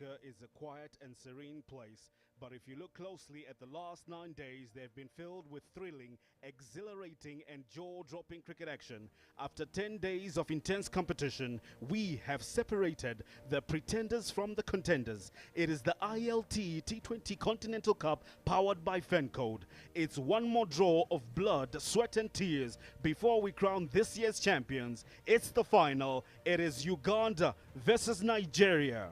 Africa is a quiet and serene place, but if you look closely at the last 9 days, they've been filled with thrilling, exhilarating and jaw-dropping cricket action. After 10 days of intense competition, we have separated the pretenders from the contenders. It is the ILT20 Continental Cup powered by Fancode. It's one more draw of blood, sweat and tears before we crown this year's champions. It's the final. It is Uganda versus Nigeria.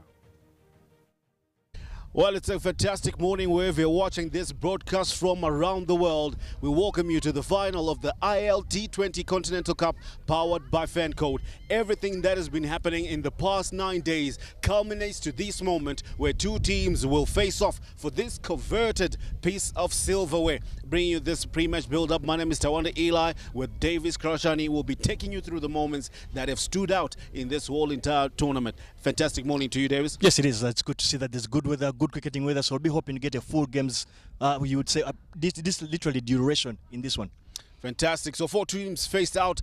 Well, it's a fantastic morning wherever you're watching this broadcast from around the world. We welcome you to the final of the ILT20 Continental Cup powered by Fancode. Everything that has been happening in the past 9 days culminates to this moment where two teams will face off for this coveted piece of silverware. Bringing you this pre-match build-up, my name is Tawanda Eli with Davis Krashani. We'll be taking you through the moments that have stood out in this whole entire tournament. Fantastic morning to you, Davis. Yes, it is. It's good to see that there's good weather, good cricketing weather, so I'll be hoping to get a full games, you would say, this literally duration in this one. Fantastic. So 4 teams faced out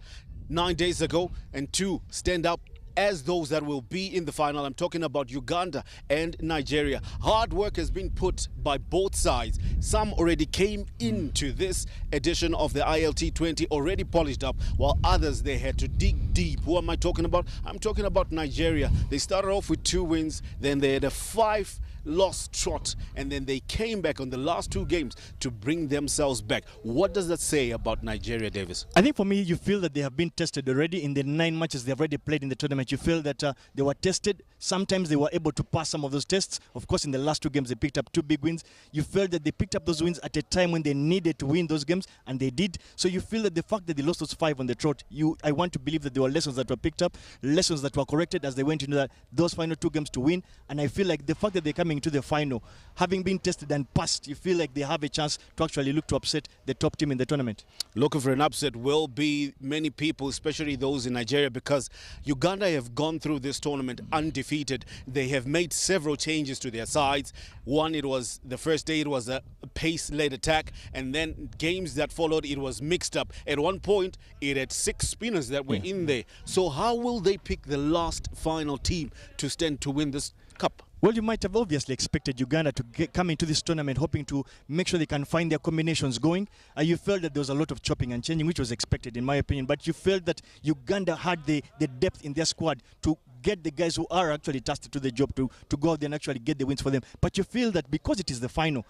9 days ago and 2 stand up as those that will be in the final. I'm talking about Uganda and Nigeria. Hard work has been put by both sides. Some already came into this edition of the ILT20 already polished up, while others, they had to dig deep. Who am I talking about? I'm talking about Nigeria. They started off with 2 wins, then they had a 5-loss trot, and then they came back on the last 2 games to bring themselves back. What does that say about Nigeria, Davis? I think for me, you feel that they have been tested already in the 9 matches they've already played in the tournament. You feel that they were tested. Sometimes they were able to pass some of those tests. Of course, in the last 2 games, they picked up 2 big wins. You felt that they picked up those wins at a time when they needed to win those games, and they did. So you feel that the fact that they lost those 5 on the trot, I want to believe that there were lessons that were picked up, lessons that were corrected as they went into those final 2 games to win. And I feel like the fact that they're coming into the final, having been tested and passed, you feel like they have a chance to actually look to upset the top team in the tournament. Looking for an upset will be many people, especially those in Nigeria, because Uganda have gone through this tournament undefeated. They have made several changes to their sides. One, it was the first day, it was a pace-led attack, and then games that followed, it was mixed up. At one point, it had 6 spinners that were in there. So how will they pick the last final team to stand to win this cup? Well, you might have obviously expected Uganda to come into this tournament hoping to make sure they can find their combinations going. You felt that there was a lot of chopping and changing, which was expected in my opinion. But you felt that Uganda had the depth in their squad to get the guys who are actually tasked to the job to go out there and actually get the wins for them. But you feel that because it is the final,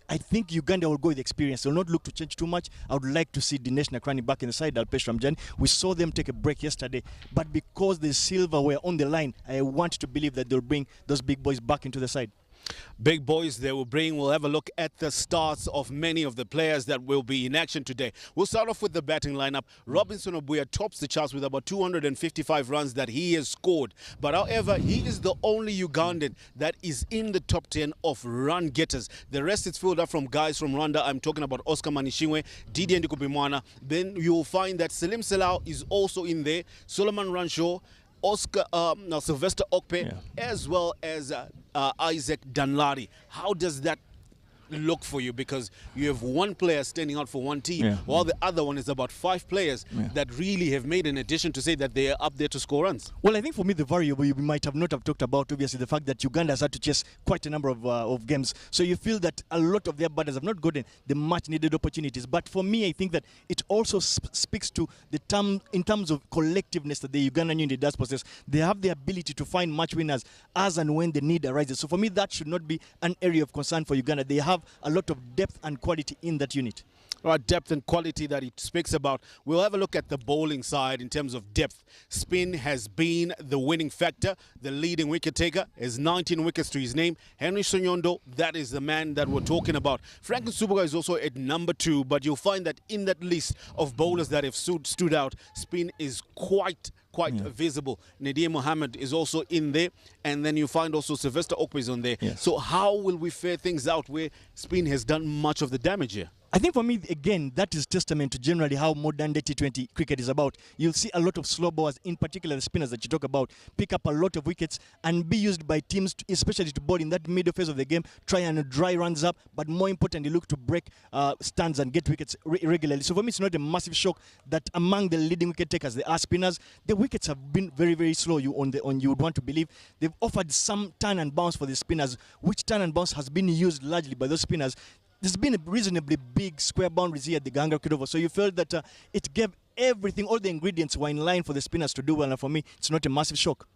I think Uganda will go with experience. They'll not look to change too much. I would like to see Dinesh Nakrani back in the side, Alpesh Ramjan. We saw them take a break yesterday, but because the silverware on the line, I want to believe that they'll bring those big boys back into the side. Big boys they will bring. We'll have a look at the starts of many of the players that will be in action today. We'll start off with the batting lineup. Robinson Obuya tops the charts with about 255 runs that he has scored. But however, he is the only Ugandan that is in the top 10 of run getters. The rest is filled up from guys from Rwanda. I'm talking about Oscar Manishimwe, Didier Ndikubimwana. Then you'll find that Salim Salau is also in there. Solomon Ranshaw, Oscar, Sylvester Okpe, as well as Isaac Danladi. How does that look for you? Because you have one player standing out for one team, while the other one is about 5 players that really have made an addition to say that they are up there to score runs. Well, I think for me the variable you might have not have talked about, obviously, the fact that Uganda has had to chase quite a number of games. So you feel that a lot of their batters have not gotten the much needed opportunities. But for me, I think that it also speaks to the in terms of collectiveness that the Ugandan unit does possess. They have the ability to find match winners as and when the need arises. So for me, that should not be an area of concern for Uganda. They have a lot of depth and quality in that unit. All right, depth and quality that he speaks about. We'll have a look at the bowling side in terms of depth. Spin has been the winning factor. The leading wicket taker has 19 wickets to his name. Henry Sonyondo, that is the man that we're talking about. Franklin Subuga is also at number 2, but you'll find that in that list of bowlers that have stood out, spin is quite visible. Nadir Mohammed is also in there, and then you find also Sylvester Okpe is on there. So how will we fare things out where spin has done much of the damage here? I think for me, again, that is testament to generally how modern day T20 cricket is about. You'll see a lot of slow bowlers, in particular the spinners that you talk about, pick up a lot of wickets and be used by teams, especially to bowl in that middle phase of the game, try and dry runs up, but more importantly, look to break stands and get wickets regularly. So for me, it's not a massive shock that among the leading wicket takers, they are spinners. The wickets have been very, very slow. You would want to believe they've offered some turn and bounce for the spinners, which turn and bounce has been used largely by those spinners. There's been a reasonably big square boundaries here at the Gahanga cricket over, so you felt that it gave everything, all the ingredients were in line for the spinners to do well, and for me, it's not a massive shock.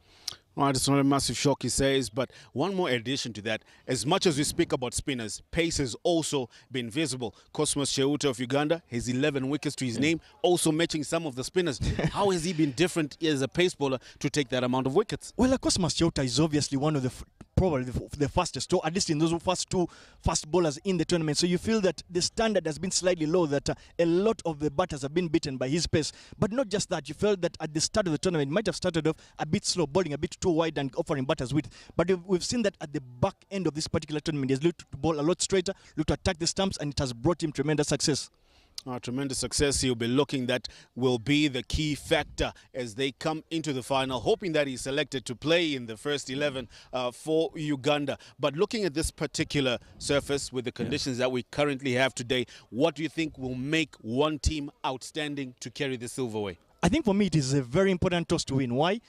Right, it's not a massive shock, he says, but one more addition to that. As much as we speak about spinners, pace has also been visible. Cosmos Cheuta of Uganda has 11 wickets to his name, also matching some of the spinners. How has he been different as a pace bowler to take that amount of wickets? Well, Cosmos Cheuta is obviously one of the probably the fastest, or at least in those first two fast bowlers in the tournament. So you feel that the standard has been slightly low, that a lot of the batters have been beaten by his pace. But not just that, you felt that at the start of the tournament, it might have started off a bit slow, bowling a bit too wide and offering batters width. But we've seen that at the back end of this particular tournament, he's looked to bowl a lot straighter, looked to attack the stumps, and it has brought him tremendous success. Tremendous success he'll be looking that will be the key factor as they come into the final, hoping that he's selected to play in the first 11 for Uganda. But looking at this particular surface with the conditions that we currently have today, what do you think will make one team outstanding to carry the silver away? I think for me it is a very important toss to win. Why?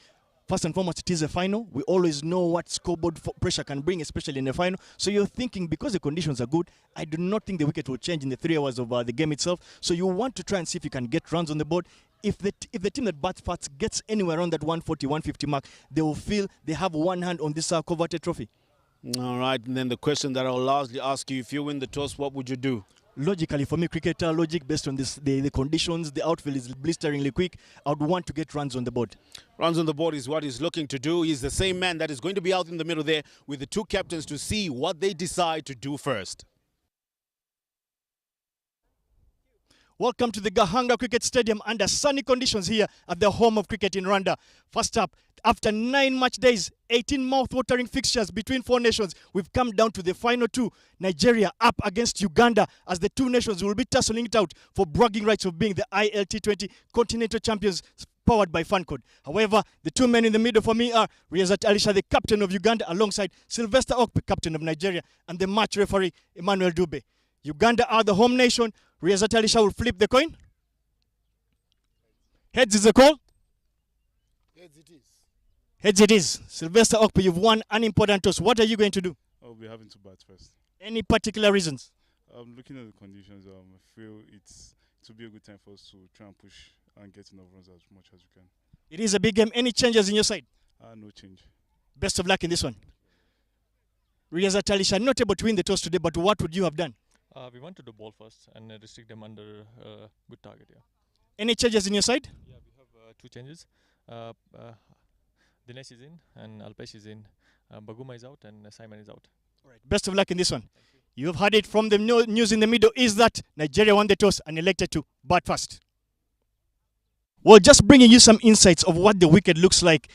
First and foremost, it is a final. We always know what scoreboard pressure can bring, especially in a final. So you're thinking, because the conditions are good, I do not think the wicket will change in the 3 hours of the game itself. So you want to try and see if you can get runs on the board. If the team that bats first gets anywhere around that 140, 150 mark, they will feel they have one hand on this coveted trophy. All right, and then the question that I'll largely ask you, if you win the toss, what would you do? Logically, for me, cricketer logic, based on the conditions, the outfield is blisteringly quick. I would want to get runs on the board. Runs on the board is what he's looking to do. He's the same man that is going to be out in the middle there with the two captains to see what they decide to do first. Welcome to the Gahanga Cricket Stadium under sunny conditions here at the home of cricket in Rwanda. First up, after 9 match days, 18 mouth-watering fixtures between 4 nations, we've come down to the final 2. Nigeria up against Uganda, as the 2 nations will be tussling it out for bragging rights of being the ILT20 continental champions, powered by Fancode. However, the 2 men in the middle for me are Riazat Alisha, the captain of Uganda, alongside Sylvester Okpe, captain of Nigeria, and the match referee, Emmanuel Dube. Uganda are the home nation. Riazat Alisha will flip the coin. Heads is the call. Heads it is. Heads it is. Sylvester Okpe, you've won an important toss. What are you going to do? I'll be having to bat first. Any particular reasons? Looking at the conditions, I feel it will be a good time for us to try and push and get enough runs as much as we can. It is a big game. Any changes in your side? No change. Best of luck in this one. Riazat Alisha, not able to win the toss today, but what would you have done? We want to do ball first and restrict them under good target. Yeah. Any changes in your side? Yeah, we have 2 changes. Dinesh is in and Alpesh is in. Baguma is out and Simon is out. All right. Best of luck in this one. You've heard it from the news in the middle is that Nigeria won the toss and elected to bat first. Well, just bringing you some insights of what the wicket looks like.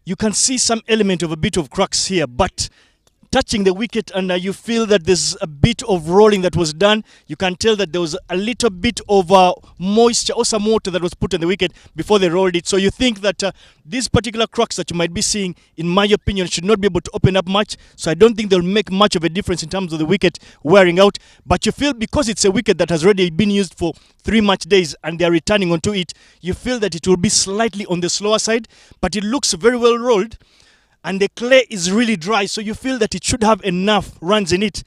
You can see some element of a bit of cracks here, but touching the wicket, and you feel that there's a bit of rolling that was done. You can tell that there was a little bit of moisture or some water that was put on the wicket before they rolled it. So you think that these particular cracks that you might be seeing, in my opinion, should not be able to open up much. So I don't think they'll make much of a difference in terms of the wicket wearing out. But you feel, because it's a wicket that has already been used for 3 match days and they are returning onto it, you feel that it will be slightly on the slower side. But it looks very well rolled. And the clay is really dry, so you feel that it should have enough runs in it.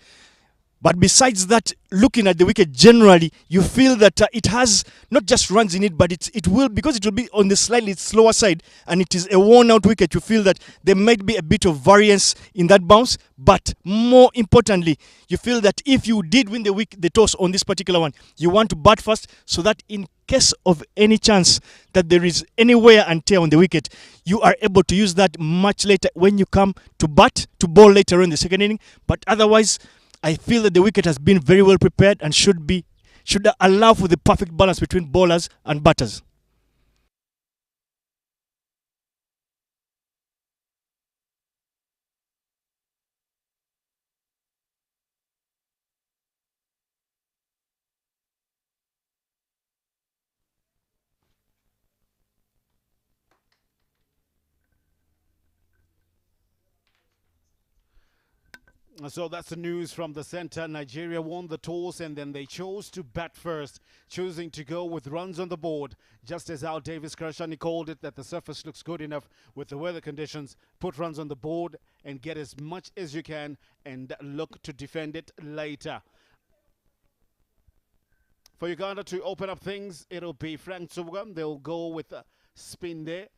But besides that, looking at the wicket generally, you feel that it has not just runs in it, but it will, because it will be on the slightly slower side, and it is a worn-out wicket, you feel that there might be a bit of variance in that bounce. But more importantly, you feel that if you did win the toss on this particular one, you want to bat first, so that in case of any chance that there is any wear and tear on the wicket, you are able to use that much later when you come to bat, to bowl later in the second inning. But otherwise, I feel that the wicket has been very well prepared and should allow for the perfect balance between bowlers and batters. So that's the news from the center. Nigeria won the toss and then they chose to bat first, choosing to go with runs on the board. Just as Al Davis Karashani called it, that the surface looks good enough with the weather conditions. Put runs on the board and get as much as you can and look to defend it later. For Uganda to open up things, it'll be Fancode. They'll go with a spin there,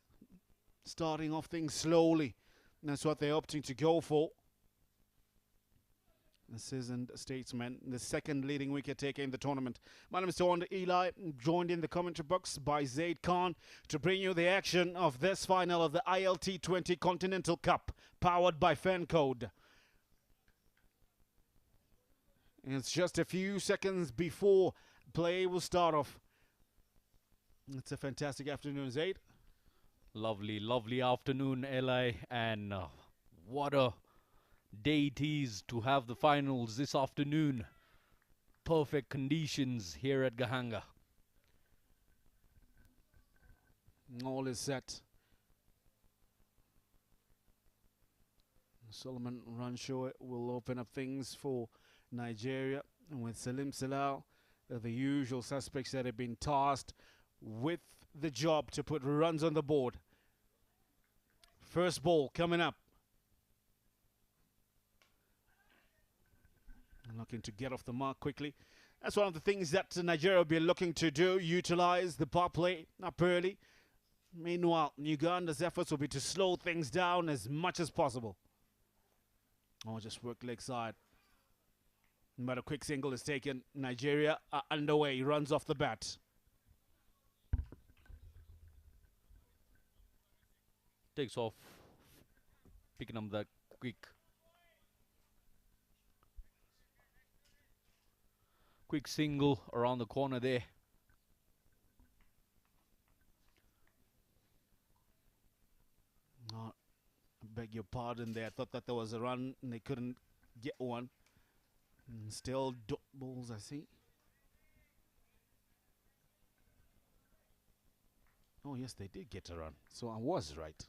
starting off things slowly. That's what they're opting to go for. The seasoned statesman, the second leading wicket taker in the tournament. My name is Tawanda Eli, joined in the commentary box by Zaid Khan to bring you the action of this final of the ILT20 Continental Cup, powered by Fancode. It's just a few seconds before play will start off. It's a fantastic afternoon, Zaid. Lovely, lovely afternoon, Eli, and what a day it is to have the finals this afternoon. Perfect conditions here at Gahanga. All is set. Solomon Ranshaw will open up things for Nigeria, and with Salim Salau, the usual suspects that have been tasked with the job to put runs on the board. First ball coming up. Looking to get off the mark quickly. That's one of the things that Nigeria will be looking to do, utilize the power play up early. Meanwhile, Uganda's efforts will be to slow things down as much as possible. Or just work leg side. But a quick single is taken. Nigeria are underway, runs off the bat. Takes off, picking up that quick single around the corner there. I beg your pardon there. I thought that there was a run and they couldn't get one. And still dot balls, I see. Oh yes, they did get a run. So I was right.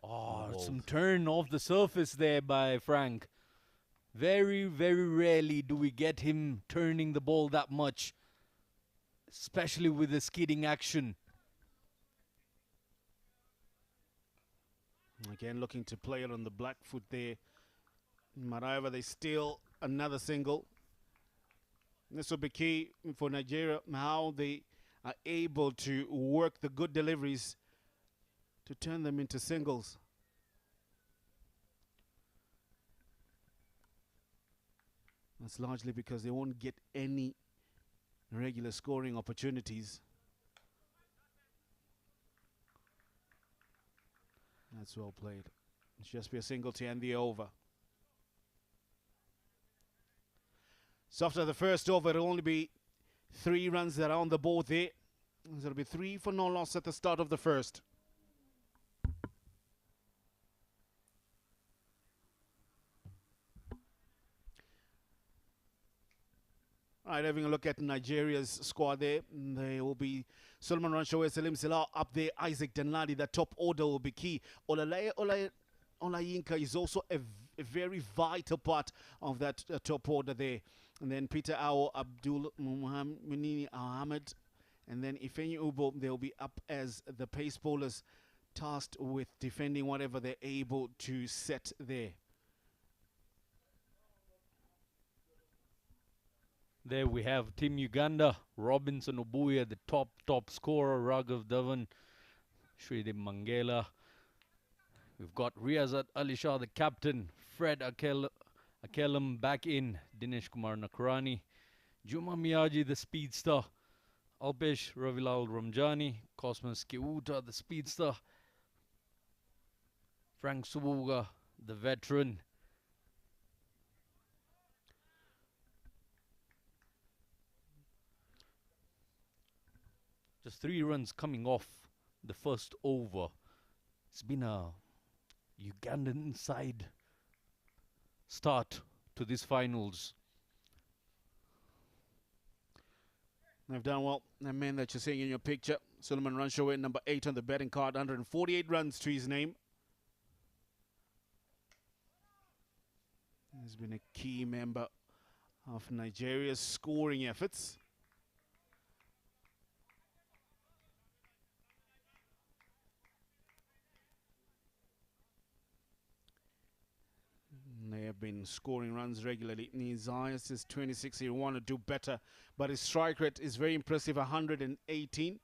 Oh, some turn off the surface there by Frank. Very, very rarely do we get him turning the ball that much, especially with the skidding action. Again, looking to play it on the black foot there. However, they steal another single. This will be key for Nigeria, how they are able to work the good deliveries to turn them into singles. That's largely because they won't get any regular scoring opportunities. That's well played. It's just be a single to end the over. So after the first over, it'll only be 3 runs that are on the board there. It'll be 3 for no loss at the start of the first. All right, having a look at Nigeria's squad there. They will be Solomon Ranshaw, Salim Salau up there, Isaac Danladi. The top order will be key. Olayinka is also a very vital part of that top order there. And then Peter Awo, Abdul Munini Ahmed, and then Ifeanyi Ubo, they'll be up as the pace bowlers tasked with defending whatever they're able to set there. There we have Team Uganda, Robinson Obuya, the top scorer, Raghav Dhawan, Sridhar Mangela. We've got Riyazat Ali Shah, the captain, Fred Akelam back in, Dinesh Kumar Nakarani, Juma Miyaji, the speedster, Alpesh Ravilal Ramjani, Cosmas Keuta, the speedster, Frank Subuga, the veteran. Just 3 runs coming off the first over. It's been a Ugandan side start to these finals. They've done well. The man that you're seeing in your picture, Suleiman Ranshaway, number 8 on the betting card, 148 runs to his name. He's been a key member of Nigeria's scoring efforts. They have been scoring runs regularly. His highest is 26. He want to do better, but his strike rate is very impressive, 118.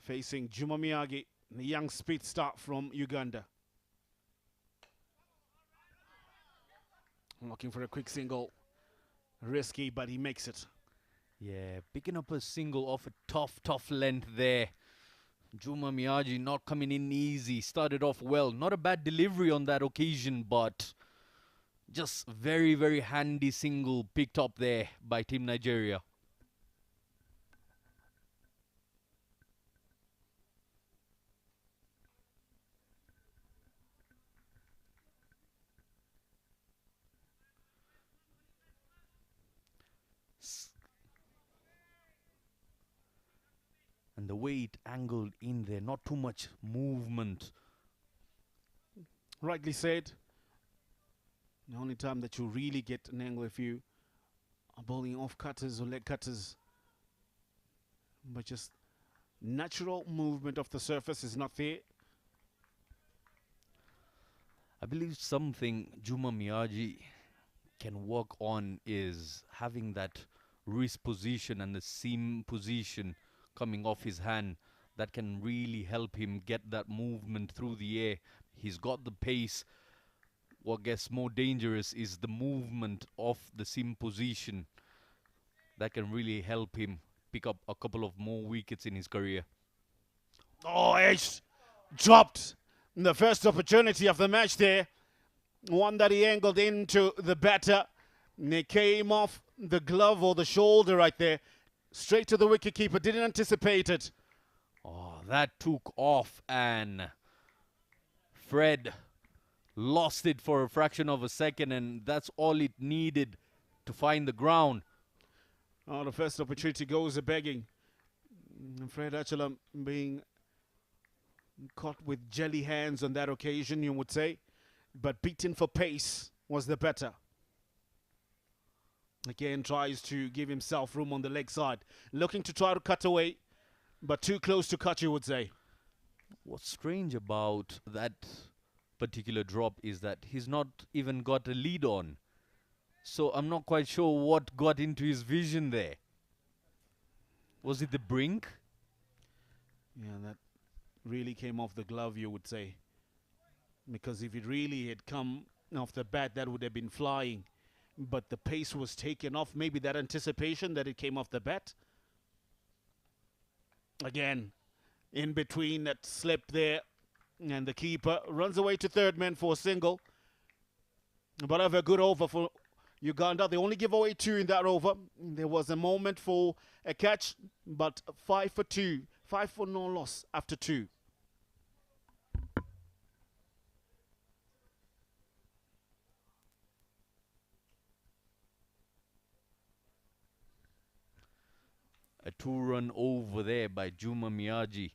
Facing Juma Miyagi, the young speed start from Uganda. Looking for a quick single. Risky, but he makes it. Yeah, picking up a single off a tough length there. Juma Miyagi not coming in easy. Started off well. Not a bad delivery on that occasion, but just very handy single picked up there by Team Nigeria. And the way it angled in there, not too much movement. Rightly said. The only time that you really get an angle if you are bowling off cutters or leg cutters. But just natural movement of the surface is not there. I believe something Juma Miyagi can work on is having that wrist position and the seam position coming off his hand. That can really help him get that movement through the air. He's got the pace. What gets more dangerous is the movement of the seam position. That can really help him pick up a couple of more wickets in his career. Oh, edge dropped the first opportunity of the match there. One that he angled into the batter. And it came off the glove or the shoulder right there. Straight to the wicketkeeper. Didn't anticipate it. Oh, that took off and Fred lost it for a fraction of a second, and that's all it needed to find the ground. Oh, the first opportunity goes a-begging. Fred Achalam being caught with jelly hands on that occasion, you would say. But beaten for pace was the better. Again, tries to give himself room on the leg side. Looking to try to cut away, but too close to cut, you would say. What's strange about that particular drop is that he's not even got a lead on. So I'm not quite sure what got into his vision there. Was it the brink? Yeah, that really came off the glove, you would say. Because if it really had come off the bat, that would have been flying. But the pace was taken off. Maybe that anticipation that it came off the bat. Again, in between that slip there. And the keeper runs away to third man for a single. But have a good over for Uganda. They only give away 2 in that over. There was a moment for a catch, but 5 for 2. 5 for no loss after 2. A 2-run over there by Juma Miyagi.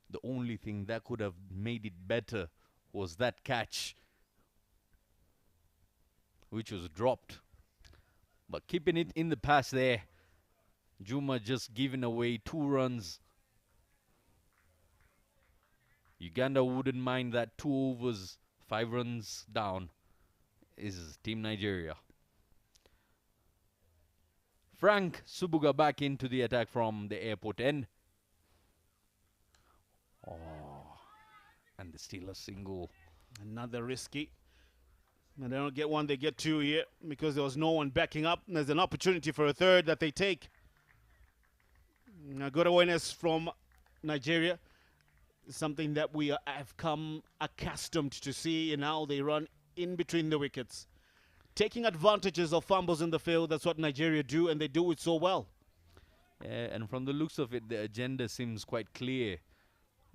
The only thing that could have made it better was that catch, which was dropped. But keeping it in the past there, Juma just giving away 2 runs. Uganda wouldn't mind that 2 overs, 5 runs down is Team Nigeria. Frank Subuga back into the attack from the airport end. Oh, and they steal a single. Another risky. And they don't get one, they get 2 here because there was no one backing up. And there's an opportunity for a third that they take. A good awareness from Nigeria. Something that we have come accustomed to see, and now they run in between the wickets. Taking advantages of fumbles in the field, that's what Nigeria do, and they do it so well. Yeah, and from the looks of it, the agenda seems quite clear.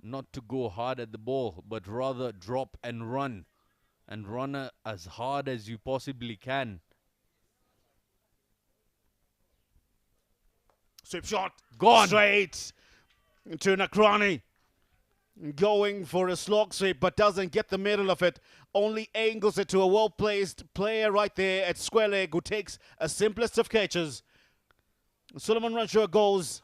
Not to go hard at the ball, but rather drop and run. And run as hard as you possibly can. Sweep shot. Gone. Straight to Nakrani. Going for a slog sweep, but doesn't get the middle of it. Only angles it to a well-placed player right there at square leg who takes a simplest of catches. Suleiman Ranchua goes.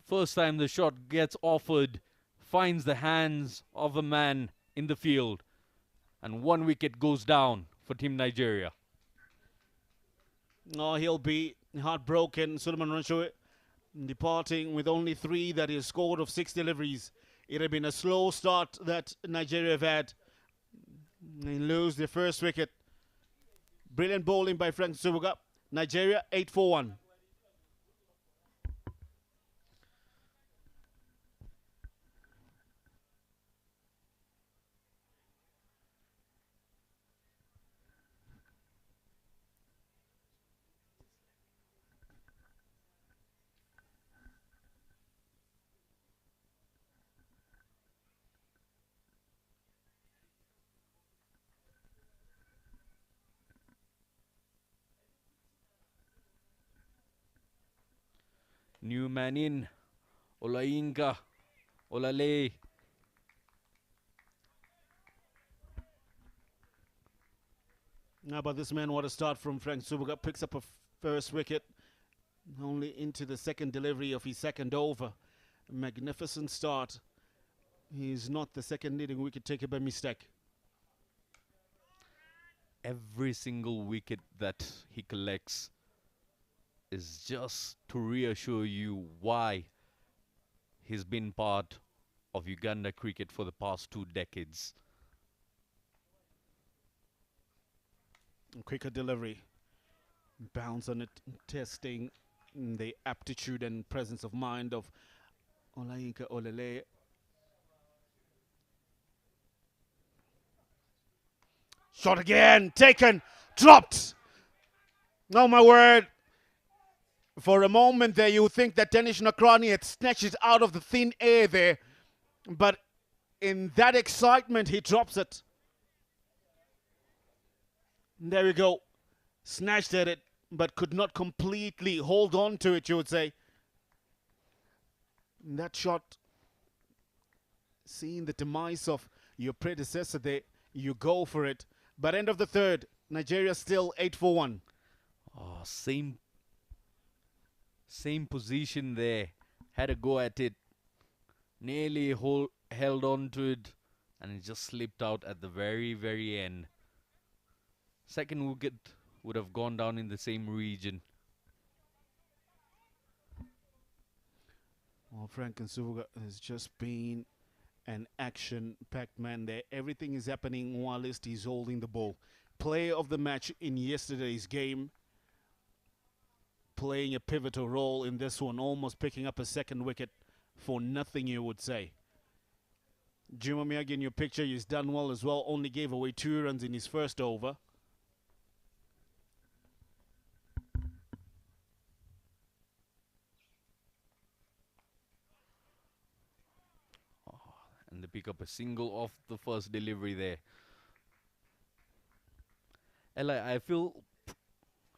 First time the shot gets offered, finds the hands of a man in the field, and 1 wicket goes down for Team Nigeria. Oh, he'll be heartbroken. Suleiman Ranchua departing with only 3 that he has scored of 6 deliveries. It had been a slow start that Nigeria have had. They lose their first wicket. Brilliant bowling by Frank Subuga. Nigeria 8 for 1. New man in, Olainka, Olale. Now, but this man, what a start from Frank Subuga. Picks up a first wicket. Only into the second delivery of his second over. A magnificent start. He's not the second leading wicket taker by mistake. Every single wicket that he collects is just to reassure you why he's been part of Uganda cricket for the past 2 decades. Quicker delivery. Bounce on it, testing the aptitude and presence of mind of Olainka Olele. Shot again, taken, dropped. Oh my word. For a moment there, you would think that Danish Nakrani had snatched it out of the thin air there. But in that excitement, he drops it. There we go. Snatched at it, but could not completely hold on to it, you would say. That shot, seeing the demise of your predecessor there, you go for it. But end of the third, Nigeria still 8 for 1. Oh, same position there. Had a go at it. Nearly held on to it. And it just slipped out at the very, very end. Second wicket would have gone down in the same region. Well, Frank Nsubuga has just been an action-packed man there. Everything is happening whilst he's holding the ball. Player of the match in yesterday's game. Playing a pivotal role in this one. Almost picking up a second wicket for nothing, you would say. Juma Miyagi in your picture, he's done well as well. Only gave away 2 runs in his first over. And they pick up a single off the first delivery there. Eli, I feel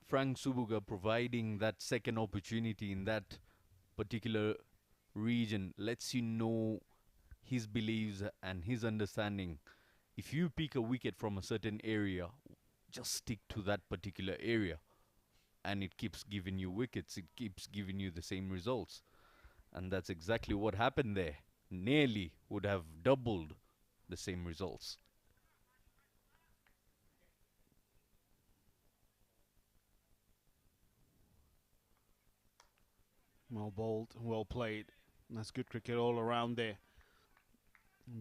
Frank Subuga providing that second opportunity in that particular region lets you know his beliefs and his understanding. If you pick a wicket from a certain area, just stick to that particular area. And it keeps giving you wickets. It keeps giving you the same results. And that's exactly what happened there. Nearly would have doubled the same results. Well bowled, well played. That's good cricket all around there.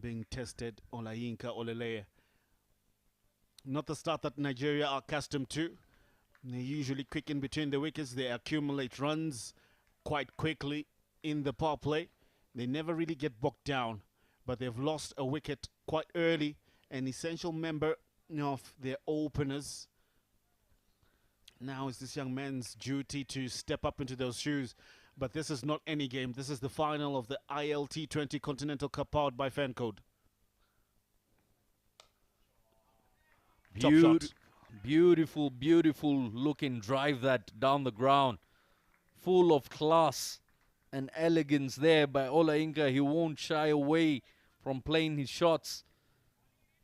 Being tested, Olainka Olele. Not the start that Nigeria are accustomed to. They usually quick in between the wickets. They accumulate runs quite quickly in the power play. They never really get bogged down, but they've lost a wicket quite early. An essential member of their openers. Now it's this young man's duty to step up into those shoes. But this is not any game. This is the final of the ILT20 Continental Cup powered by Fancode. Top shot. Beautiful, beautiful looking drive that down the ground. Full of class and elegance there by Ola Inca. He won't shy away from playing his shots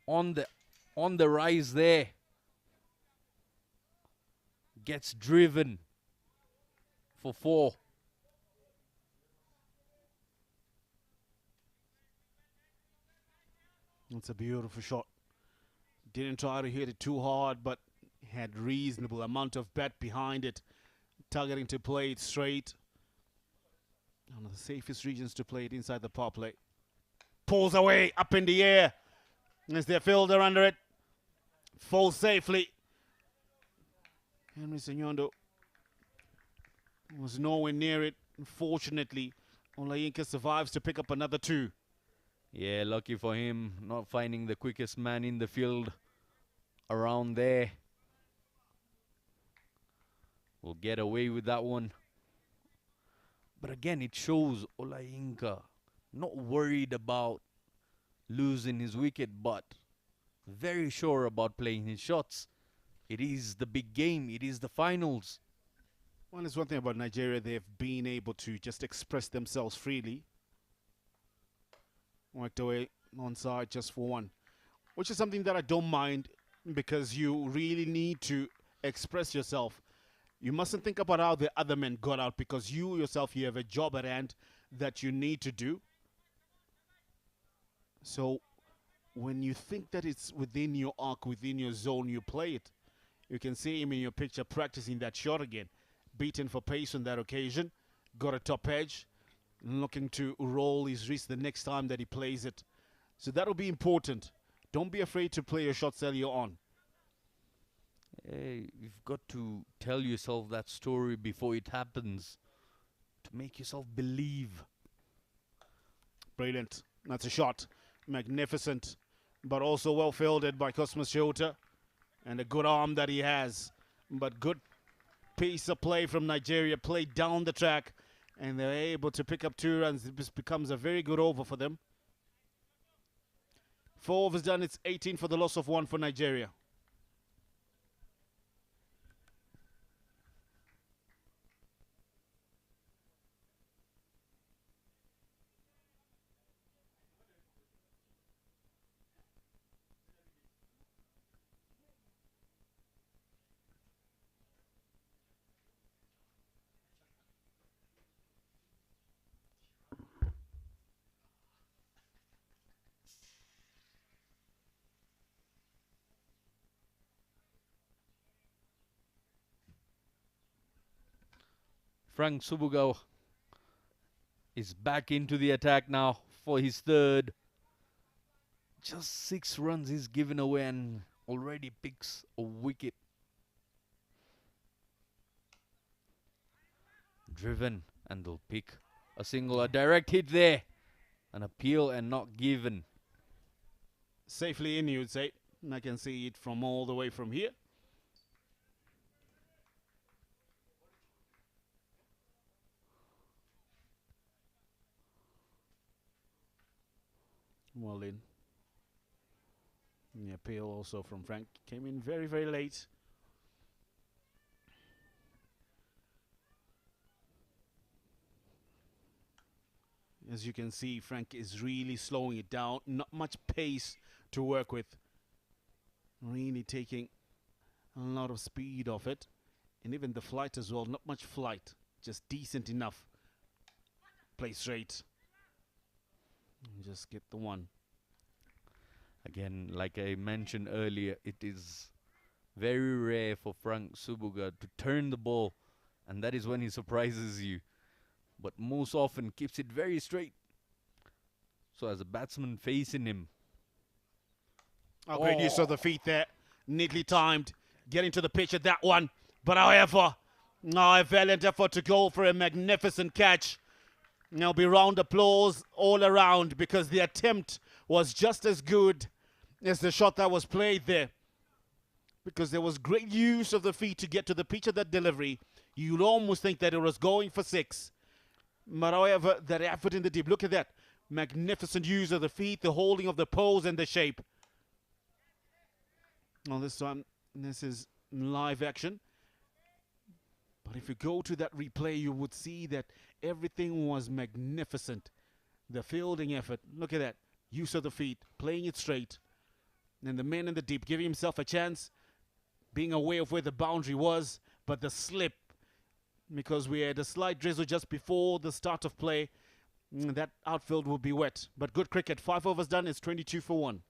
on the rise there. Gets driven for 4. It's a beautiful shot. Didn't try to hit it too hard, but had reasonable amount of bat behind it, targeting to play it straight. One of the safest regions to play it inside the power play. Pulls away, up in the air. Is there a fielder under it? Falls safely. Henry Senyondo was nowhere near it. Unfortunately, Olayinka survives to pick up another 2. Yeah, lucky for him, not finding the quickest man in the field around there. Will get away with that one. But again, it shows Olayinka not worried about losing his wicket, but very sure about playing his shots. It is the big game. It is the finals. Well, there's one thing about Nigeria. They've been able to just express themselves freely. Worked away onside just for 1, which is something that I don't mind, because you really need to express yourself. You mustn't think about how the other men got out, because you yourself, you have a job at hand that you need to do. So when you think that it's within your arc, within your zone, you play it. You can see him in your picture practicing that shot again. Beaten for pace on that occasion. Got a top edge. Looking to roll his wrist the next time that he plays it. So that'll be important. Don't be afraid to play your shots earlier on. Hey, you've got to tell yourself that story before it happens, to make yourself believe. Brilliant. That's a shot. Magnificent. But also well fielded by Cosmos Shota. And a good arm that he has. But good piece of play from Nigeria. Played down the track. And they're able to pick up 2 runs. This becomes a very good over for them. 4 overs done. It's 18 for the loss of 1 for Nigeria. Frank Subuga is back into the attack now for his 3rd. Just 6 runs he's given away and already picks a wicket. Driven, and they'll pick a single. A direct hit there. An appeal and not given. Safely in, you'd say. And I can see it from all the way from here. Well in. The appeal also from Frank came in very, very late. As you can see, Frank is really slowing it down. Not much pace to work with. Really taking a lot of speed off it. And even the flight as well. Not much flight. Just decent enough. Play straight. And just get the 1. Again, like I mentioned earlier, it is very rare for Frank Subuga to turn the ball. And that is when he surprises you. But most often keeps it very straight. So as a batsman facing him. Oh, great use of the feet there. Neatly timed. Getting to the pitch at that one. But however, a valiant effort to go for a magnificent catch. There'll be round applause all around, because the attempt was just as good as the shot that was played there. Because there was great use of the feet to get to the pitch of that delivery. You'd almost think that it was going for 6. But however, that effort in the deep, look at that. Magnificent use of the feet, the holding of the pose and the shape. Well, this time This is live action. But if you go to that replay, you would see that everything was magnificent. The fielding effort, look at that. Use of the feet, playing it straight. And the man in the deep giving himself a chance, being aware of where the boundary was, but the slip, because we had a slight drizzle just before the start of play, that outfield will be wet. But good cricket, 5 overs done, it's 22 for 1.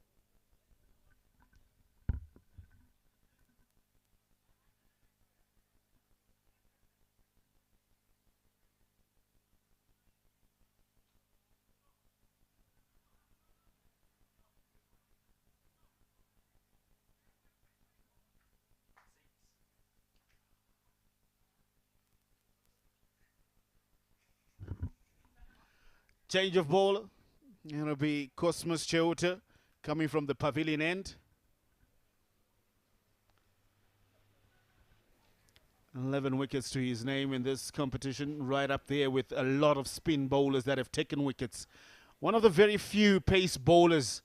Change of ball. It'll be Cosmos Cheuta coming from the pavilion end. 11 wickets to his name in this competition, right up there with a lot of spin bowlers that have taken wickets. One of the very few pace bowlers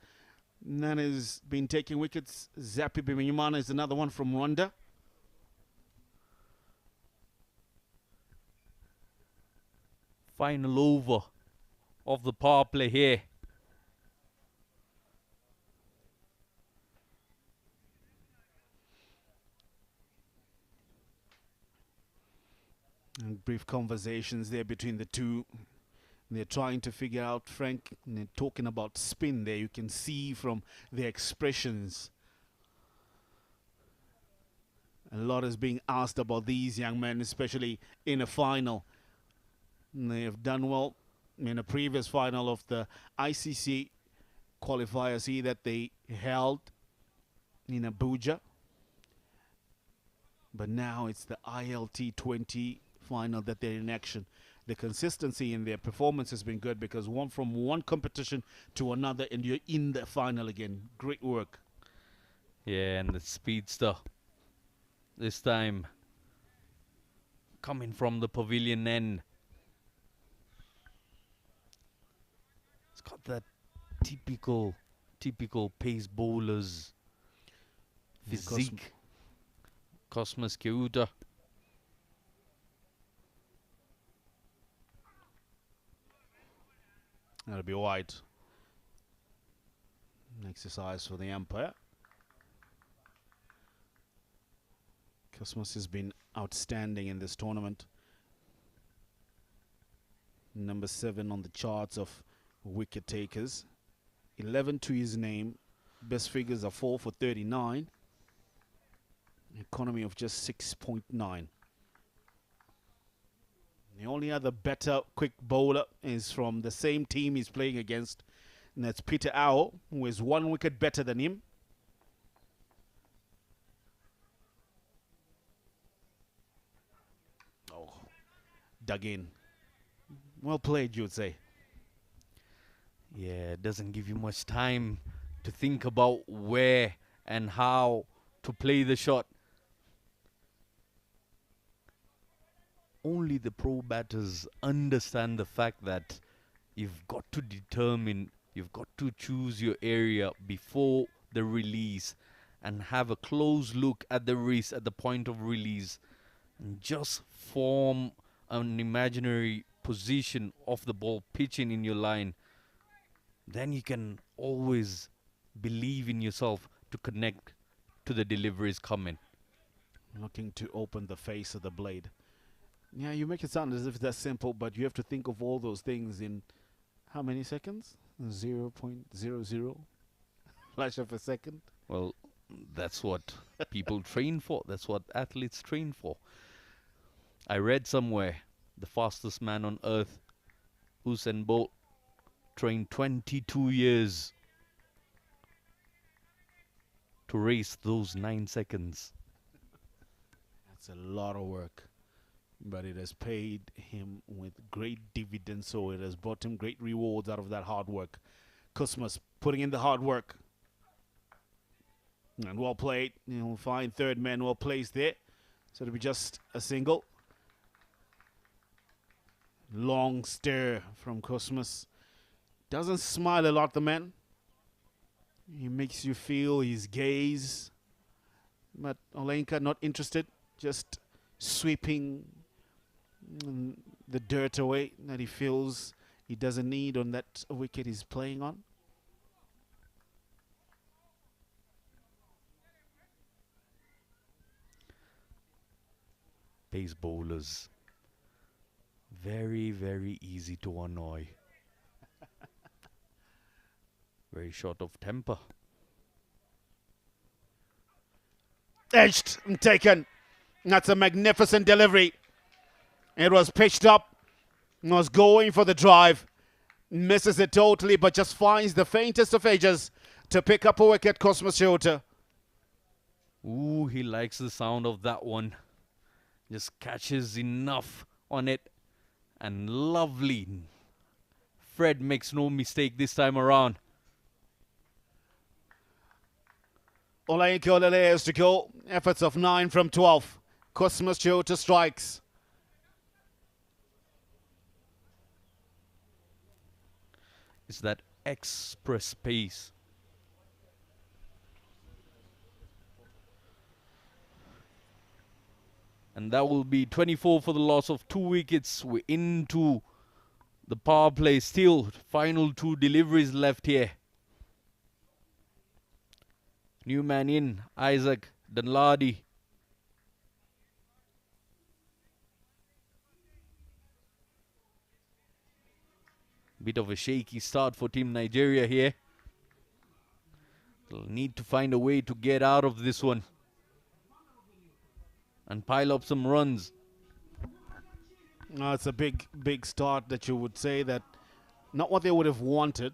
that has been taking wickets. Zapi Bimanyumana is another one from Rwanda. Final over of the power play here. And brief conversations there between the two. They're trying to figure out, Frank, and they're talking about spin there. You can see from their expressions. A lot is being asked about these young men, especially in a final. And they have done well in a previous final of the ICC qualifiers here that they held in Abuja. But now it's the ILT20 final that they're in action. The consistency in their performance has been good because from one competition to another and you're in the final again. Great work. Yeah, and the speedster this time coming from the pavilion end. It's got that typical pace bowlers physique. Cosmos Cheuta. That'll be wide. An exercise for the umpire. Cosmos has been outstanding in this tournament. Number 7 on the charts of wicket takers. 11 to his name. Best figures are 4 for 39. Economy of just 6.9. The only other better quick bowler is from the same team he's playing against, and that's Peter Ao, who is 1 wicket better than him. Oh, dug in. Well played, you would say. Yeah, it doesn't give you much time to think about where and how to play the shot. Only the pro batters understand the fact that you've got to determine, you've got to choose your area before the release and have a close look at the wrist at the point of release and just form an imaginary position of the ball pitching in your line. Then you can always believe in yourself to connect to the deliveries coming. Looking to open the face of the blade. Yeah, you make it sound as if it's that simple, but you have to think of all those things in how many seconds? 0.00 flash of a second. Well, that's what people train for. That's what athletes train for. I read somewhere the fastest man on earth, Usain Bolt, trained 22 years to race those 9 seconds. That's a lot of work. But it has paid him with great dividends, so it has brought him great rewards out of that hard work. Cosmos putting in the hard work. And well played. You'll find third man well placed there. So it'll be just a single. Long stare from Cosmos. Doesn't smile a lot, the man. He makes you feel his gaze. But Olenka not interested, just sweeping the dirt away that he feels he doesn't need on that wicket he's playing on. Pace bowlers, very, very easy to annoy. Very short of temper. Edged and taken. That's a magnificent delivery. It was pitched up, was going for the drive, misses it totally, but just finds the faintest of edges to pick up a wicket. Cosmos Shota. Ooh, he likes the sound of that one. Just catches enough on it. And lovely. Fred makes no mistake this time around. Olenka Olele is to go. Efforts of 9 from 12. Cosmos Shota strikes. It's that express pace. And that will be 24 for the loss of 2 wickets. We're into the power play still. Final 2 deliveries left here. New man in, Isaac Danladi. Bit of a shaky start for Team Nigeria here. They'll need to find a way to get out of this one and pile up some runs. It's a big start that you would say that not what they would have wanted,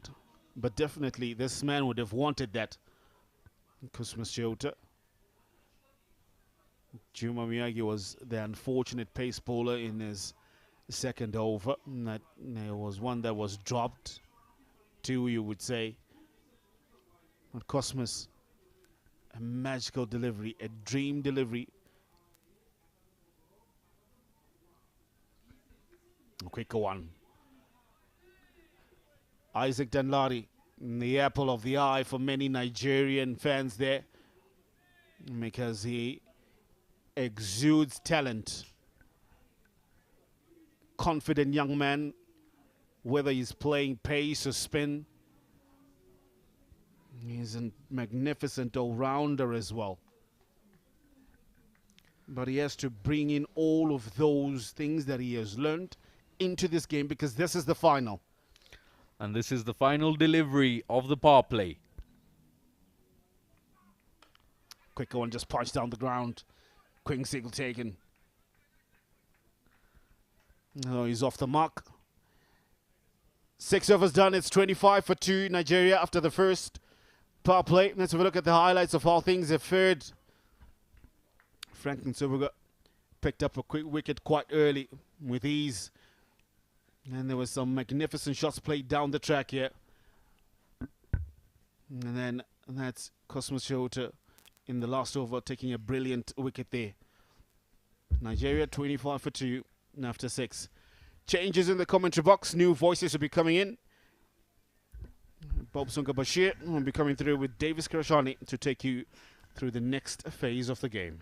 but definitely this man would have wanted that. Cosmos Shota. Juma Miyagi was the unfortunate pace bowler in his second over. That there was one that was dropped, 2 you would say. But Cosmos, a magical delivery, a dream delivery. A quicker one. Isaac Danladi, the apple of the eye for many Nigerian fans there, because he exudes talent. Confident young man, whether he's playing pace or spin. He's a magnificent all-rounder as well. But he has to bring in all of those things that he has learned into this game, because this is the final. And this is the final delivery of the power play. Quicker one just punched down the ground. Quick single taken. No, he's off the mark. 6 overs done. It's 25 for 2 Nigeria after the first power play. Let's have a look at the highlights of how things have fared. Franklin Subuga picked up a quick wicket quite early with ease. And there was some magnificent shots played down the track here. And then that's Cosmos Shota in the last over taking a brilliant wicket there. Nigeria 25 for 2 after 6. Changes in the commentary box. New voices will be coming in. Bob Sunga Bashir will be coming through with Davis Karashani to take you through the next phase of the game.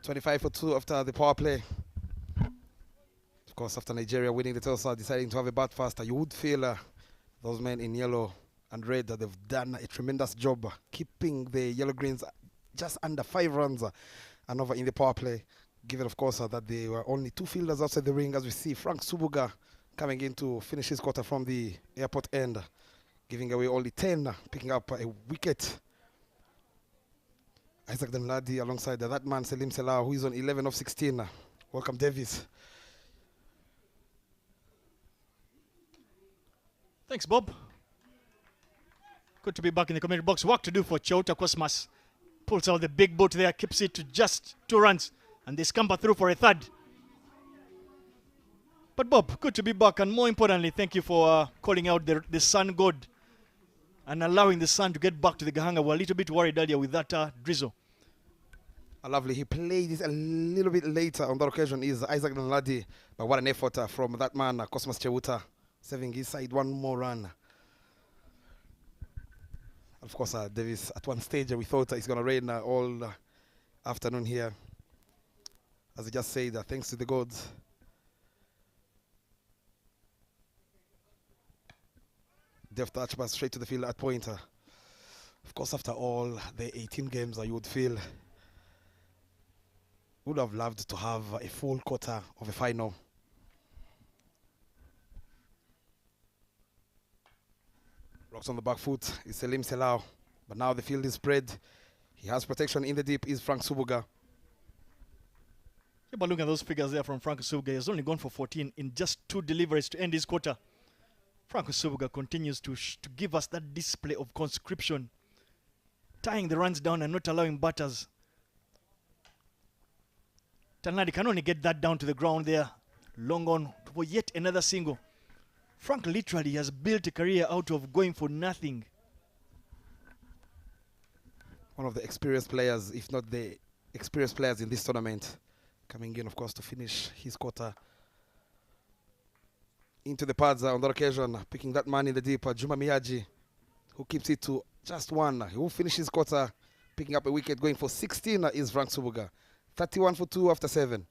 $25 for 2 after the power play. Of course, after Nigeria winning the toss, deciding to have a bat faster, you would feel those men in yellow and red that they've done a tremendous job keeping the Yellow Greens just under 5 runs and over in the power play. Given, of course, that there were only 2 fielders outside the ring, as we see Frank Subuga coming in to finish his quarter from the airport end, giving away only 10, picking up a wicket. Isaac Danladi alongside that man Salim Salah, who is on 11 of 16. Welcome, Davis. Thanks, Bob. Good to be back in the commentary box. Work to do for Chota. Cosmos pulls out the big boat there, keeps it to just 2 runs, and they scamper through for a 3rd. But Bob, good to be back, and more importantly, thank you for calling out the sun god and allowing the sun to get back to the Gahanga. We're a little bit worried earlier with that drizzle. Lovely. He played this a little bit later on that occasion is Isaac Naladi. But what an effort from that man, Cosmas Cheuta, saving his side one more run. Of course, Davis, at one stage we thought it's going to rain all afternoon here. As I just said, thanks to the gods. Deft touch pass straight to the field at point. Of course, after all the 18 games, you would feel would have loved to have a full quarter of a final. Rocks on the back foot is Selim Selau, but now the field is spread. He has protection in the deep is Frank Subuga. Yeah, but look at those figures there from Frank Subuga. He's only gone for 14 in just 2 deliveries to end his quarter. Frank Subuga continues to give us that display of conscription, tying the runs down and not allowing batters. Tanadi can only get that down to the ground there. Long on for yet another single. Frank literally has built a career out of going for nothing. One of the experienced players, if not the experienced players in this tournament, coming in, of course, to finish his quarter. Into the pads on that occasion, picking that man in the deep, Juma Miyaji, who keeps it to just 1. He will finish his quarter, picking up a wicket, going for 16 is Frank Subuga. 31 for 2 after 7.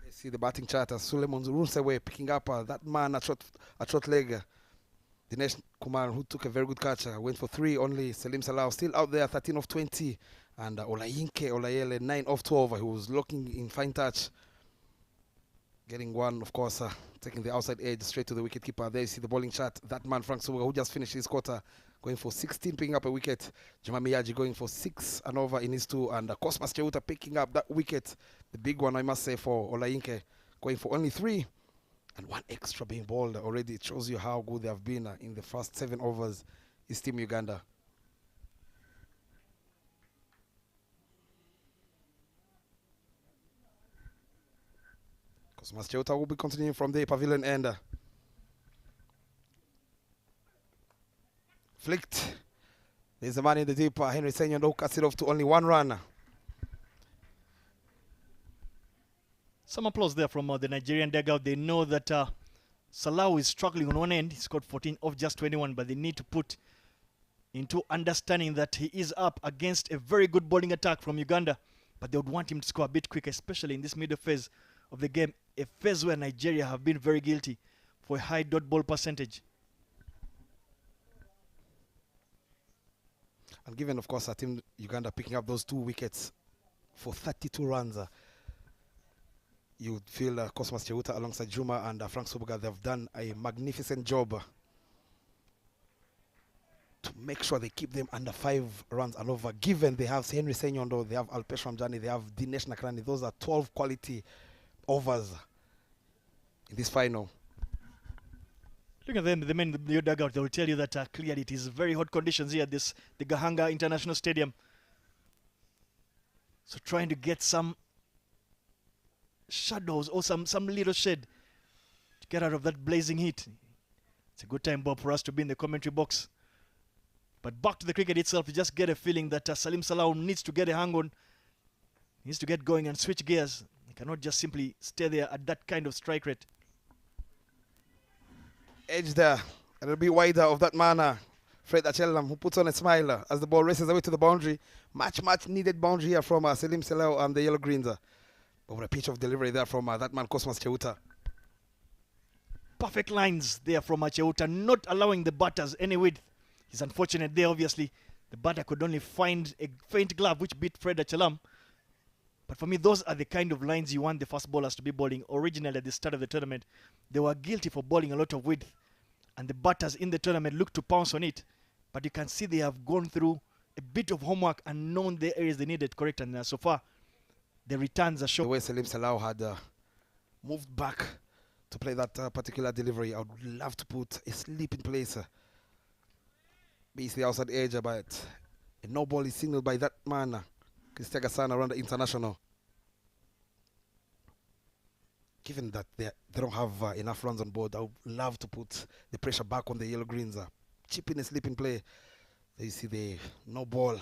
You see the batting chart as Suleiman runs away, picking up that man at short leg. Dinesh Kumar, who took a very good catch, went for 3 only. Selim Salau still out there, 13 of 20. And Olayinke Olayele, 9 of 12. He was looking in fine touch. Getting 1, of course, taking the outside edge straight to the wicketkeeper. There you see the bowling chart. That man, Frank Subuga, who just finished his quarter, going for 16, picking up a wicket. Juma Miyaji going for 6 and over in his 2. And Cosmas Cheuta picking up that wicket. The big one, I must say, for Olayinke, going for only 3. And 1 extra being bowled already. It shows you how good they have been in the first 7 overs. Is Team Uganda. Cosmas Cheuta will be continuing from the pavilion end. Flicked. There's a man in the deep. Henry Senyondo cuts it off to only 1 run. Some applause there from the Nigerian dugout. They know that Salau is struggling on one end. He's got 14 off just 21, but they need to put into understanding that he is up against a very good bowling attack from Uganda. But they would want him to score a bit quicker, especially in this middle phase of the game, a phase where Nigeria have been very guilty for a high dot ball percentage. And given, of course, Team Uganda picking up those 2 wickets for 32 runs, you would feel Cosmas Cheuta alongside Juma and Frank Subuga, they've done a magnificent job to make sure they keep them under 5 runs and over. Given they have Henry Senyondo, they have Alpesh Ramjani, they have Dinesh Nakrani. Those are 12 quality overs in this final. Look at them, the men in the dugout. They will tell you that clearly it is very hot conditions here at the Gahanga International Stadium. So trying to get some shadows or some little shade to get out of that blazing heat. It's a good time, Bob, for us to be in the commentary box. But back to the cricket itself, you just get a feeling that Salim Salau needs to get a hang on. He needs to get going and switch gears. He cannot just simply stay there at that kind of strike rate. Edge there, a little bit wider of that man, Fred Achelam, who puts on a smile as the ball races away to the boundary. Much needed boundary here from Selim Salau and the Yellow Greens. But with a pitch of delivery there from that man, Cosmas Cheuta. Perfect lines there from Cheuta, not allowing the batters any width. He's unfortunate there, obviously. The batter could only find a faint glove, which beat Fred Achelam. But for me, those are the kind of lines you want the fast bowlers to be bowling. Originally, at the start of the tournament, they were guilty for bowling a lot of width. And the batters in the tournament looked to pounce on it. But you can see they have gone through a bit of homework and known the areas they needed correct. And so far, the returns are showing. The way Selim Salau had moved back to play that particular delivery, I would love to put a sleep in place. Beats the outside edge, but a no ball is signaled by that man, Christian Gassan, around the international. Given that they don't have enough runs on board, I would love to put the pressure back on the Yellow Greens. Chip in a sleeping play. There you see the no ball.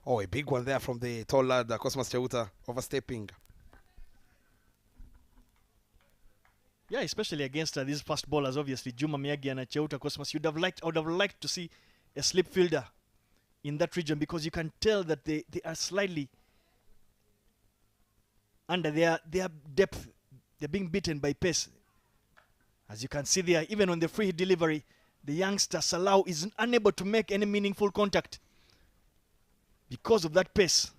Oh, a big one there from the tall lad, Cosmas Cheuta, overstepping. Yeah, especially against these fast bowlers, obviously, Juma Miyagi and Cheuta Cosmas. I would have liked to see a slip fielder in that region, because you can tell that they are slightly under their depth. They're being beaten by pace. As you can see there, even on the free hit delivery, the youngster Salau is unable to make any meaningful contact because of that pace.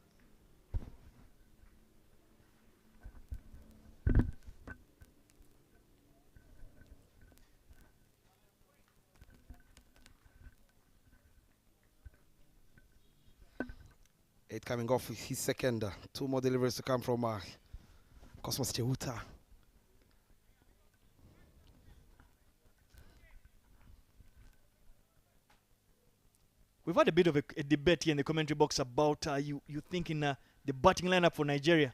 Eight coming off with his second. Two more deliveries to come from Cosmas Cheuta. We've had a bit of a debate here in the commentary box about you thinking the batting lineup for Nigeria.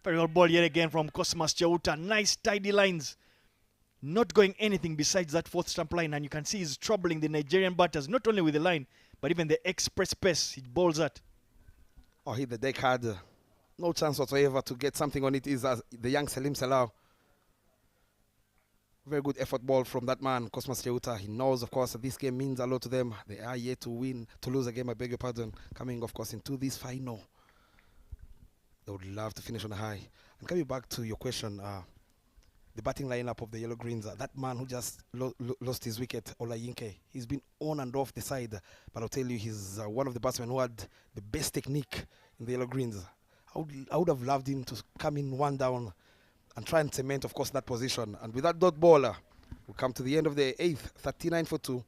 Very well ball yet again from Cosmas Cheuta. Nice tidy lines. Not going anything besides that fourth stump line, and you can see he's troubling the Nigerian batters, not only with the line, but even the express pace he bowls at. Oh, hit the deck hard. No chance whatsoever to get something on it is the young Salim Salau. Very good effort ball from that man, Cosmas Cheuta. He knows, of course, that this game means a lot to them. They are yet to lose a game, I beg your pardon, coming, of course, into this final. They would love to finish on a high. And coming back to your question, the batting lineup of the Yellow Greens, that man who just lost his wicket, Olayinke, he's been on and off the side, but I'll tell you, he's one of the batsmen who had the best technique in the Yellow Greens. I would have loved him to come in one down and try and cement, of course, that position. And with that dot bowler, we'll come to the end of the 8th, 39 for 2.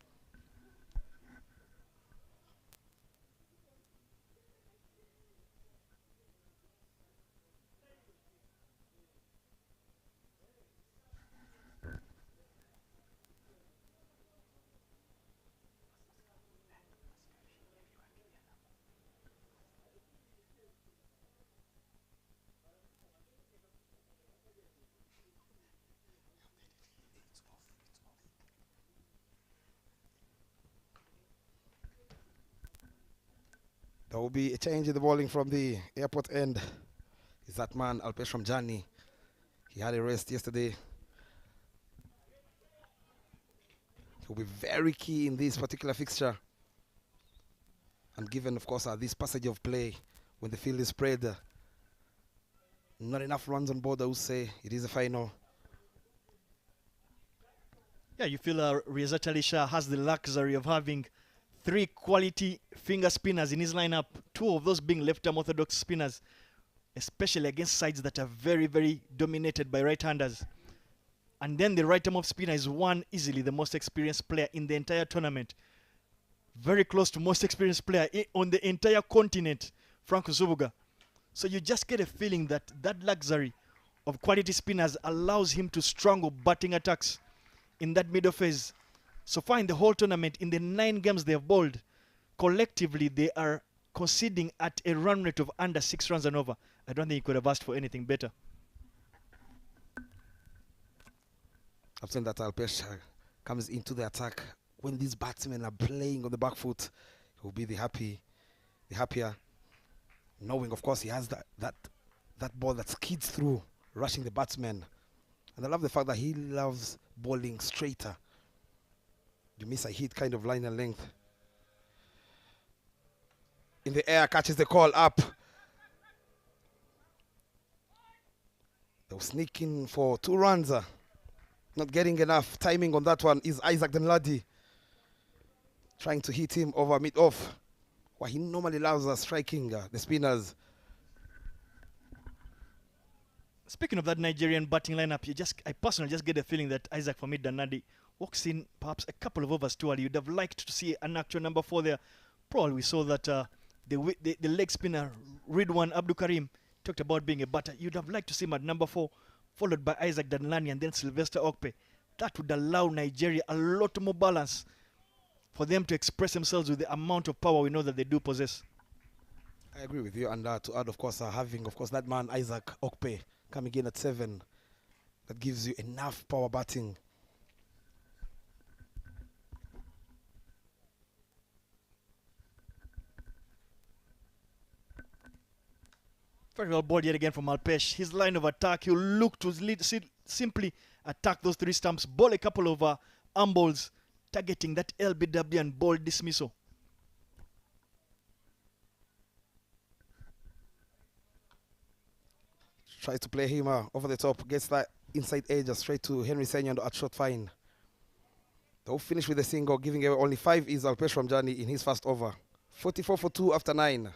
There will be a change in the bowling from the airport end. Is that man, Alpesh from Jani. He had a rest yesterday. He'll be very key in this particular fixture. And given, of course, this passage of play, when the field is spread, not enough runs on board, I would say. It is a final. Yeah, you feel Riyazat Ali Shah has the luxury of having 3 quality finger spinners in his lineup, 2 of those being left-arm orthodox spinners, especially against sides that are very, very dominated by right-handers. And then the right-arm off spinner is easily the most experienced player in the entire tournament. Very close to most experienced player on the entire continent, Franco Zubuga. So you just get a feeling that that luxury of quality spinners allows him to strangle batting attacks in that middle phase. So far in the whole tournament, in the 9 games they have bowled, collectively they are conceding at a run rate of under 6 runs and over. I don't think you could have asked for anything better. I've seen that Alpesh comes into the attack. When these batsmen are playing on the back foot, he will be the happier, knowing, of course, he has that ball that skids through, rushing the batsmen. And I love the fact that he loves bowling straighter. You miss a hit kind of line and length. In the air, catches the call up. They'll sneak in for 2 runs. Not getting enough timing on that one is Isaac Denladi. Trying to hit him over mid-off. Where he normally loves striking the spinners. Speaking of that Nigerian batting lineup, I personally just get a feeling that Isaac Famid Danadi walks in perhaps a couple of overs too early. You'd have liked to see an actual number 4 there. Probably we saw that the leg spinner Ridwan Abdul Karim talked about being a batter. You'd have liked to see him at number 4, followed by Isaac Danlani and then Sylvester Okpe. That would allow Nigeria a lot more balance for them to express themselves with the amount of power we know that they do possess. I agree with you, and to add, of course, having, of course, that man Isaac Okpe coming in at 7, that gives you enough power batting. Very well ball yet again from Alpesh. His line of attack, he'll look to simply attack those 3 stumps, ball a couple of balls, targeting that LBW and ball dismissal. Tries to play him over the top, gets that inside edge straight to Henry Senyondo at short fine. They'll finish with a single, giving away only 5 is Alpesh Ramjani in his first over. 44 for 2 after 9.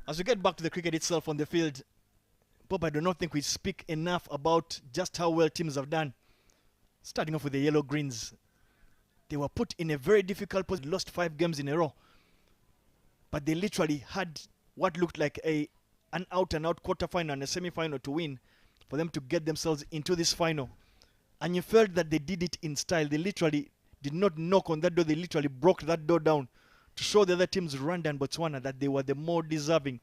As we get back to the cricket itself on the field, Bob, I do not think we speak enough about just how well teams have done. Starting off with the Yellow Greens, they were put in a very difficult position, lost 5 games in a row. But they literally had what looked like an out-and-out quarterfinal and a semi-final to win for them to get themselves into this final. And you felt that they did it in style. They literally did not knock on that door. They literally broke that door down to show the other teams, Rwanda and Botswana, that they were the more deserving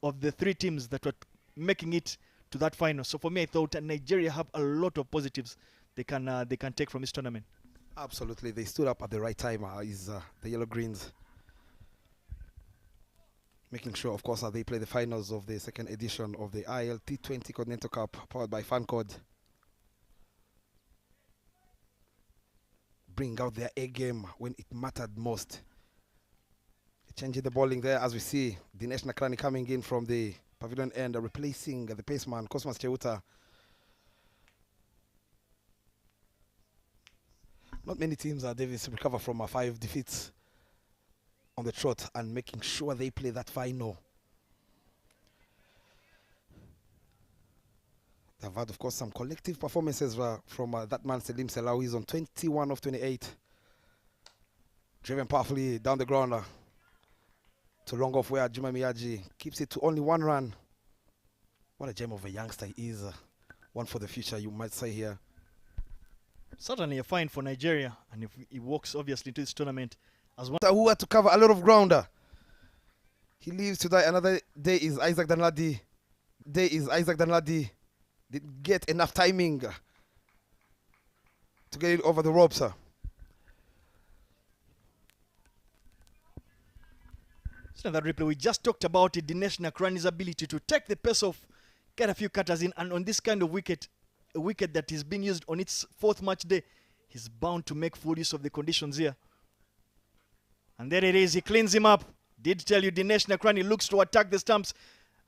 of the 3 teams that were making it to that final. So for me, I thought Nigeria have a lot of positives they can take from this tournament. Absolutely, they stood up at the right time. The Yellow Greens, making sure, of course, they play the finals of the 2nd edition of the ILT20 Continental Cup, powered by Fancode. Bring out their A game when it mattered most. Changing the bowling there, as we see Dinesh Nakrani coming in from the pavilion end, replacing the paceman Cosmas Cheuta. Not many teams are Davis recover from 5 defeats on the trot and making sure they play that final. They've had, of course, some collective performances from that man Selim Selau. He's on 21 of 28, driven powerfully down the ground. To long off where Juma Miyaji keeps it to only 1 run. What a gem of a youngster he is. One for the future, you might say here. Certainly a find for Nigeria, and if he walks obviously into this tournament as one Who had to cover a lot of ground. He leaves to die. Another day is Isaac Danladi. Didn't get enough timing to get it over the ropes. So that replay, we just talked about it, Dinesh Nakrani's ability to take the pace off, get a few cutters in, and on this kind of wicket, a wicket that is being used on its 4th match day, he's bound to make full use of the conditions here. And there it is, he cleans him up. Did tell you Dinesh Nakrani looks to attack the stumps,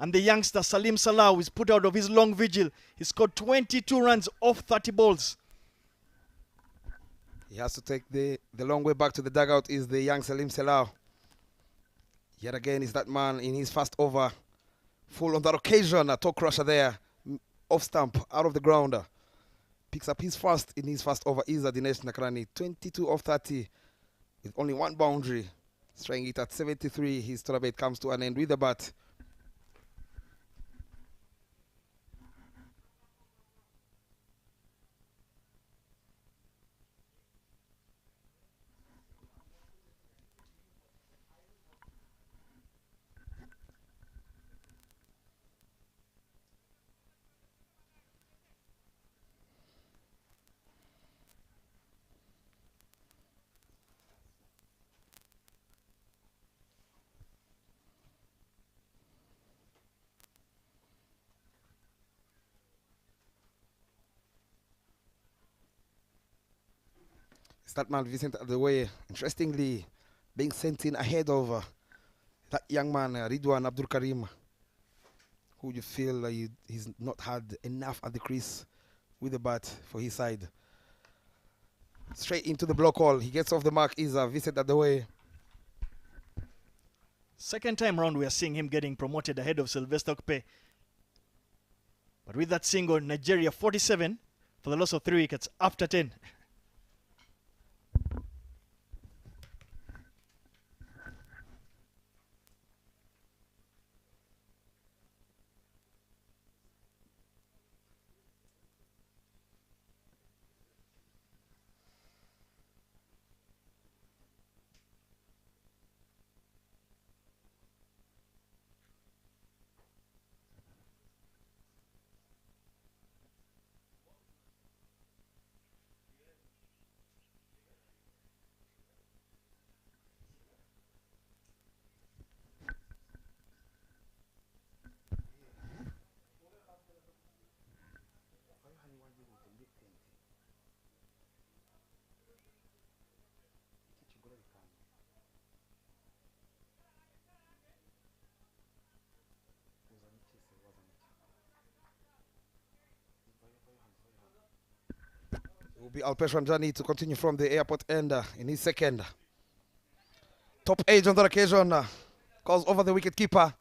and the youngster Salim Salau is put out of his long vigil. He scored 22 runs off 30 balls. He has to take the long way back to the dugout is the young Salim Salau. Yet again is that man in his first over. Full on that occasion, a toe crusher there. Off stump, out of the ground. Picks up his first in his first over is Dinesh Nakrani. 22 of 30 with only 1 boundary. Striking it at 73. His tournament comes to an end with the bat. That man Vincent at the way, interestingly, being sent in ahead of that young man Ridwan Abdul Karim, who you feel he's not had enough at the crease with the bat for his side. Straight into the block hole. He gets off the mark. Is Vincent at the way. 2nd time round, we are seeing him getting promoted ahead of Sylvester Okpe. But with that single, Nigeria 47 for the loss of 3 wickets after 10. It will be Alpesh Ramjani to continue from the airport end in his second. Top age on that occasion. Calls over the wicket keeper.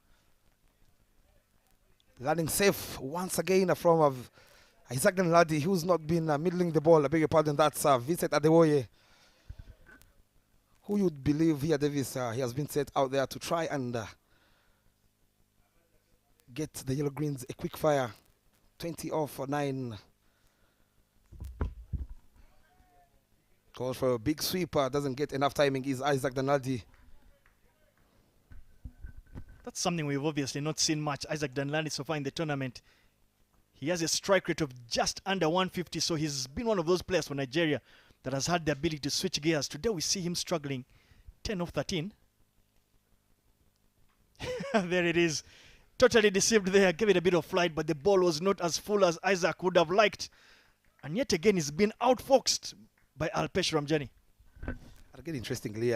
Landing safe once again from Isaac Danladi, who's not been middling the ball. I beg your pardon, that's Vincent Adewoye. Who you'd believe here, Davis, he has been set out there to try and get the Yellow Greens a quick fire. 20 off for 9. Calls for a big sweeper, doesn't get enough timing, is Isaac Danladi. That's something we've obviously not seen much. Isaac Danladi so far in the tournament. He has a strike rate of just under 150, so he's been one of those players for Nigeria that has had the ability to switch gears. Today we see him struggling. 10 of 13. There it is. Totally deceived there. Gave it a bit of flight, but the ball was not as full as Isaac would have liked. And yet again, he's been outfoxed by Alpesh Ramjani. Again, interestingly,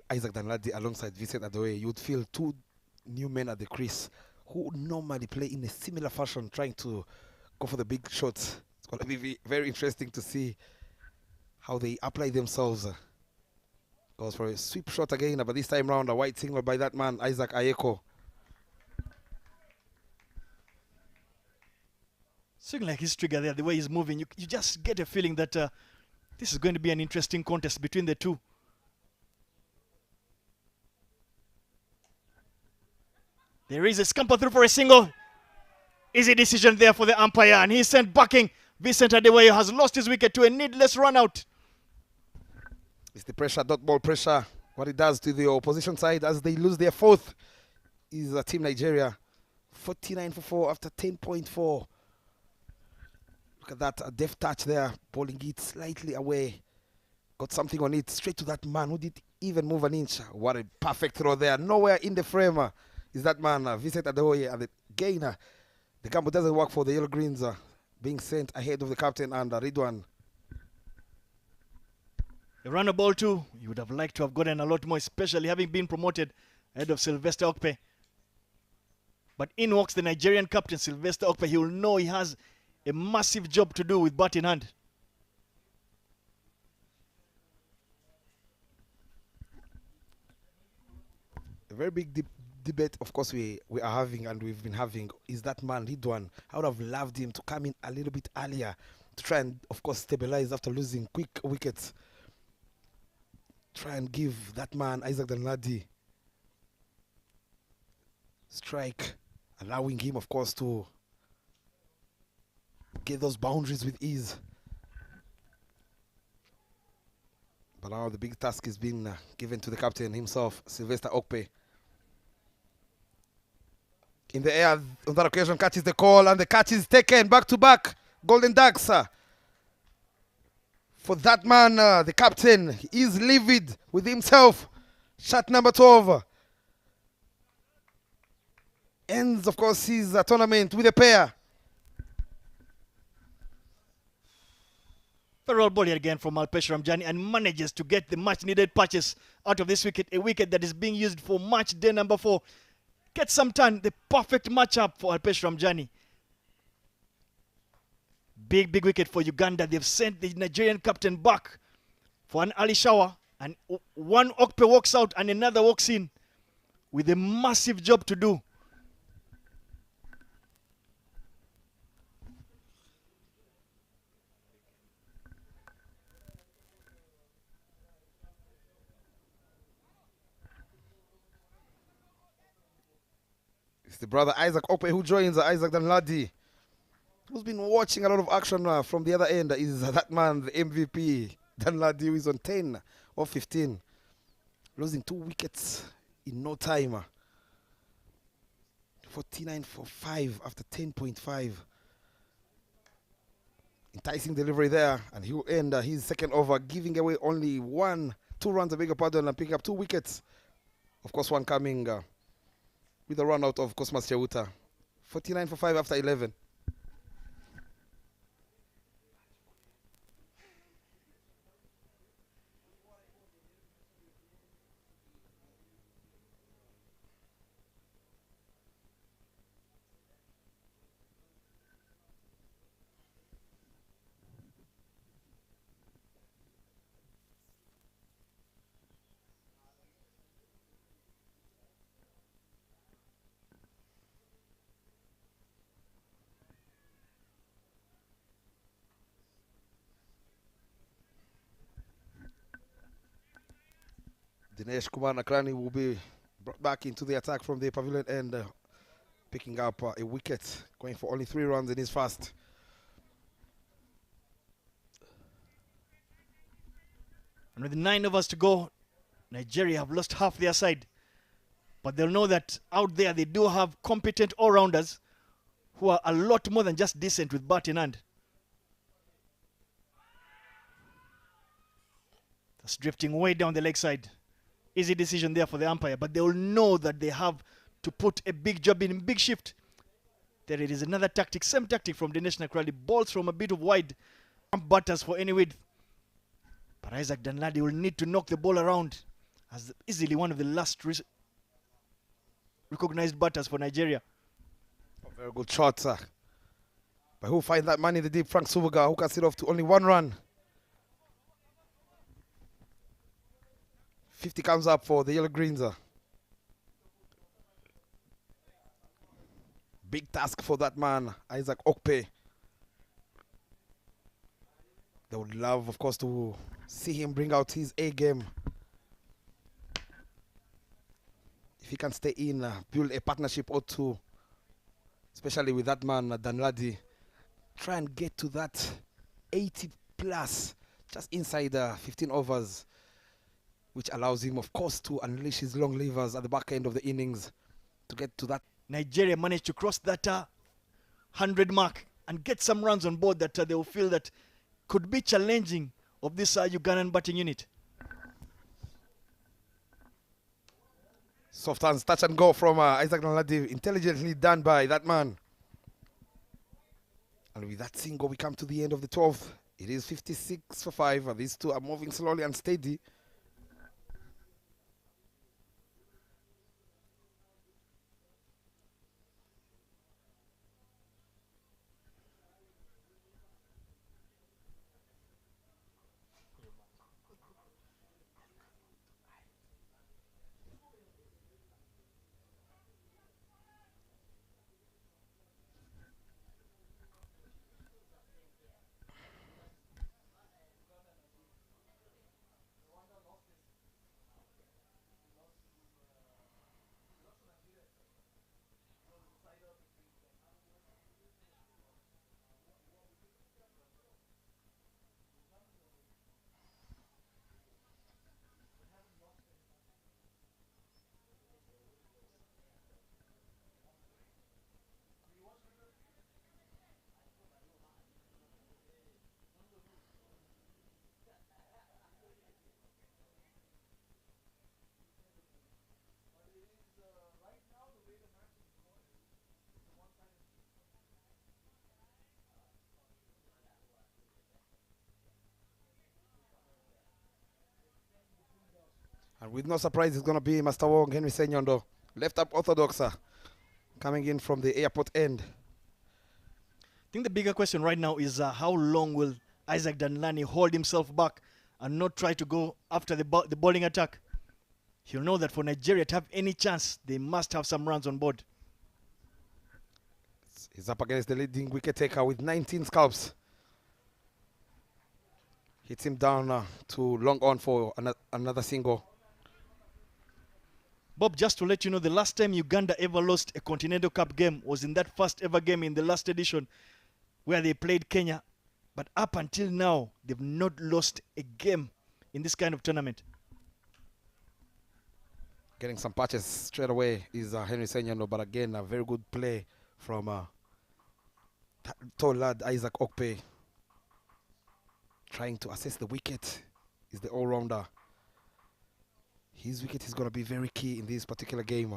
Isaac Danladi alongside Vincent Adewoye, you'd feel two new men at the crease who normally play in a similar fashion, trying to go for the big shots. It's going to be very interesting to see how they apply themselves. Goes for a sweep shot again, but this time round a wide single by that man, Isaac Ayeko. Swing like his trigger there, the way he's moving, you just get a feeling that this is going to be an interesting contest between the two. There is a scamper through for a single. Easy decision there for the umpire, and he's sent backing. Vincent Adewoye has lost his wicket to a needless run out. It's the pressure, dot ball pressure. What it does to the opposition side as they lose their fourth is Team Nigeria. 49 for 4 after 10.4. Look at that, a deft touch there, bowling it slightly away. Got something on it, straight to that man who didn't even move an inch. What a perfect throw there. Nowhere in the frame is that man, Vincent Adewoye. And again, the gamble doesn't work for the Yellow Greens, being sent ahead of the captain and Ridwan. The runner ball too, you would have liked to have gotten a lot more, especially having been promoted ahead of Sylvester Okpe. But in walks the Nigerian captain, Sylvester Okpe. He will know he has a massive job to do with bat in hand. A very big debate, of course, we are having and we've been having is that man, Ridwan. I would have loved him to come in a little bit earlier to try and, of course, stabilize after losing quick wickets. Try and give that man, Isaac Danladi, strike, allowing him, of course, to get those boundaries with ease. But now the big task is being given to the captain himself, Sylvester Okpe. In the air, on that occasion, catches the call, and the catch is taken back-to-back. Golden Ducks. For that man, the captain, he is livid with himself. Shot number 12. Ends, of course, his tournament with a pair. Farewell ball again from Alpesh Ramjani, and manages to get the much-needed patches out of this wicket. A wicket that is being used for match day number 4. Get some turn, the perfect matchup for Alpesh Ramjani. Big wicket for Uganda. They've sent the Nigerian captain back for an early shower. And one Okpe walks out and another walks in with a massive job to do. It's the brother Isaac Okpe who joins Isaac Danladi, who's been watching a lot of action from the other end. Is that man, the MVP, Danladi, who is on 10 or 15. Losing 2 wickets in no time. 49 for 5 after 10.5. Enticing delivery there, and he will end his second over, giving away only 2 runs, I beg your pardon, and picking up 2 wickets. Of course, one coming with a run out of Cosmas Cheuta. 49 for 5 after 11. Dinesh Kumar Nakrani will be brought back into the attack from the pavilion end, picking up a wicket, going for only 3 runs in his first. And with 9 overs to go, Nigeria have lost half their side. But they'll know that out there they do have competent all-rounders who are a lot more than just decent with bat in hand. That's drifting way down the leg side. Easy decision there for the umpire, but they will know that they have to put a big job in, big shift. There it is, another tactic, same tactic from Dinesh Nakrali. Balls from a bit of wide, batters for any width. But Isaac Danladi will need to knock the ball around as easily one of the last recognized batters for Nigeria. A very good shot, sir. But who find that man in the deep? Frank Subuga, who can sit off to only 1 run. 50 comes up for the Yellow Greens. Big task for that man, Isaac Okpe. They would love, of course, to see him bring out his A game. If he can stay in, build a partnership or two, especially with that man, Danladi, try and get to that 80 plus, just inside 15 overs, which allows him, of course, to unleash his long levers at the back end of the innings to get to that. Nigeria managed to cross that 100 mark and get some runs on board that they will feel that could be challenging of this Ugandan batting unit. Soft hands, touch and go from Isaac Danladi, intelligently done by that man. And with that single, we come to the end of the 12th. It is 56 for 5. These two are moving slowly and steady. And with no surprise, it's going to be Master Wong, Henry Senyondo, left up orthodox, coming in from the airport end. I think the bigger question right now is how long will Isaac Danlani hold himself back and not try to go after the bowling attack? He'll know that for Nigeria to have any chance, they must have some runs on board. He's up against the leading wicket taker with 19 scalps. Hits him down to long on for another single. Bob, just to let you know, the last time Uganda ever lost a Continental Cup game was in that first ever game in the last edition where they played Kenya. But up until now, they've not lost a game in this kind of tournament. Getting some patches straight away is Henry Senyondo, but again, a very good play from tall lad Isaac Okpe. Trying to assess the wicket is the all-rounder. His wicket is going to be very key in this particular game.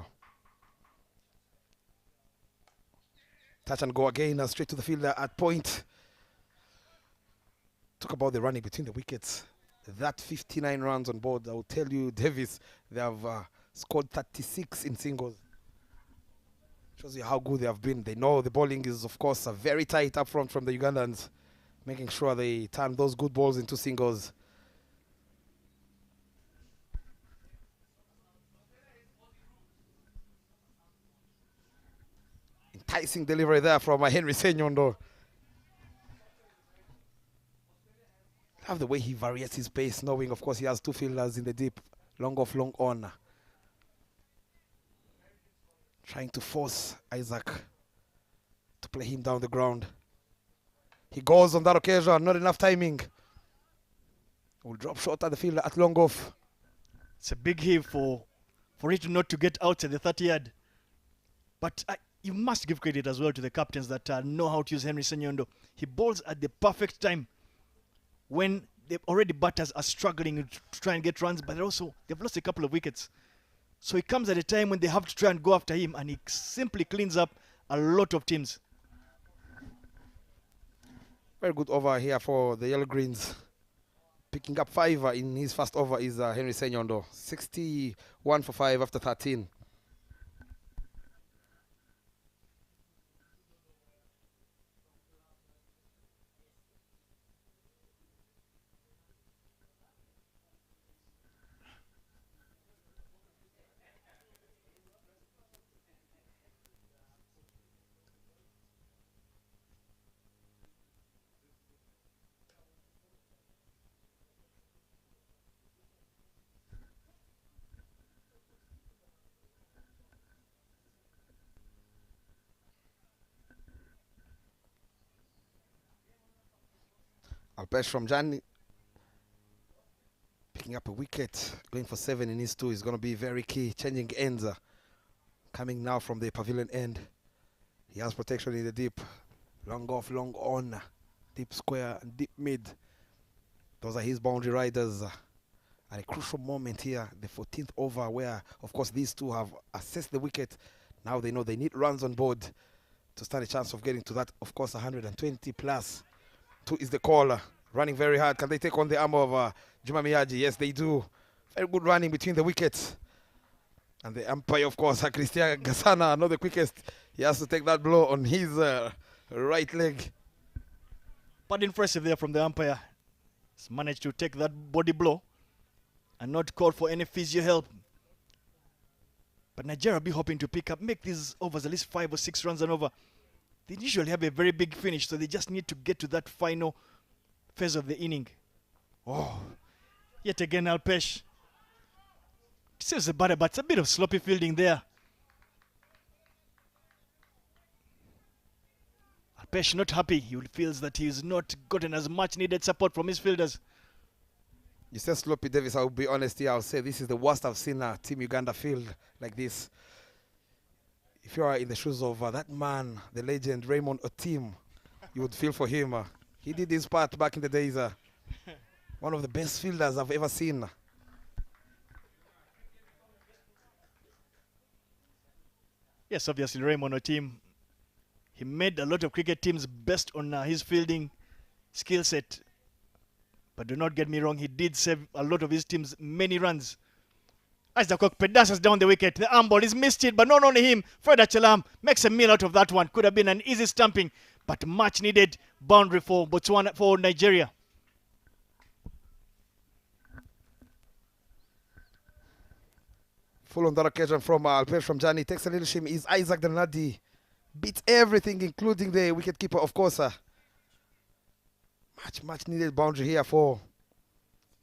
Touch and go again, straight to the fielder at point. Talk about the running between the wickets. That 59 runs on board, I will tell you, Davis, they have scored 36 in singles. Shows you how good they have been. They know the bowling is, of course, very tight up front from the Ugandans, making sure they turn those good balls into singles. Enticing delivery there from Henry Senyondo. Love the way he varies his pace, knowing, of course, he has two fielders in the deep. Long off, long on. Trying to force Isaac to play him down the ground. He goes on that occasion, not enough timing. Will drop short at the field at long off. It's a big heave for it not to get outside the 30-yard. But you must give credit as well to the captains that know how to use Henry Senyondo. He bowls at the perfect time when batters are struggling to try and get runs, but they've lost a couple of wickets. So he comes at a time when they have to try and go after him, and he simply cleans up a lot of teams. Very good over here for the Yellow Greens. Picking up 5 in his first over is Henry Senyondo. 61 for 5 after 13. Alpesh from Jani picking up a wicket, going for 7 in his 2 is going to be very key. Changing ends, coming now from the pavilion end. He has protection in the deep, long off, long on, deep square and deep mid. Those are his boundary riders. At a crucial moment here, the 14th over, where of course these two have assessed the wicket. Now they know they need runs on board to stand a chance of getting to that, of course, 120 plus. 2 is the caller, running very hard. Can they take on the arm of Juma Miyaji? Yes, they do. Very good running between the wickets. And the umpire, of course, Christian Gasana, not the quickest. He has to take that blow on his right leg. But impressive there from the umpire. He's managed to take that body blow and not call for any physio help. But Nigeria will be hoping to make these overs at least 5 or 6 runs and over. They usually have a very big finish, so they just need to get to that final phase of the inning. Oh, yet again Alpesh. Saves the batter, but it's a bit of sloppy fielding there. Alpesh not happy. He feels that he's not gotten as much needed support from his fielders. You said sloppy, Davis. I'll be honest here. I'll say this is the worst I've seen Team Uganda field like this. If you are in the shoes of that man, the legend Raymond Otim, you would feel for him. He did his part back in the days. One of the best fielders I've ever seen. Yes, obviously Raymond Otim. He made a lot of cricket teams based on his fielding skill set. But do not get me wrong, he did save a lot of his teams many runs. As the cock pedasses down the wicket, the arm ball is missed it, but not only him, Fred Achelam makes a meal out of that one. Could have been an easy stamping, but much needed boundary for Botswana, for Nigeria. Full on that occasion from Alpesh from Jani. Takes a little shame. Is Isaac Danadi. Beats everything, including the wicketkeeper, of course. Much needed boundary here for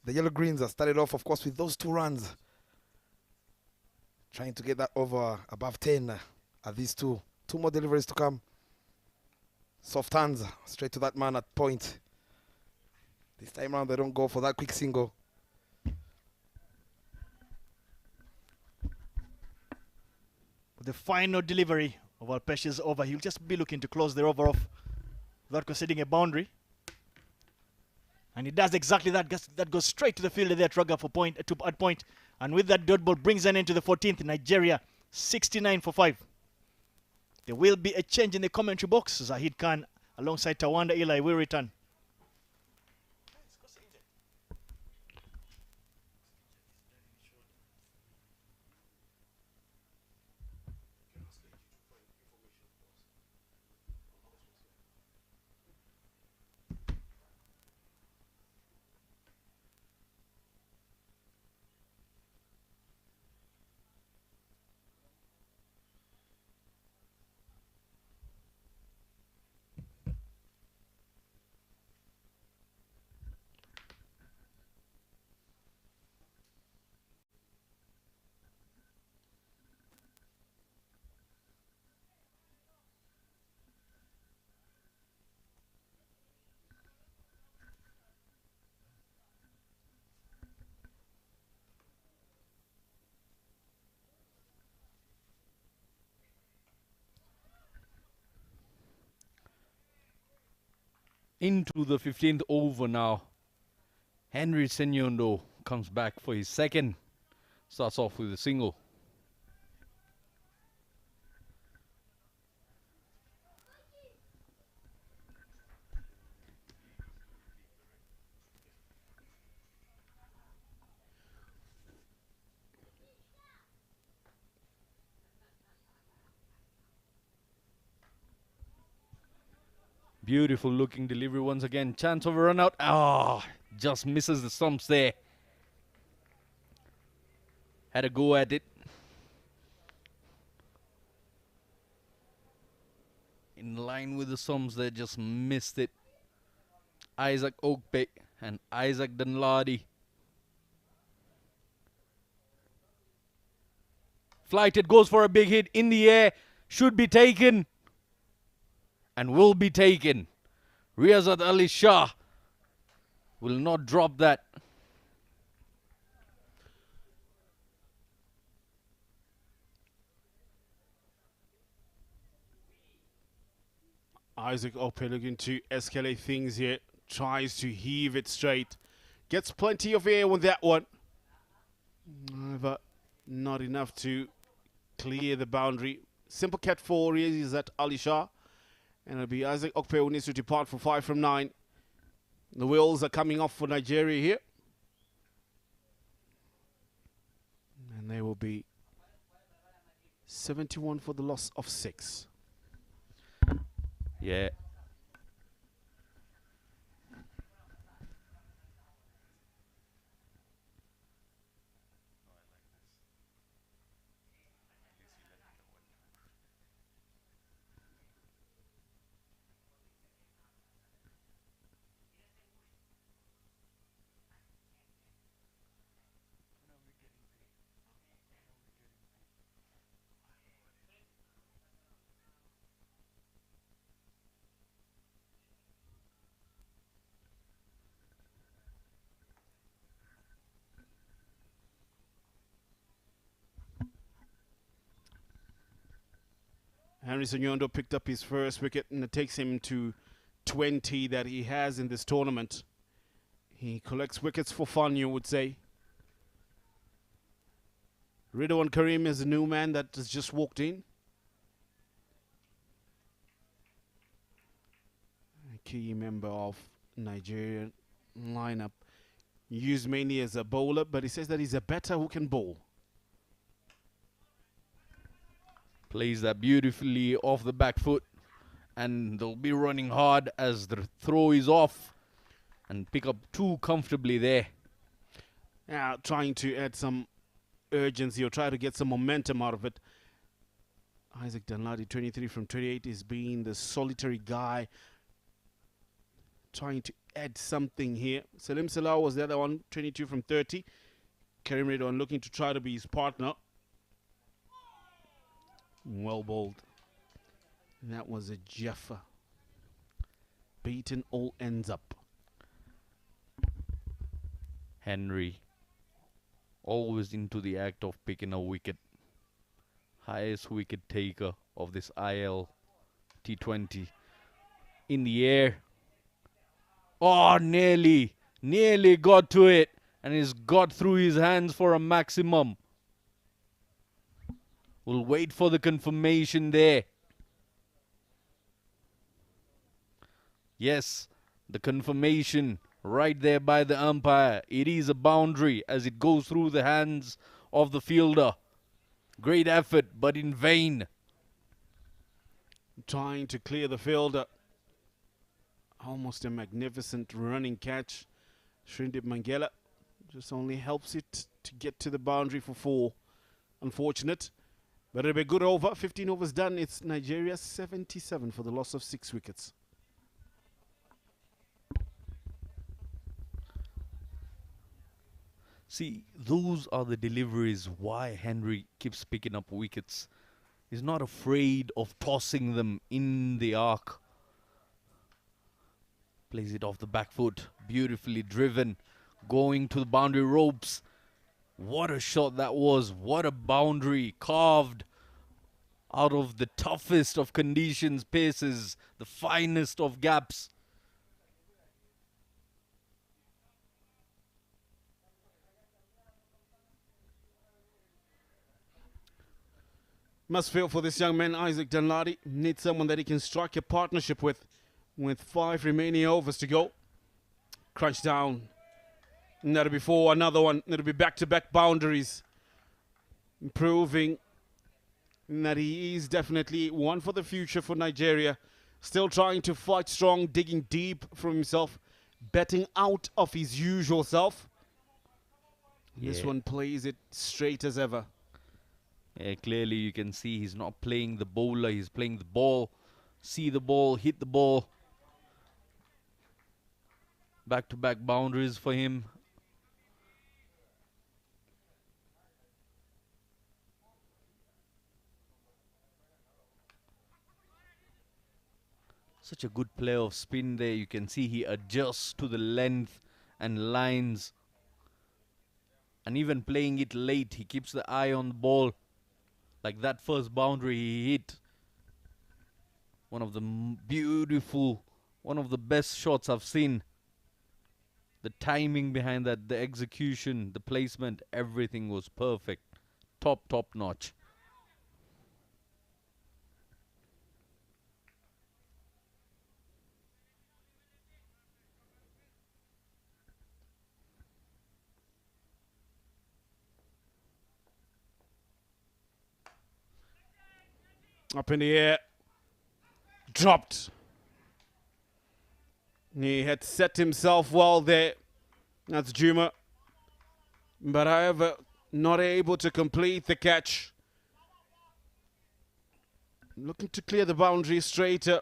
the Yellow Greens. Started off, of course, with those 2 runs. Trying to get that over above 10 at these 2. 2 more deliveries to come. Soft hands straight to that man at point. This time around, they don't go for that quick single. The final delivery of Alpesh's over, he'll just be looking to close the over off without conceding a boundary. And he does exactly that. That goes straight to the fielder there, Trugger at point. And with that dot ball, brings an end to the 14th. Nigeria, 69 for 5. There will be a change in the commentary box. Zahid Khan alongside Tawanda Eli will return. Into the 15th over now. Henry Senyondo comes back for his second. Starts off with a single. Beautiful looking delivery once again. Chance of a run out. Ah, just misses the stumps there. Had a go at it. In line with the stumps there, just missed it. Isaac Oakpe and Isaac Dunladi. Flighted, goes for a big hit in the air. Should be taken. And will be taken. Riyazat Ali Shah will not drop that. Isaac Ope looking to escalate things here. Tries to heave it straight. Gets plenty of air with that one. However, not enough to clear the boundary. Simple cat 4 is at Ali Shah. And it'll be Isaac Okpe who needs to depart for 5 from 9. The wheels are coming off for Nigeria here. And they will be 71 for the loss of 6. Yeah. Henry Sonyondo picked up his first wicket, and it takes him to 20 that he has in this tournament. He collects wickets for fun, you would say. Ridwan Karim is a new man that has just walked in. A key member of Nigerian lineup. Used mainly as a bowler, but he says that he's a batter who can bowl. Plays that beautifully off the back foot. And they'll be running hard as the throw is off. And pick up 2 comfortably there. Now trying to add some urgency or try to get some momentum out of it. Isaac Dunladi, 23 from 28, is being the solitary guy. Trying to add something here. Salim Salah was the other one, 22 from 30. Karim Redwan looking to try to be his partner. Well bowled. That was a Jaffa. Beaten all ends up. Henry always into the act of picking a wicket. Highest wicket taker of this ILT20. In the air. Oh, nearly got to it. And he's got through his hands for a maximum. We'll wait for the confirmation there. Yes, the confirmation right there by the umpire. It is a boundary as it goes through the hands of the fielder. Great effort, but in vain. Trying to clear the fielder. Almost a magnificent running catch. Shrindip Mangela just only helps it to get to the boundary for 4. Unfortunate. But it'll be a good over. 15 overs done. It's Nigeria 77 for the loss of 6 wickets. See, those are the deliveries why Henry keeps picking up wickets. He's not afraid of tossing them in the arc. Plays it off the back foot. Beautifully driven. Going to the boundary ropes. What a shot that was. What a boundary carved out of the toughest of conditions, paces, the finest of gaps. Must feel for this young man, Isaac Danladi. Needs someone that he can strike a partnership with 5 remaining overs to go. Crunch down. And that'll be for another one. It'll be back-to-back boundaries. Proving that he is definitely one for the future for Nigeria. Still trying to fight strong, digging deep from himself. Betting out of his usual self. This one plays it straight as ever. Yeah, clearly you can see he's not playing the bowler, he's playing the ball. See the ball, hit the ball. Back-to-back boundaries for him. Such a good play of spin there. You can see he adjusts to the length and lines. And even playing it late, he keeps the eye on the ball. Like that first boundary he hit. One of the beautiful, one of the best shots I've seen. The timing behind that, the execution, the placement, everything was perfect. Top notch. Up in the air. Dropped. He had set himself well there. That's Juma. But however, not able to complete the catch. Looking to clear the boundary straighter.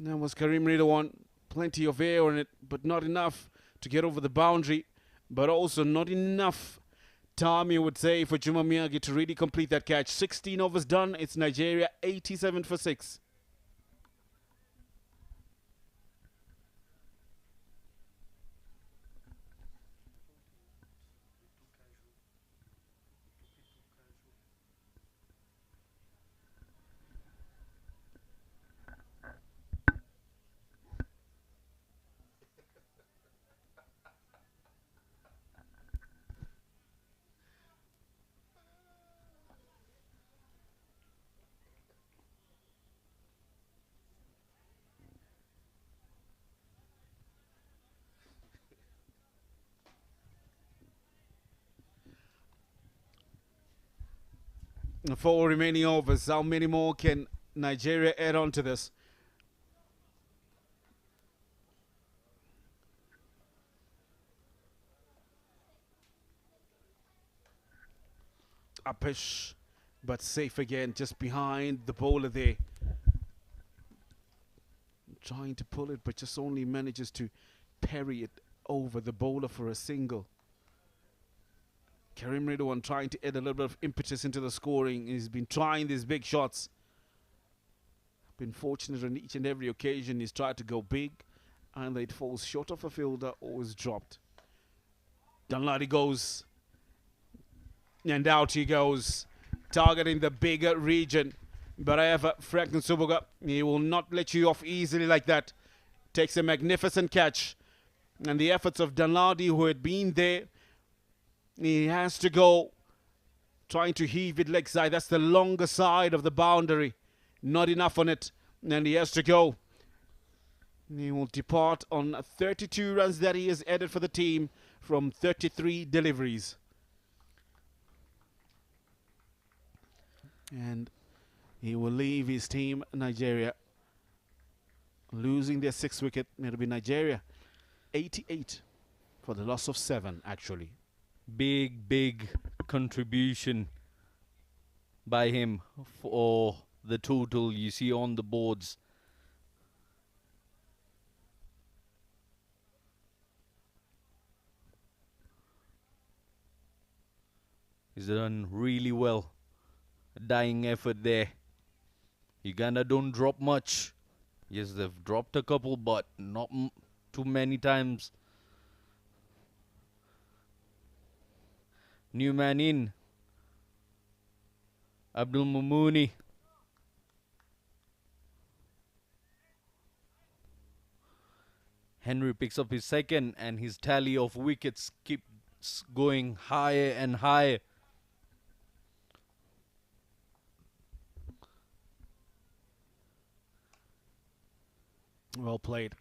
That was Karim Ridwan. Plenty of air on it, but not enough to get over the boundary. But also not enough time, you would say, for Juma Miyagi to really complete that catch. 16 overs done. It's Nigeria 87 for 6. Four remaining overs. How many more can Nigeria add on to this? Uppish, but safe again, just behind the bowler there. Trying to pull it, but just only manages to parry it over the bowler for a single. Karim Ridwan trying to add a little bit of impetus into the scoring. He's been trying these big shots. Been fortunate on each and every occasion. He's tried to go big, and it falls short of a fielder or is dropped. Danladi goes, and out he goes, targeting the bigger region. But however, Franklin Subuga, he will not let you off easily like that. Takes a magnificent catch. And the efforts of Danladi, who had been there, he has to go trying to heave it leg side. That's the longer side of the boundary. Not enough on it. And he has to go. He will depart on 32 runs that he has added for the team from 33 deliveries. And he will leave his team, Nigeria, losing their 6th wicket. It'll be Nigeria 88 for the loss of 7, actually. Big contribution by him for the total you see on the boards. He's done really well. A dying effort there. Uganda don't drop much. Yes, they've dropped a couple, but not too many times. New man in. Abdul Mumuni. Henry picks up his second, and his tally of wickets keeps going higher and higher. Well played.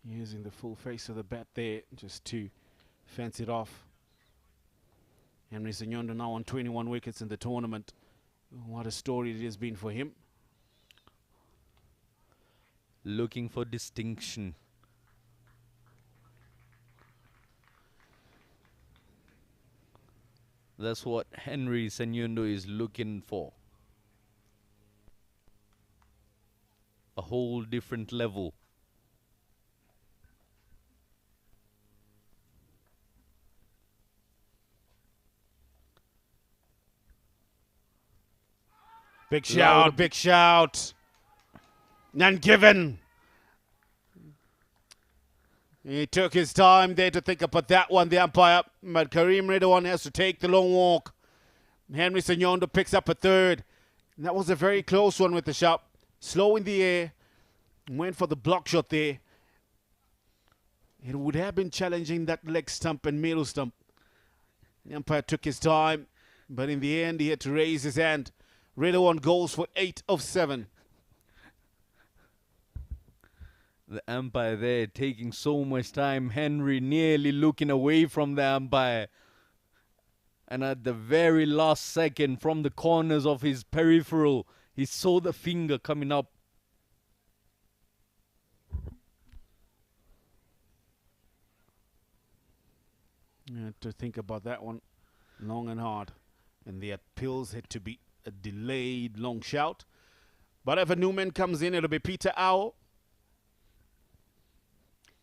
Using the full face of the bat there just to fence it off. Henry Senyondo now on 21 wickets in the tournament. What a story it has been for him. Looking for distinction. That's what Henry Senyondo is looking for. A whole different level. Big shout, big shout. None given. He took his time there to think about that one, the umpire. But Kareem Ridwan has to take the long walk. Henry Senyondo picks up a third. And that was a very close one with the shot. Slow in the air. Went for the block shot there. It would have been challenging that leg stump and middle stump. The umpire took his time. But in the end, he had to raise his hand. Ridwan goes for 8 of 7. The umpire there taking so much time. Henry nearly looking away from the umpire. And at the very last second, from the corners of his peripheral, he saw the finger coming up. You had to think about that one long and hard. And the appeals had to be a delayed long shout. But if a new man comes in, it'll be Peter Owl.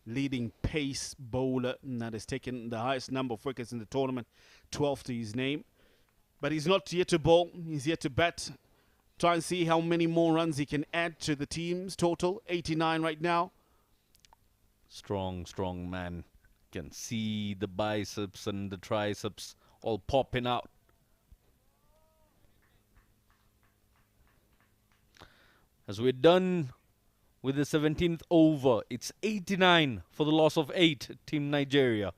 Leading pace bowler that has taken the highest number of wickets in the tournament, 12 to his name. But he's not yet to bowl, he's yet to bat. Try and see how many more runs he can add to the team's total, 89 right now. Strong, strong man. Can see the biceps and the triceps all popping out. As we're done with the 17th over, it's 89 for the loss of 8, Team Nigeria.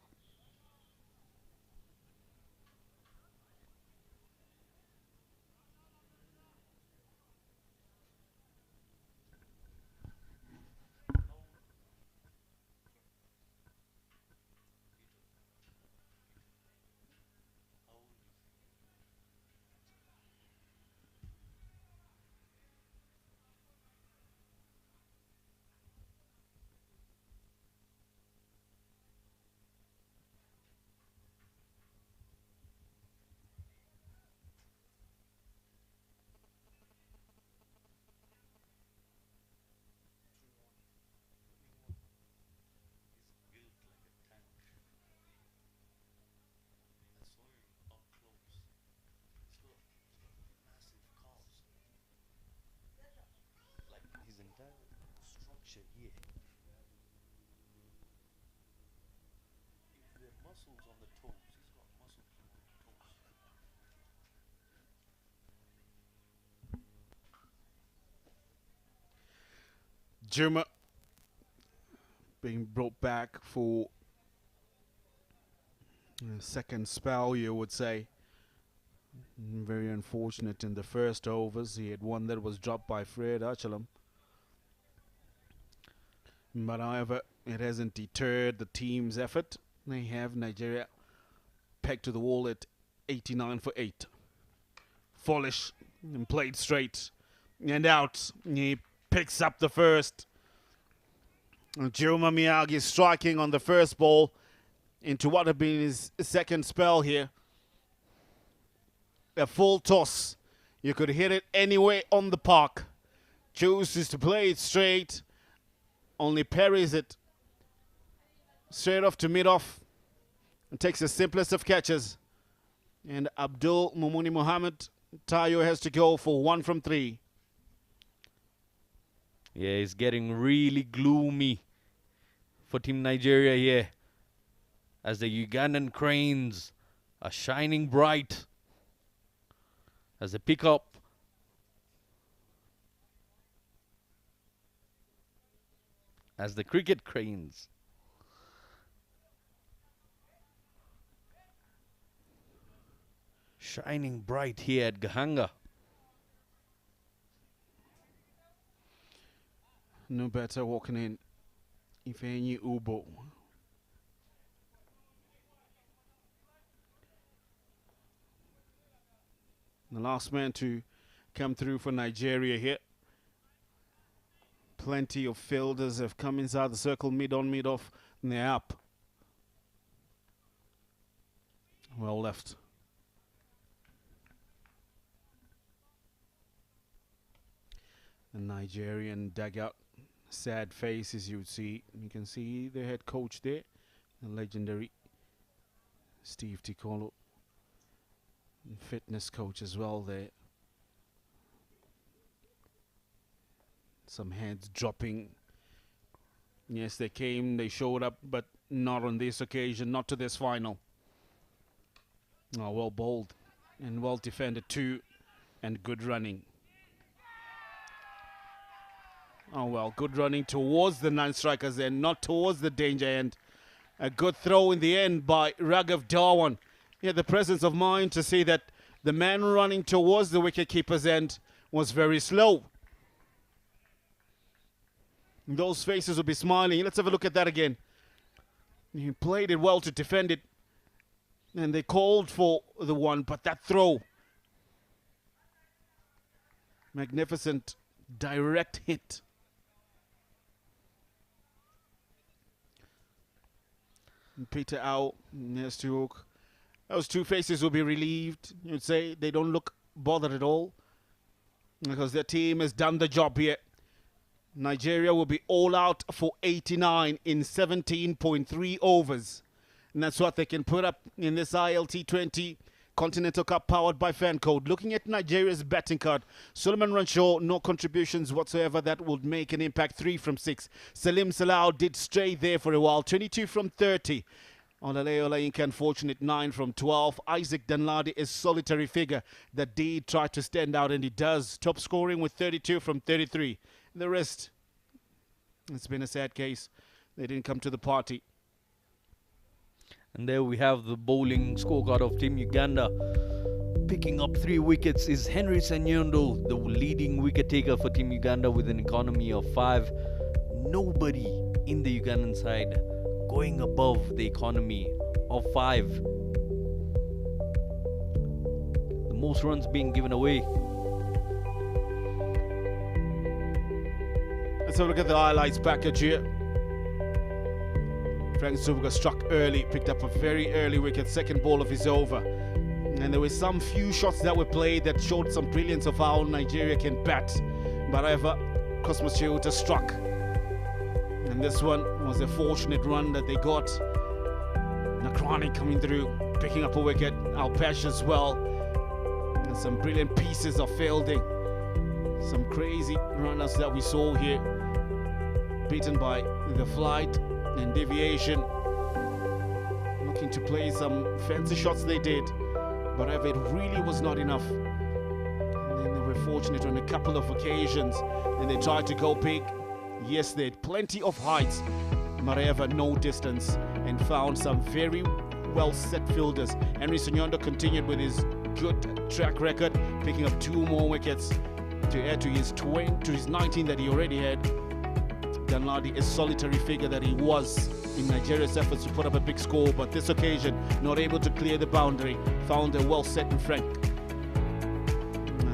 Juma being brought back for a second spell, you would say. Very unfortunate in the first overs. He had one that was dropped by Fred Achalam. But however, it hasn't deterred the team's effort. They have Nigeria pegged to the wall at 89 for 8. Foolish and played straight and out. He picks up the first. Juma Miyagi striking on the first ball into what had been his second spell here. A full toss. You could hit it anywhere on the park. Chooses to play it straight. Only parries it straight off to mid-off. And takes the simplest of catches. And Abdul Mumuni Muhammad Tayo has to go for 1 from 3. Yeah, it's getting really gloomy for Team Nigeria here, as the Ugandan cranes are shining bright as they pick up as the cricket cranes. Shining bright here at Gahanga. No better walking in. If any Ubo. The last man to come through for Nigeria here. Plenty of fielders have come inside the circle, mid on, mid off, and they're up. Well left. The Nigerian dugout. Sad faces you would see. You can see the head coach there, the legendary Steve Tikolo. And fitness coach as well there. Some heads dropping. Yes, they came, they showed up, but not on this occasion, not to this final. Oh, well bowled and well defended too, and good running. Oh well, good running towards the 9 strikers and not towards the danger end. A good throw in the end by Raghav Dhawan. He had the presence of mind to see that the man running towards the wicketkeeper's end was very slow. Those faces will be smiling. Let's have a look at that again. He played it well to defend it. And they called for the one, but that throw. Magnificent direct hit. And Peter Au, near to Hook. Those two faces will be relieved. You'd say they don't look bothered at all. Because their team has done the job here. Nigeria will be all out for 89 in 17.3 overs. And that's what they can put up in this ILT20 Continental Cup powered by Fancode. Looking at Nigeria's batting card, Suleiman Ranshaw, no contributions whatsoever that would make an impact. 3 from 6. Salim Salau did stray there for a while. 22 from 30. Olaleo Lainka, unfortunate 9 from 12. Isaac Danladi is solitary figure that did try to stand out, and he does. Top scoring with 32 from 33. The rest, it's been a sad case. They didn't come to the party. And there we have the bowling scorecard of Team Uganda. Picking up 3 wickets is Henry Sanyondo, the leading wicket taker for Team Uganda with an economy of 5. Nobody in the Ugandan side going above the economy of 5. The most runs being given away. Let's have a look at the highlights package here. Frank Zubuga struck early, picked up a very early wicket, second ball of his over. And there were some few shots that were played that showed some brilliance of how Nigeria can bat. But however, Cosmos Chiuta struck. And this one was a fortunate run that they got. Nakrani coming through, picking up a wicket. Alpesh as well. And some brilliant pieces of fielding. Some crazy runners that we saw here. Beaten by the flight and deviation. Looking to play some fancy shots they did. But it really was not enough. And then they were fortunate on a couple of occasions. And they tried to go big. Yes, they had plenty of heights. But however, no distance. And found some very well set fielders. Henry Sanyondo continued with his good track record. Picking up 2 more wickets to add to his 19 that he already had. Danladi, a solitary figure that he was in Nigeria's efforts to put up a big score, but this occasion not able to clear the boundary. Found a well set in Frank.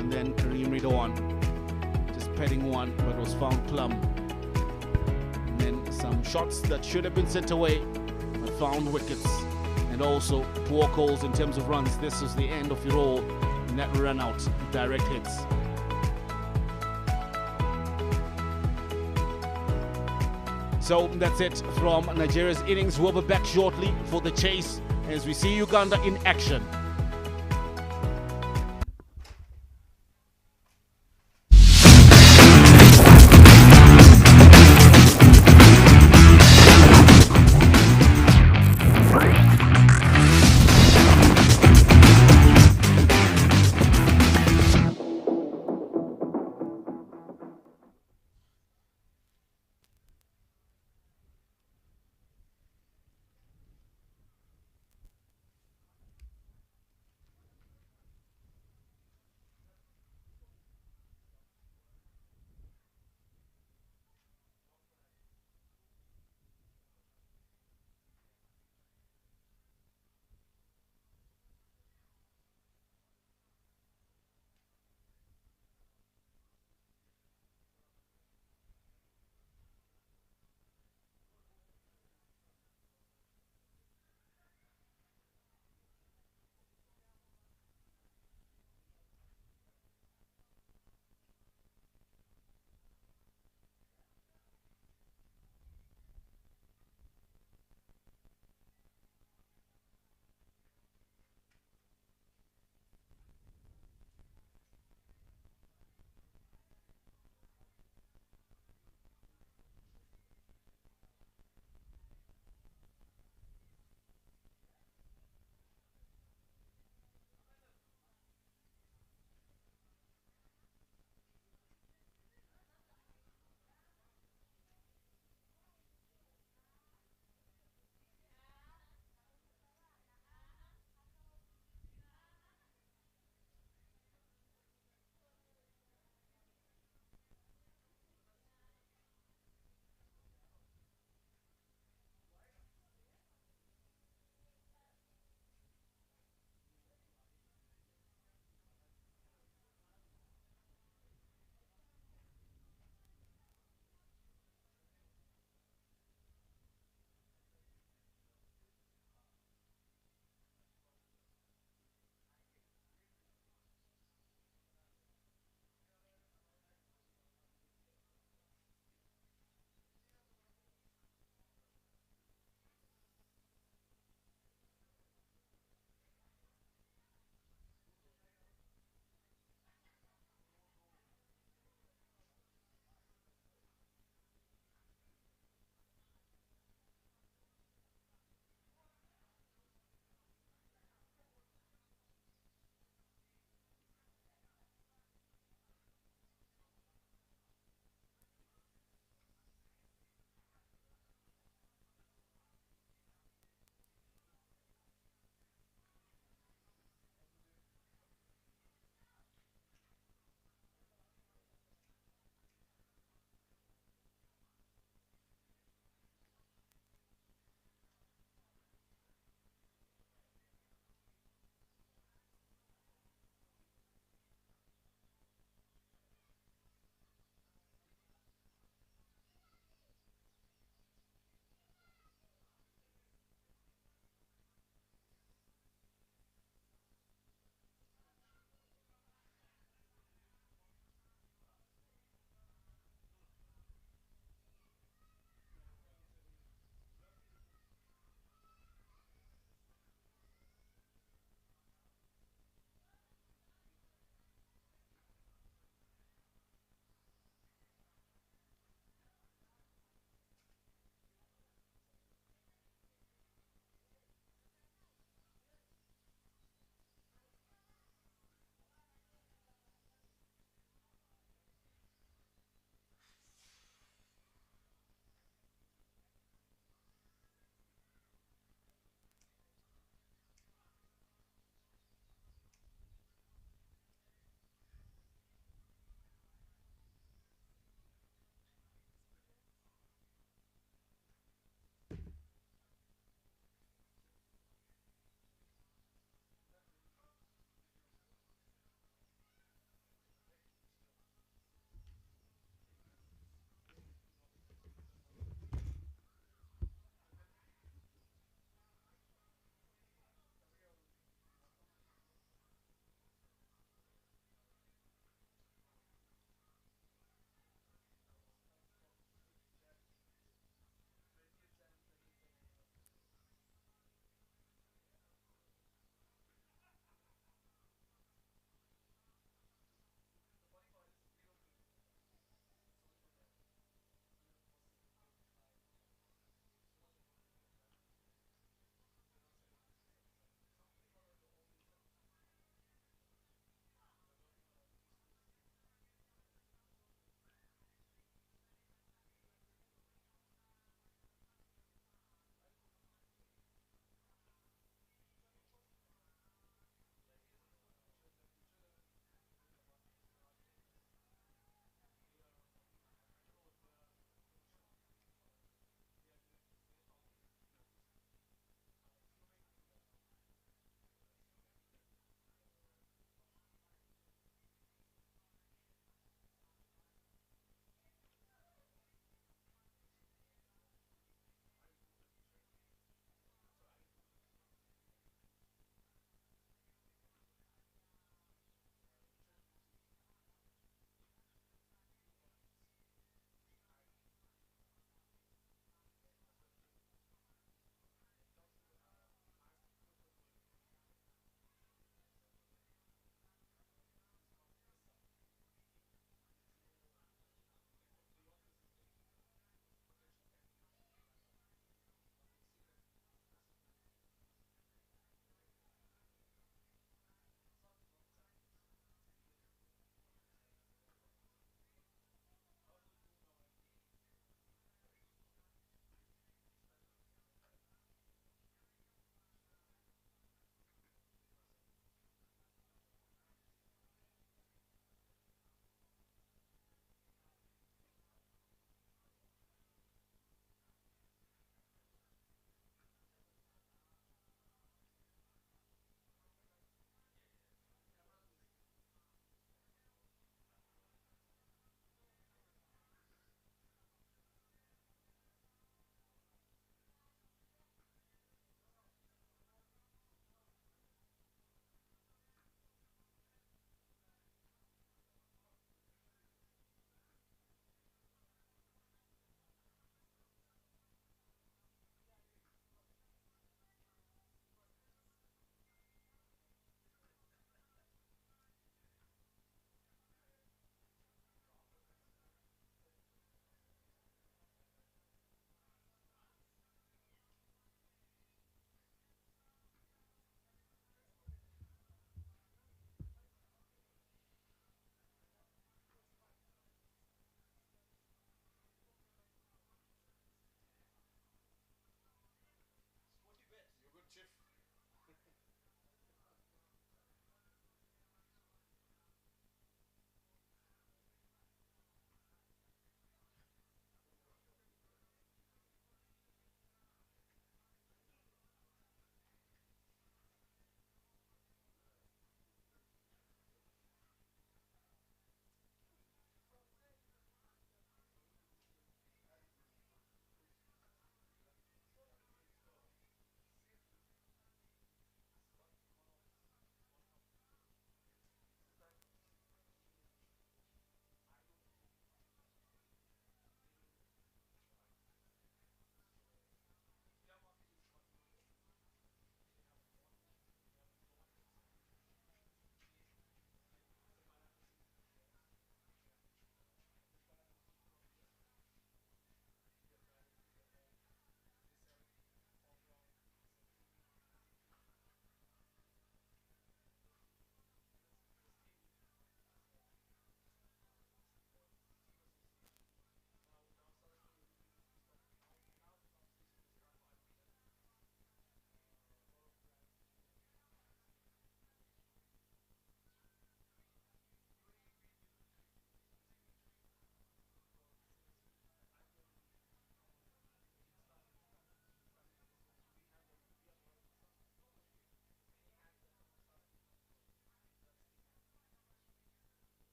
And then Kareem Ridwan just petting one, but was found plumb. And then some shots that should have been sent away, but found wickets. And also poor calls in terms of runs. This was the end of it all. Net run out, direct hits. So that's it from Nigeria's innings. We'll be back shortly for the chase as we see Uganda in action.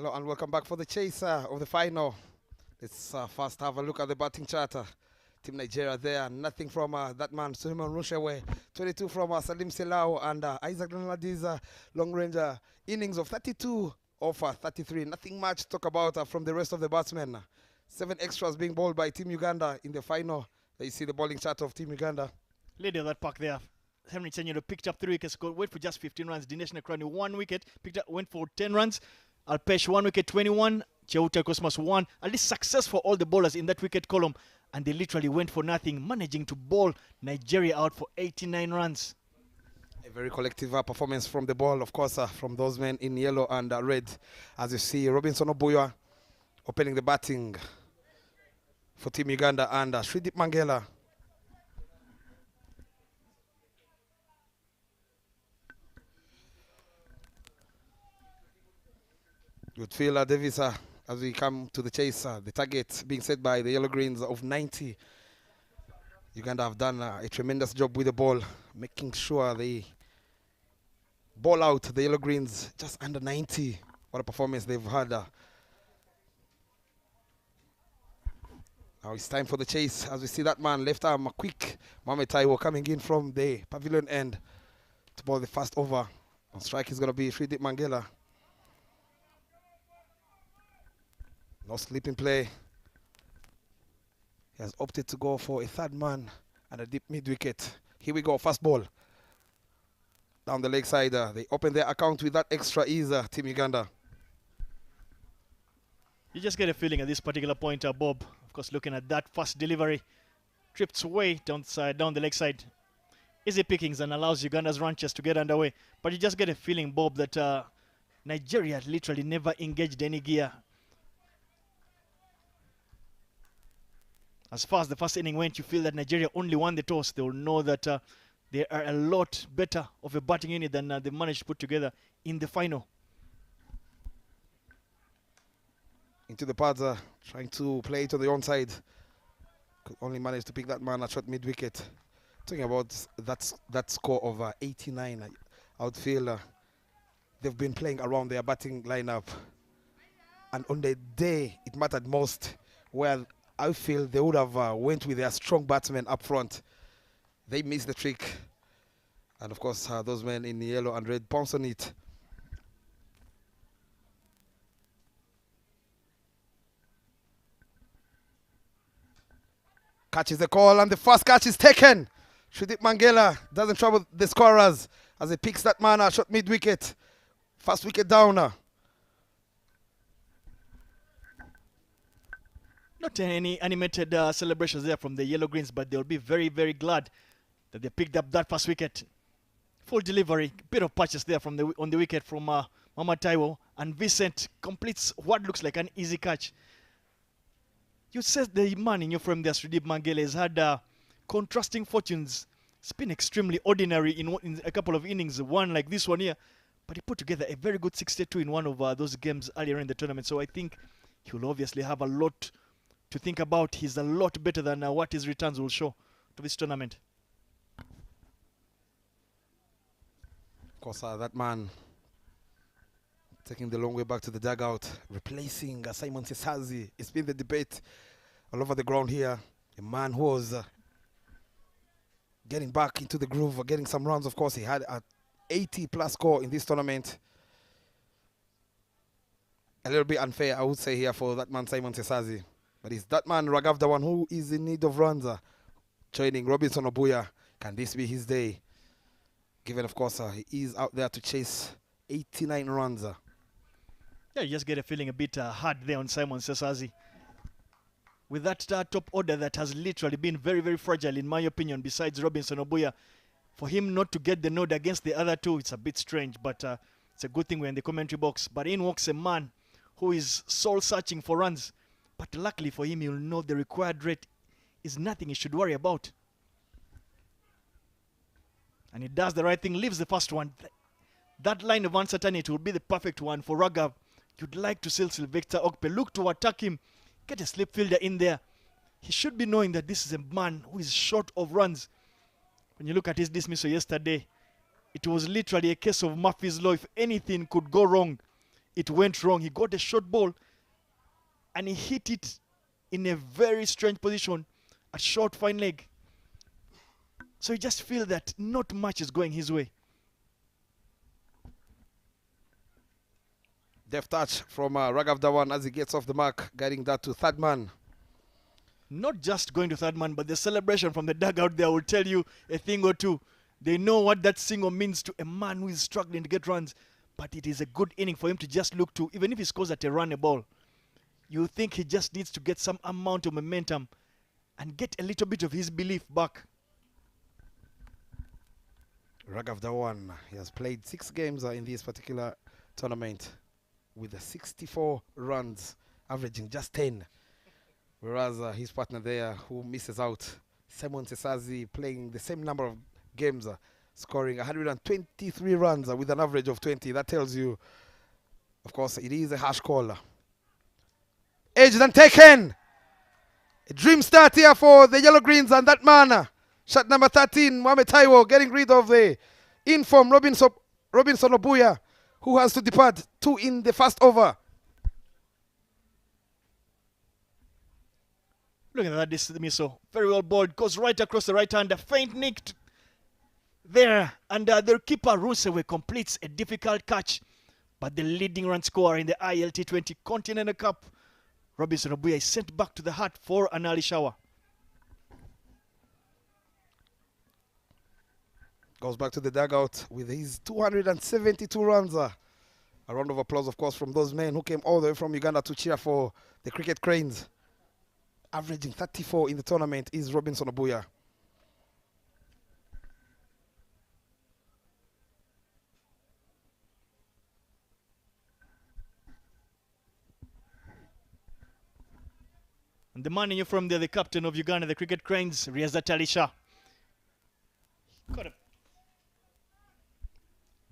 Hello and welcome back for the chase of the final. Let's first have a look at the batting charter. Team Nigeria there, nothing from that man, Suleiman Rushewe. 22 from Salim Selau and Isaac Donaldi's long range innings of 32 of 33. Nothing much to talk about from the rest of the batsmen. 7 extras being bowled by Team Uganda in the final. There you see the bowling charter of Team Uganda. Lady of that park there. Henry Chenyero picked up 3 wickets, went for just 15 runs. Dinesh Nakrani 1 wicket, went for 10 runs. Alpesh 1 wicket, 21. Cheuta Cosmos 1. At least success for all the bowlers in that wicket column. And they literally went for nothing, managing to bowl Nigeria out for 89 runs. A very collective performance from the ball, of course, from those men in yellow and red. As you see, Robinson Obuya opening the batting for Team Uganda and Shridip Mangela. Good feel, Davis, as we come to the chase. The target being set by the Yellow Greens of 90. Uganda have done a tremendous job with the ball, making sure they ball out the Yellow Greens just under 90. What a performance they've had. Now it's time for the chase as we see that man left arm quick. Mohamed Taiwo coming in from the pavilion end to ball the first over. On strike is going to be Shridip Mangela. No sleeping play. He has opted to go for a third man and a deep mid wicket. Here we go, fast ball. Down the leg side, they open their account with that extra ease, Team Uganda. You just get a feeling at this particular point, Bob. Of course, looking at that fast delivery, tripped way down the leg side. Easy pickings and allows Uganda's ranchers to get underway. But you just get a feeling, Bob, that Nigeria literally never engaged any gear. As far as the first inning went, you feel that Nigeria only won the toss. They will know that they are a lot better of a batting unit than they managed to put together in the final. Into the pads, trying to play it on the onside. Could only manage to pick that man at short mid-wicket. Talking about that score of 89, I would feel they've been playing around their batting lineup. And on the day it mattered most, where I feel they would have went with their strong batsmen up front. They missed the trick. And of course, those men in yellow and red pounced on it. Catches the call and the first catch is taken. Shridip Mangela doesn't trouble the scorers as he picks that man shot mid-wicket. First wicket down. Not any animated celebrations there from the Yellow Greens, but they'll be very, very glad that they picked up that first wicket. Full delivery, bit of patches there from on the wicket from Mohamed Taiwo, and Vincent completes what looks like an easy catch. You said the man in your frame there, Shridip Mangela, has had contrasting fortunes. It's been extremely ordinary in a couple of innings, one like this one here, but he put together a very good 62 in one of those games earlier in the tournament. So I think he will obviously have a lot to think about. He's a lot better than what his returns will show to this tournament. Of course, that man taking the long way back to the dugout, replacing Simon Sesazi. It's been the debate all over the ground here. A man who was getting back into the groove, getting some runs. Of course, he had an 80-plus score in this tournament. A little bit unfair, I would say, here for that man, Simon Sesazi. But it's that man, Raghav Dhawan, who is in need of runs, joining Robinson Obuya. Can this be his day? Given, of course, he is out there to chase 89 runs. Yeah, you just get a feeling a bit hard there on Simon Sesazi. With that top order that has literally been very, very fragile, in my opinion, besides Robinson Obuya, for him not to get the nod against the other two, it's a bit strange, but it's a good thing we're in the commentary box. But in walks a man who is soul-searching for runs. But luckily for him, he'll know the required rate is nothing he should worry about. And he does the right thing, leaves the first one. That line of uncertainty will be the perfect one for Raghav. You'd like to see Sylvester Okpe look to attack him, get a slip fielder in there. He should be knowing that this is a man who is short of runs. When you look at his dismissal yesterday, it was literally a case of Murphy's Law. If anything could go wrong, it went wrong. He got a short ball and he hit it in a very strange position, a short fine leg. So you just feel that not much is going his way. Deft touch from Raghav Dhawan as he gets off the mark, guiding that to third man. Not just going to third man, but the celebration from the dugout there will tell you a thing or two. They know what that single means to a man who is struggling to get runs, but it is a good inning for him to just look to. Even if he scores at a run a ball, you think he just needs to get some amount of momentum and get a little bit of his belief back. Raghav Dhawan, he has played 6 games in this particular tournament with 64 runs, averaging just 10. Whereas his partner there, who misses out, Simon Sesazi, playing the same number of games, scoring 123 runs with an average of 20. That tells you, of course, it is a harsh call. Edged and taken. A dream start here for the Yellow Greens, and that man, shot number 13, Mohamed Taiwo, getting rid of the inform Robinson Obuya, who has to depart 2 in the first over. Look at that dismissal. Very well bowled. Goes right across the right hand. A faint nicked there. And the keeper, Rusewe, completes a difficult catch. But the leading run scorer in the ILT20 Continental Cup, Robinson Obuya, is sent back to the hut for an early shower. Goes back to the dugout with his 272 runs. A round of applause, of course, from those men who came all the way from Uganda to cheer for the Cricket Cranes. Averaging 34 in the tournament is Robinson Obuya. And the man in from there, the captain of Uganda, the Cricket Cranes, Riazat Alisha. Got an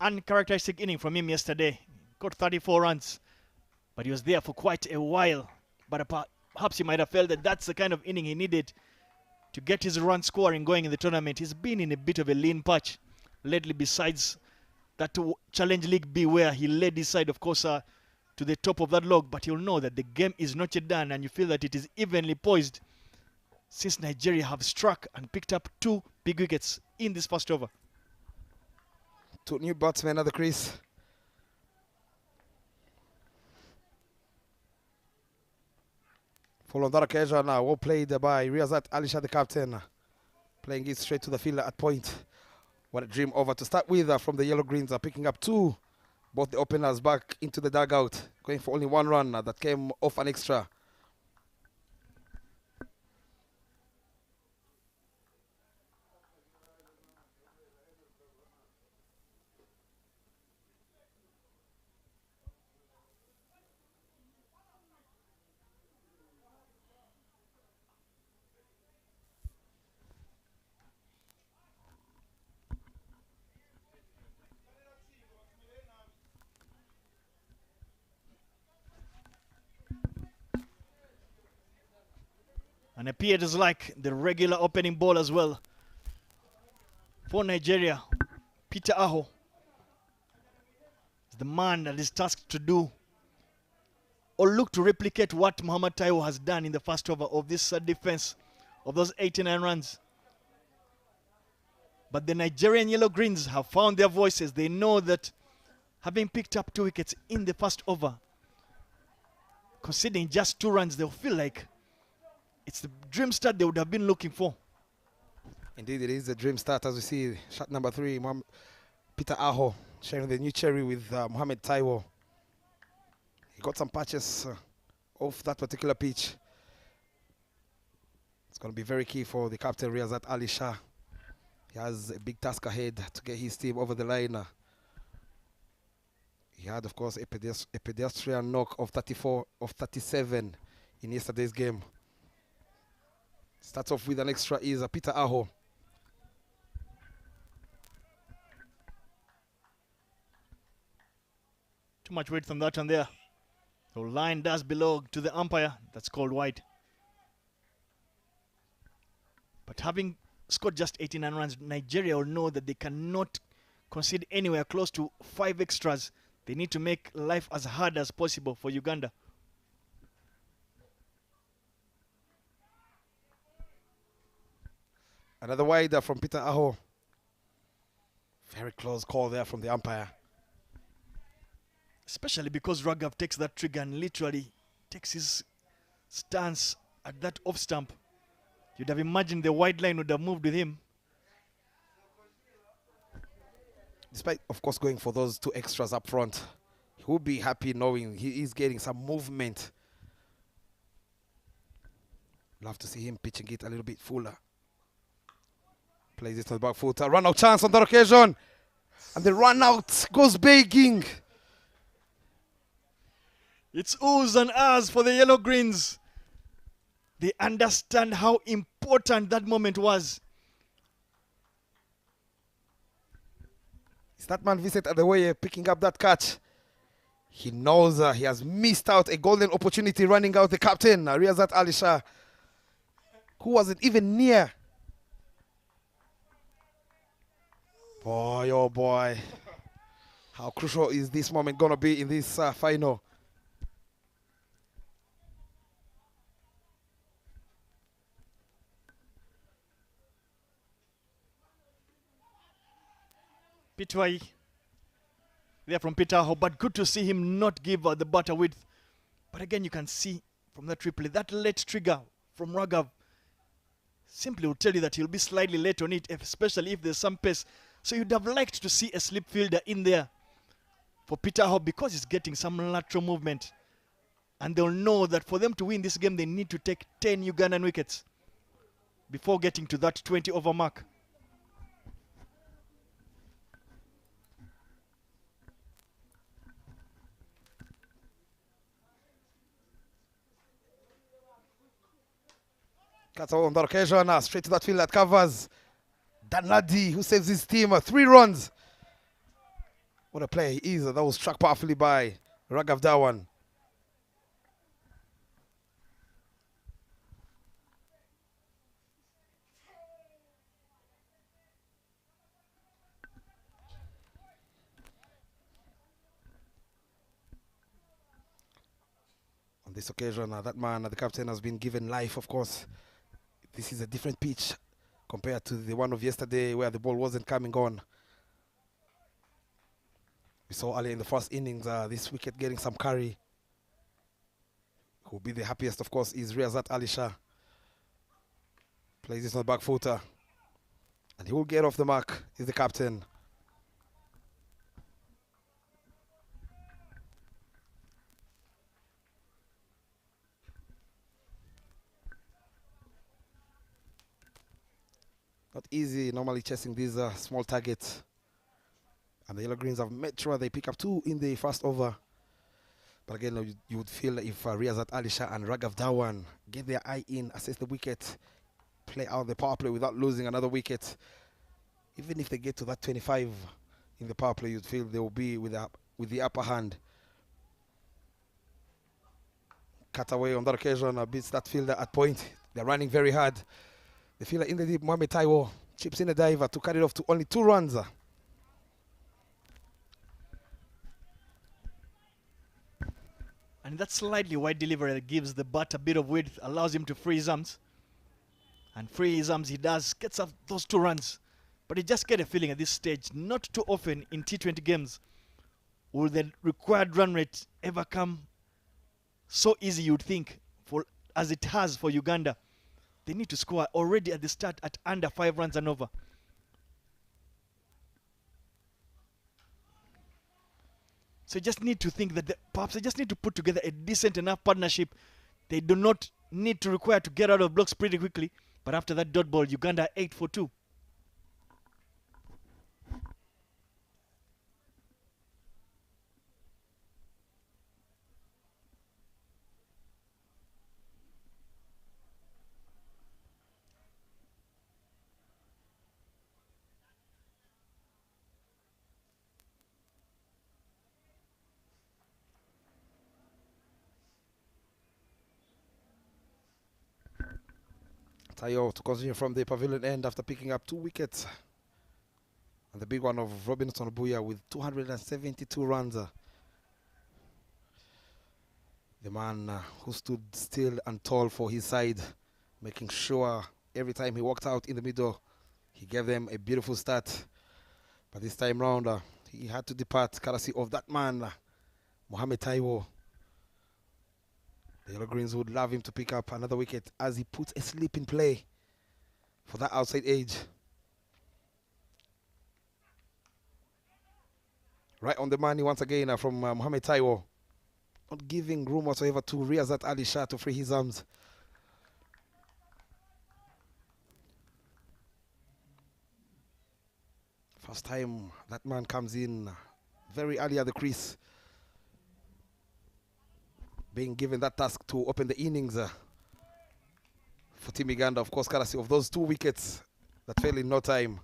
uncharacteristic inning from him yesterday. Got 34 runs, but he was there for quite a while. But perhaps he might have felt that that's the kind of inning he needed to get his run scoring going in the tournament. He's been in a bit of a lean patch lately, besides that Challenge League B where he led his side, of course, to the top of that log. But you'll know that the game is not yet done, and you feel that it is evenly poised since Nigeria have struck and picked up 2 big wickets in this first over. 2 new batsmen at the crease. Full on that occasion, well played by Riazat Alisha, the captain, playing it straight to the fielder at point. What a dream over to start with from the Yellow Greens, picking up 2. Both the openers back into the dugout, going for only 1 run that came off an extra. And appeared as like the regular opening ball as well for Nigeria. Peter Aho is the man that is tasked to do or look to replicate what Mohamed Taiwo has done in the first over of this defense of those 89 runs. But the Nigerian Yellow Greens have found their voices. They know that having picked up 2 wickets in the first over, conceding just 2 runs, they'll feel like it's the dream start they would have been looking for. Indeed, it is a dream start, as we see. Shot number 3, Peter Aho, sharing the new cherry with Mohamed Taiwo. He got some patches off that particular pitch. It's going to be very key for the captain, Riazat Alisha. He has a big task ahead to get his team over the line. He had, of course, a pedestrian knock of 37 in yesterday's game. Starts off with an extra is Peter Aho. Too much weight from that one there. The line does belong to the umpire. That's called wide. But having scored just 89 runs, Nigeria will know that they cannot concede anywhere close to 5 extras They need to make life as hard as possible for Uganda. Another wider from Peter Aho. Very close call there from the umpire. Especially because Raghav takes that trigger and literally takes his stance at that off stump. You'd have imagined the wide line would have moved with him. Despite, of course, going for those 2 extras up front, he will be happy knowing he is getting some movement. Love to see him pitching it a little bit fuller. Plays it on the back foot. A run out chance on that occasion. And the run out goes begging. It's oohs and ahs for the Yellow Greens. They understand how important that moment was. It's that man Vincent Adewoye picking up that catch. He knows he has missed out a golden opportunity running out the captain, Riazat Alisha, who wasn't even near. Boy, oh boy. How crucial is this moment going to be in this final? Pitwai there from Peter Aho, but good to see him not give the butter width. But again, you can see from that replay, that late trigger from Raghav simply will tell you that he'll be slightly late on it, especially if there's some pace. So you'd have liked to see a slip fielder in there for Peter Aho because he's getting some lateral movement. And they'll know that for them to win this game, they need to take 10 Ugandan wickets before getting to that 20 over mark. Cuts on that occasion, straight to that field that covers. Danladi, who saves his team, 3 runs. What a player he is. That was struck powerfully by Raghav Dhawan. On this occasion, that man, the captain, has been given life, of course. This is a different pitch compared to the one of yesterday where the ball wasn't coming on. We saw earlier in the first innings this wicket getting some carry. Who will be the happiest, of course, is Riazat Alisha. Plays this on the back footer. And he will get off the mark, is the captain. Not easy normally chasing these small targets. And the Yellow Greens have made sure they pick up 2 in the first over. But again, you would feel if Riazat Alisha and Raghav Dhawan get their eye in, assess the wicket, play out the power play without losing another wicket, even if they get to that 25 in the power play, you'd feel they will be with the upper hand. Cut away on that occasion, beats that fielder at point. They're running very hard. The fielder in the deep, Mohamed Taiwo, chips in a diver to cut it off to only 2 runs. And that slightly wide delivery that gives the bat a bit of width, allows him to free his arms. And free his arms he does, gets up those 2 runs. But you just get a feeling at this stage, not too often in T20 games will the required run rate ever come so easy, you'd think, for as it has for Uganda. They need to score already at the start at under 5 runs and over. So you just need to think that perhaps they just need to put together a decent enough partnership. They do not need to require to get out of blocks pretty quickly. But after that dot ball, Uganda 8 for 2. Tayo to continue from the pavilion end after picking up 2 wickets. And the big one of Robinson Buya with 272 runs The man who stood still and tall for his side, making sure every time he walked out in the middle, he gave them a beautiful start. But this time round, he had to depart courtesy of that man, Mohamed Taiwo. The Yellow Greens would love him to pick up another wicket as he puts a slip in play for that outside edge. Right on the money once again from Mohamed Taiwo. Not giving room whatsoever to Riazat Ali Shah to free his arms. First time that man comes in very early at the crease, being given that task to open the innings for Team Uganda, of course, courtesy of those 2 wickets that fell in no time.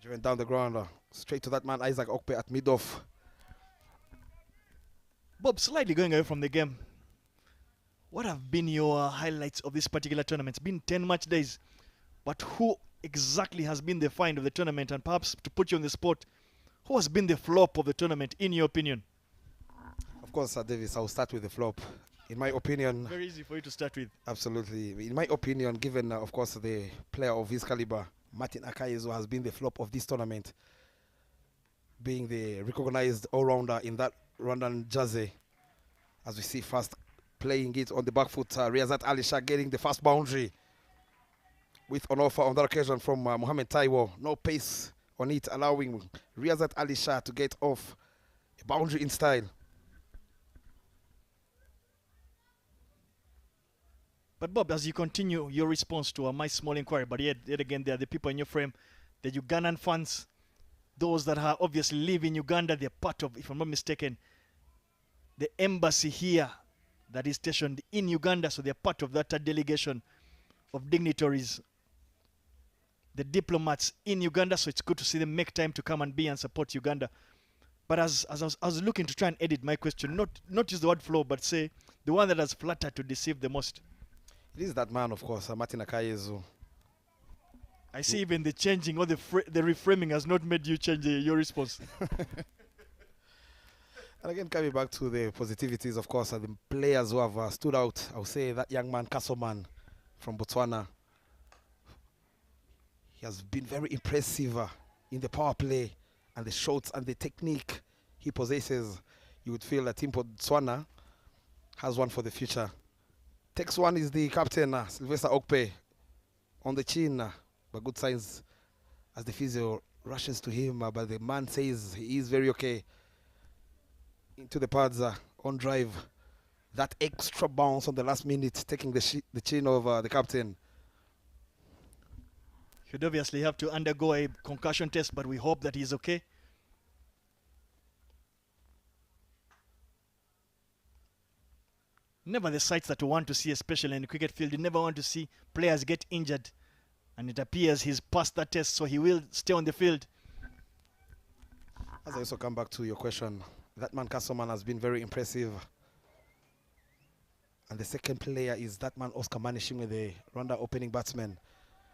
Driven down the ground, straight to that man, Isaac Okpe at mid-off. Bob, slightly going away from the game, what have been your highlights of this particular tournament? It's been 10 match days, but who exactly has been the find of the tournament? And perhaps to put you on the spot, who has been the flop of the tournament, in your opinion? Of course, Davis, I'll start with the flop. In my opinion... Very easy for you to start with. Absolutely. In my opinion, given, of course, the player of his caliber, Martin Akayezu has been the flop of this tournament, being the recognized all-rounder in that Rwandan jersey. As we see first playing it on the back foot, Riazat Ali Shah getting the first boundary with an offer on that occasion from Mohamed Taiwo. No pace on it, allowing Riazat Ali Shah to get off a boundary in style. But Bob, as you continue your response to my small inquiry, but yet again, there are the people in your frame, the Ugandan fans, those that are obviously live in Uganda, they're part of, if I'm not mistaken, the embassy here that is stationed in Uganda, so they're part of that delegation of dignitaries, the diplomats in Uganda, so it's good to see them make time to come and be and support Uganda. But as I was looking to try and edit my question, not use the word flow, but say the one that has flattered to deceive the most. It is that man, of course, Martin Akayezu. I see even the changing or the reframing has not made you change your response. And again, coming back to the positivities, of course, the players who have stood out, I would say that young man, Kassoman from Botswana. He has been very impressive in the power play and the shots and the technique he possesses. You would feel that Team Botswana has one for the future. Text one is the captain, Sylvester Okpe, on the chin, but good signs as the physio rushes to him, but the man says he is very okay. Into the pads on drive. That extra bounce on the last minute, taking the chin of the captain. He'd obviously have to undergo a concussion test, but we hope that he's okay. Never the sights that we want to see, especially in the cricket field. You never want to see players get injured. And it appears he's passed that test, so he will stay on the field. As I also come back to your question, that man Kassoman has been very impressive. And the second player is that man Oscar Manishimwe, the Rwanda opening batsman.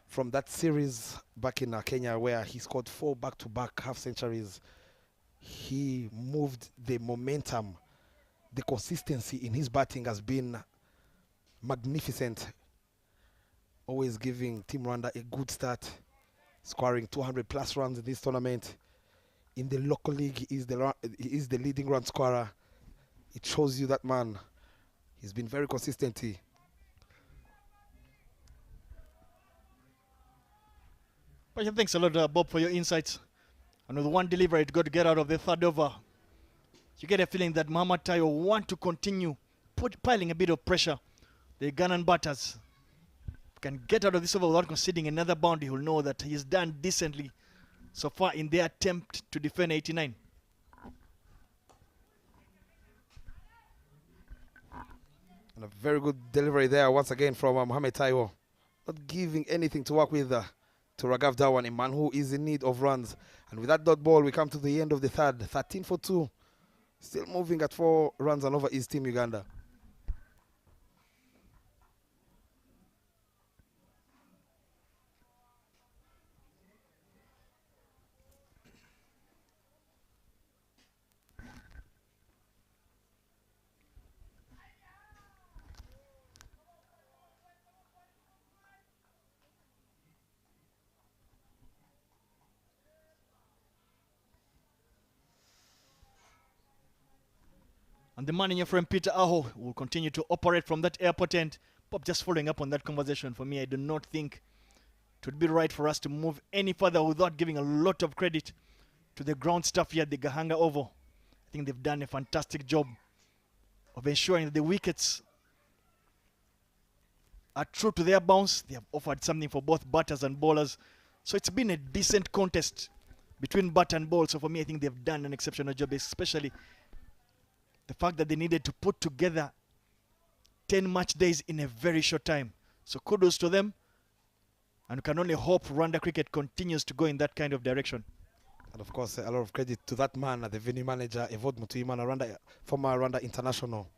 From that series back in Kenya where he scored 4 back-to-back half centuries, he moved the momentum. The consistency in his batting has been magnificent. Always giving Team Rwanda a good start, scoring 200 plus runs in this tournament. In the local league, he is the leading run scorer. It shows you that man, he's been very consistent. But thanks a lot, Bob, for your insights. And with one delivery, it got to get out of the third over. You get a feeling that Mohamed Taiwo want to continue piling a bit of pressure. The Ugandan batters can get out of this over without conceding another boundary. He'll know that he's done decently so far in their attempt to defend 89. And a very good delivery there once again from Mohamed Taiwo. Not giving anything to work with to Raghav Dhawan, a man who is in need of runs. And with that dot ball, we come to the end of the third, 13 for 2. Still moving at 4 runs and over is Team Uganda. And the man in your friend Peter Aho will continue to operate from that airport end. Bob, just following up on that conversation, for me, I do not think it would be right for us to move any further without giving a lot of credit to the ground staff here at the Gahanga Oval. I think they've done a fantastic job of ensuring that the wickets are true to their bounce. They have offered something for both batters and bowlers. So it's been a decent contest between bat and ball. So for me, I think they've done an exceptional job, especially the fact that they needed to put together 10 match days in a very short time. So kudos to them. And we can only hope Rwanda cricket continues to go in that kind of direction. And of course, a lot of credit to that man, the venue manager, Evod Mutuimana, former Rwanda international.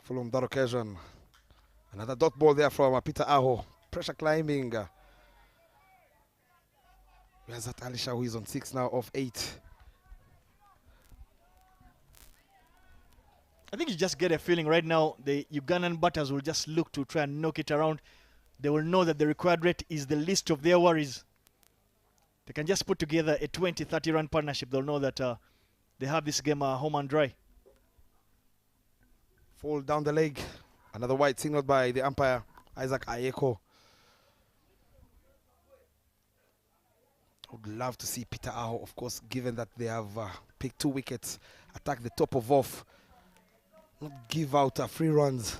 From that occasion, another dot ball there from Peter Aho. Pressure climbing. Where's that Alisha, who is on 6 now of 8? I think you just get a feeling right now the Ugandan batters will just look to try and knock it around. They will know that the required rate is the least of their worries. They can just put together a 20-30 run partnership. They'll know that they have this game home and dry. Fall down the leg. Another white signaled by the umpire, Isaac Ayeko. I would love to see Peter Aho, of course, given that they have picked 2 wickets, attack the top of off, not give out free runs.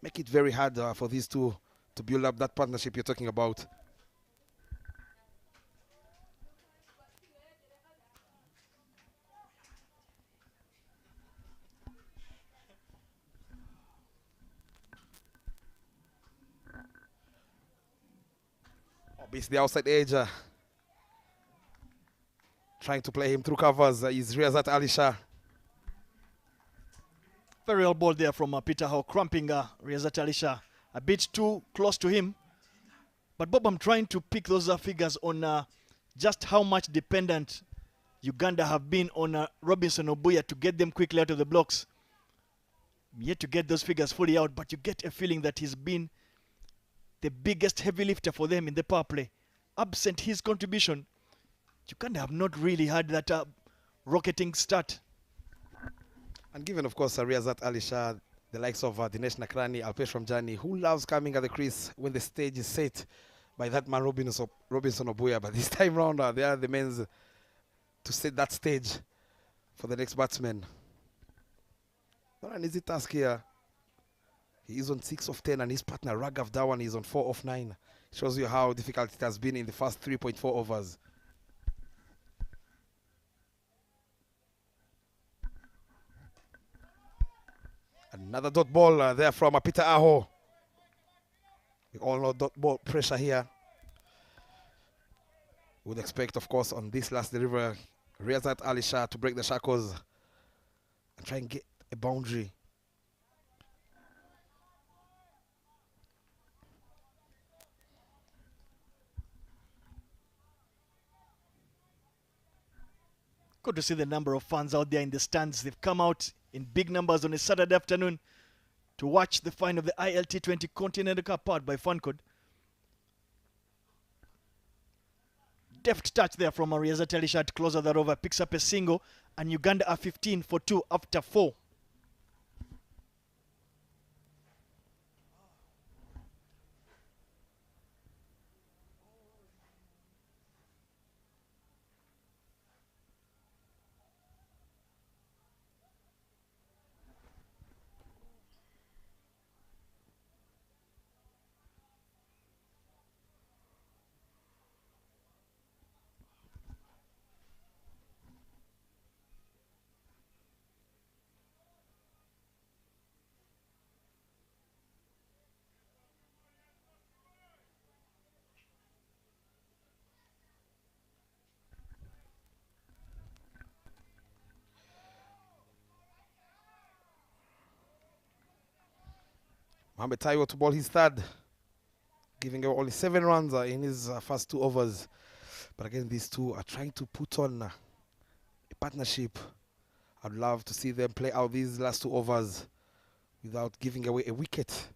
Make it very hard for these two to build up that partnership you're talking about. Obviously, the outside edge, trying to play him through covers, is Riazat Ali Shah. Very well ball there from Peter Howe, cramping Riazat Ali Shah. A bit too close to him. But Bob, I'm trying to pick those figures on just how much dependent Uganda have been on Robinson Obuya to get them quickly out of the blocks. I'm yet to get those figures fully out, but you get a feeling that he's been the biggest heavy lifter for them in the power play. Absent his contribution, Uganda have not really had that rocketing start. And given, of course, Riazat Ali Shah, the likes of Dinesh Nakrani, Alpesh Ramjani, who loves coming at the crease when the stage is set by that man Robinson Obuya. But this time round, they are the men to set that stage for the next batsman. Not an easy task here. He is on 6 of 10 and his partner Raghav Dhawan is on 4 of 9. Shows you how difficult it has been in the first 3.4 overs. Another dot ball there from Peter Aho. We all know dot ball pressure here. Would expect, of course, on this last delivery, Riazat Ali Shah to break the shackles and try and get a boundary. Good to see the number of fans out there in the stands. They've come out in big numbers on a Saturday afternoon to watch the final of the ILT20 Continental Cup powered by Fancode. Deft touch there from Riazat Ali Shah to close out that over. Picks up a single and Uganda are 15 for 2 after 4. Mohamed Taiwo to ball his third, giving away only 7 runs in his first 2 overs. But again, these two are trying to put on a partnership. I'd love to see them play out these last 2 overs without giving away a wicket.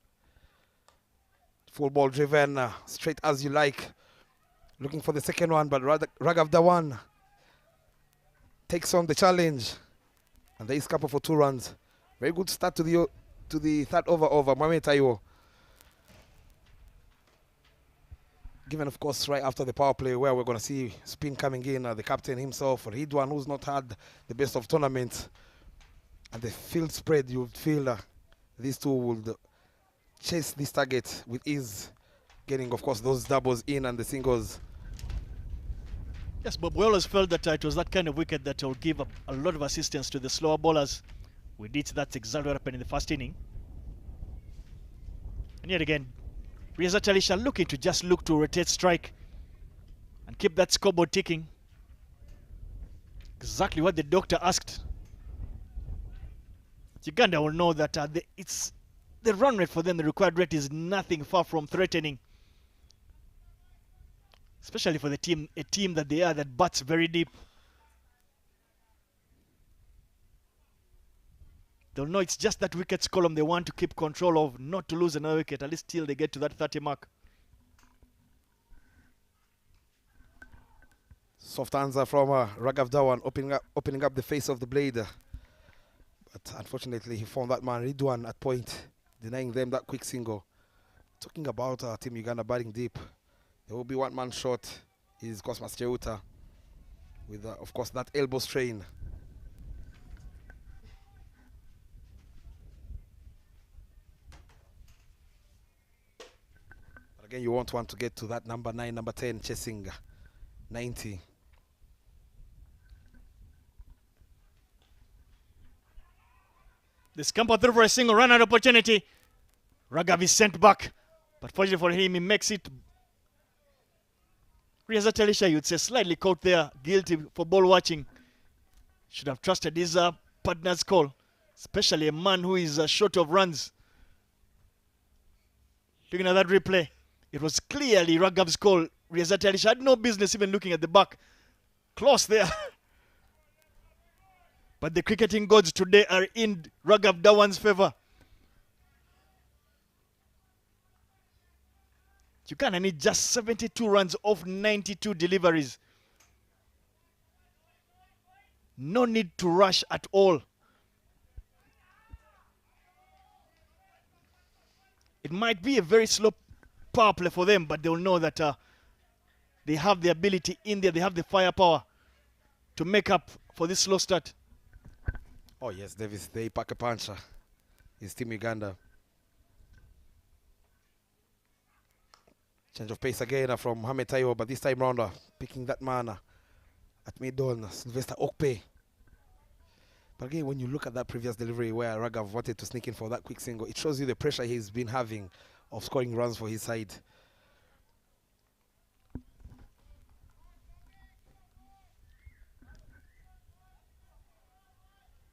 Full ball driven, straight as you like. Looking for the second one, but Raghav Dhawan takes on the challenge. And there is couple for 2 runs. Very good start to the third over of Mohamed Taiwo. Given, of course, right after the power play where we're going to see spin coming in, the captain himself, Ridwan, who's not had the best of tournaments. And the field spread, you would feel these two would chase this target with ease, getting, of course, those doubles in and the singles. Yes, but we always felt that it was that kind of wicket that will give a lot of assistance to the slower bowlers. With it, that's exactly what happened in the first inning. And yet again, Reza Talisha looking to just look to rotate strike and keep that scoreboard ticking. Exactly what the doctor asked. Uganda will know that the run rate for them, the required rate, is nothing far from threatening. Especially for the team, a team that they are that bats very deep. They'll know it's just that wickets column they want to keep control of, not to lose another wicket, at least till they get to that 30 mark. Soft answer from Raghav Dhawan, opening up the face of the blade. But unfortunately, he found that man Ridwan at point, denying them that quick single. Talking about Team Uganda batting deep, there will be one man short. Is Cosmas Cheuta with, of course, that elbow strain. But again, you want to get to that number 9, number 10, chasing 90. The scamper through for a single run-out opportunity. Raghav is sent back, but fortunately for him, he makes it. Reza Talisha, you'd say, slightly caught there, guilty for ball watching. Should have trusted his partner's call, especially a man who is short of runs. Looking at that replay, it was clearly Raghav's call. Reza Talisha had no business even looking at the back. Close there. But the cricketing gods today are in Raghav Dhawan's favor. Uganda need just 72 runs off 92 deliveries. No need to rush at all. It might be a very slow power play for them, but they'll know that they have the ability in there, they have the firepower to make up for this slow start. Oh yes, Davis, they pack a puncher. It's Team Uganda. Change of pace again from Mohamed Taiwo, but this time round picking that man at mid-on, Sylvester Okpe. But again, when you look at that previous delivery where Raghav wanted to sneak in for that quick single, it shows you the pressure he's been having of scoring runs for his side.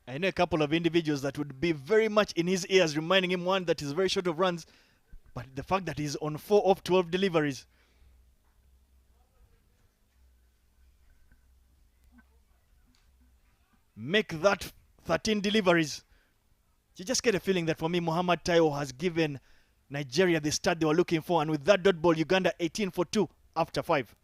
I know a couple of individuals that would be very much in his ears, reminding him, one, that he's very short of runs, but the fact that he's on 4 of 12 deliveries. Make that 13 deliveries. You just get a feeling that for me, Mohamed Taiwo has given Nigeria the start they were looking for, and with that dot ball, Uganda 18 for 2 after 5.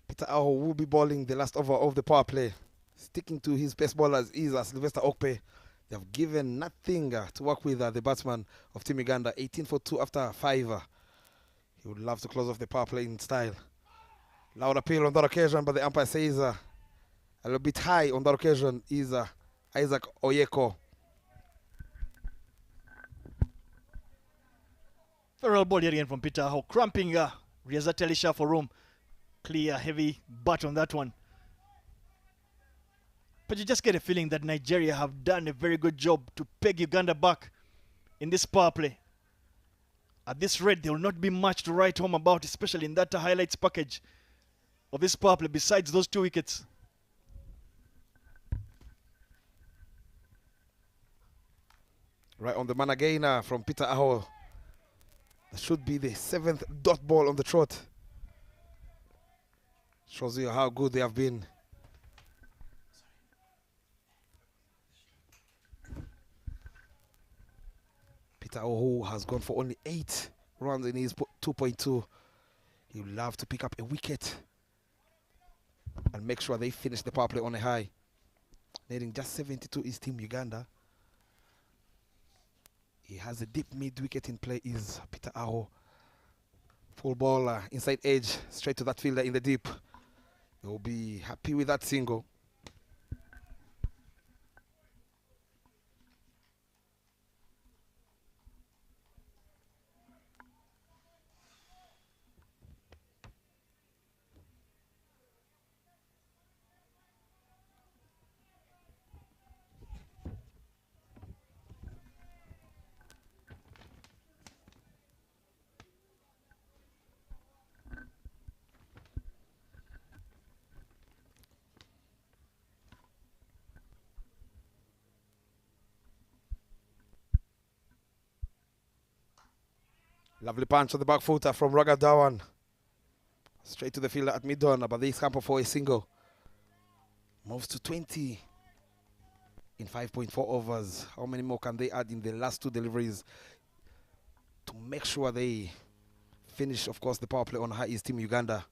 Peter Aho will be bowling the last over of the power play. Sticking to his best bowlers is Sylvester Okpe. They've given nothing to work with the batsman of Team Uganda. 18 for 2 after 5. He would love to close off the power play in style. Loud appeal on that occasion, but the umpire says a little bit high on that occasion is Isaac Oyeko. Farewell ball here again from Peter Aho, cramping Reza Talisha for room. Clear, heavy bat on that one. But you just get a feeling that Nigeria have done a very good job to peg Uganda back. in this power play. At this rate, there will not be much to write home about, especially in that highlights package of this power play, besides those 2 wickets. Right on the man again from Peter Aho. That should be the 7th dot ball on the trot. Shows you how good they have been. Peter Aho has gone for only 8 runs in his 2.2. He would love to pick up a wicket and make sure they finish the power play on a high. Needing just 72 is Team Uganda. He has a deep mid wicket in play is Peter Aho. Full ball inside edge, straight to that fielder in the deep. They'll be happy with that single. Lovely punch on the back footer from Raghav Dhawan. Straight to the fielder at mid-on, but they scamper for a single. Moves to 20 in 5.4 overs. How many more can they add in the last 2 deliveries to make sure they finish, of course, the power play on high is Team Uganda.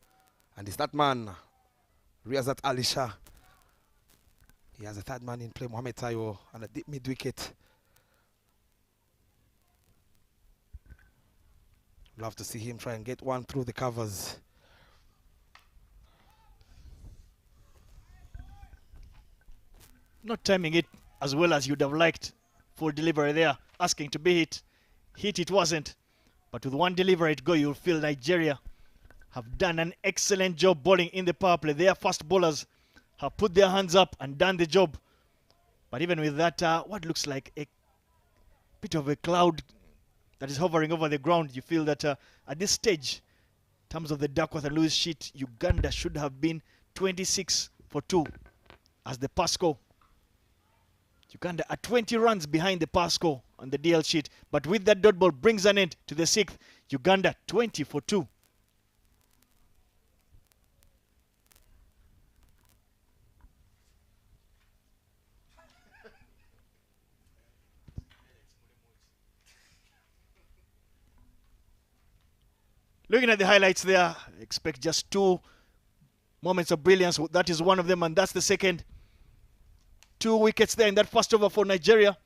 And it's that man, Riazat Ali Shah. He has a 3rd man in play, Mohamed Taiwo, and a deep mid-wicket. Love to see him try and get one through the covers. Not timing it as well as you'd have liked. Full delivery there, asking to be hit. Hit it wasn't. But with one delivery it go, you'll feel Nigeria have done an excellent job bowling in the power play. Their fast bowlers have put their hands up and done the job. But even with that, what looks like a bit of a cloud that is hovering over the ground, you feel that at this stage, in terms of the Duckworth and Lewis sheet, Uganda should have been 26 for 2 as the pass score. Uganda are 20 runs behind the pass score on the DL sheet, but with that dot ball brings an end to the 6th. Uganda 20 for 2. Looking at the highlights there, expect just 2 moments of brilliance. That is one of them, and that's the second. 2 wickets there in that first over for Nigeria.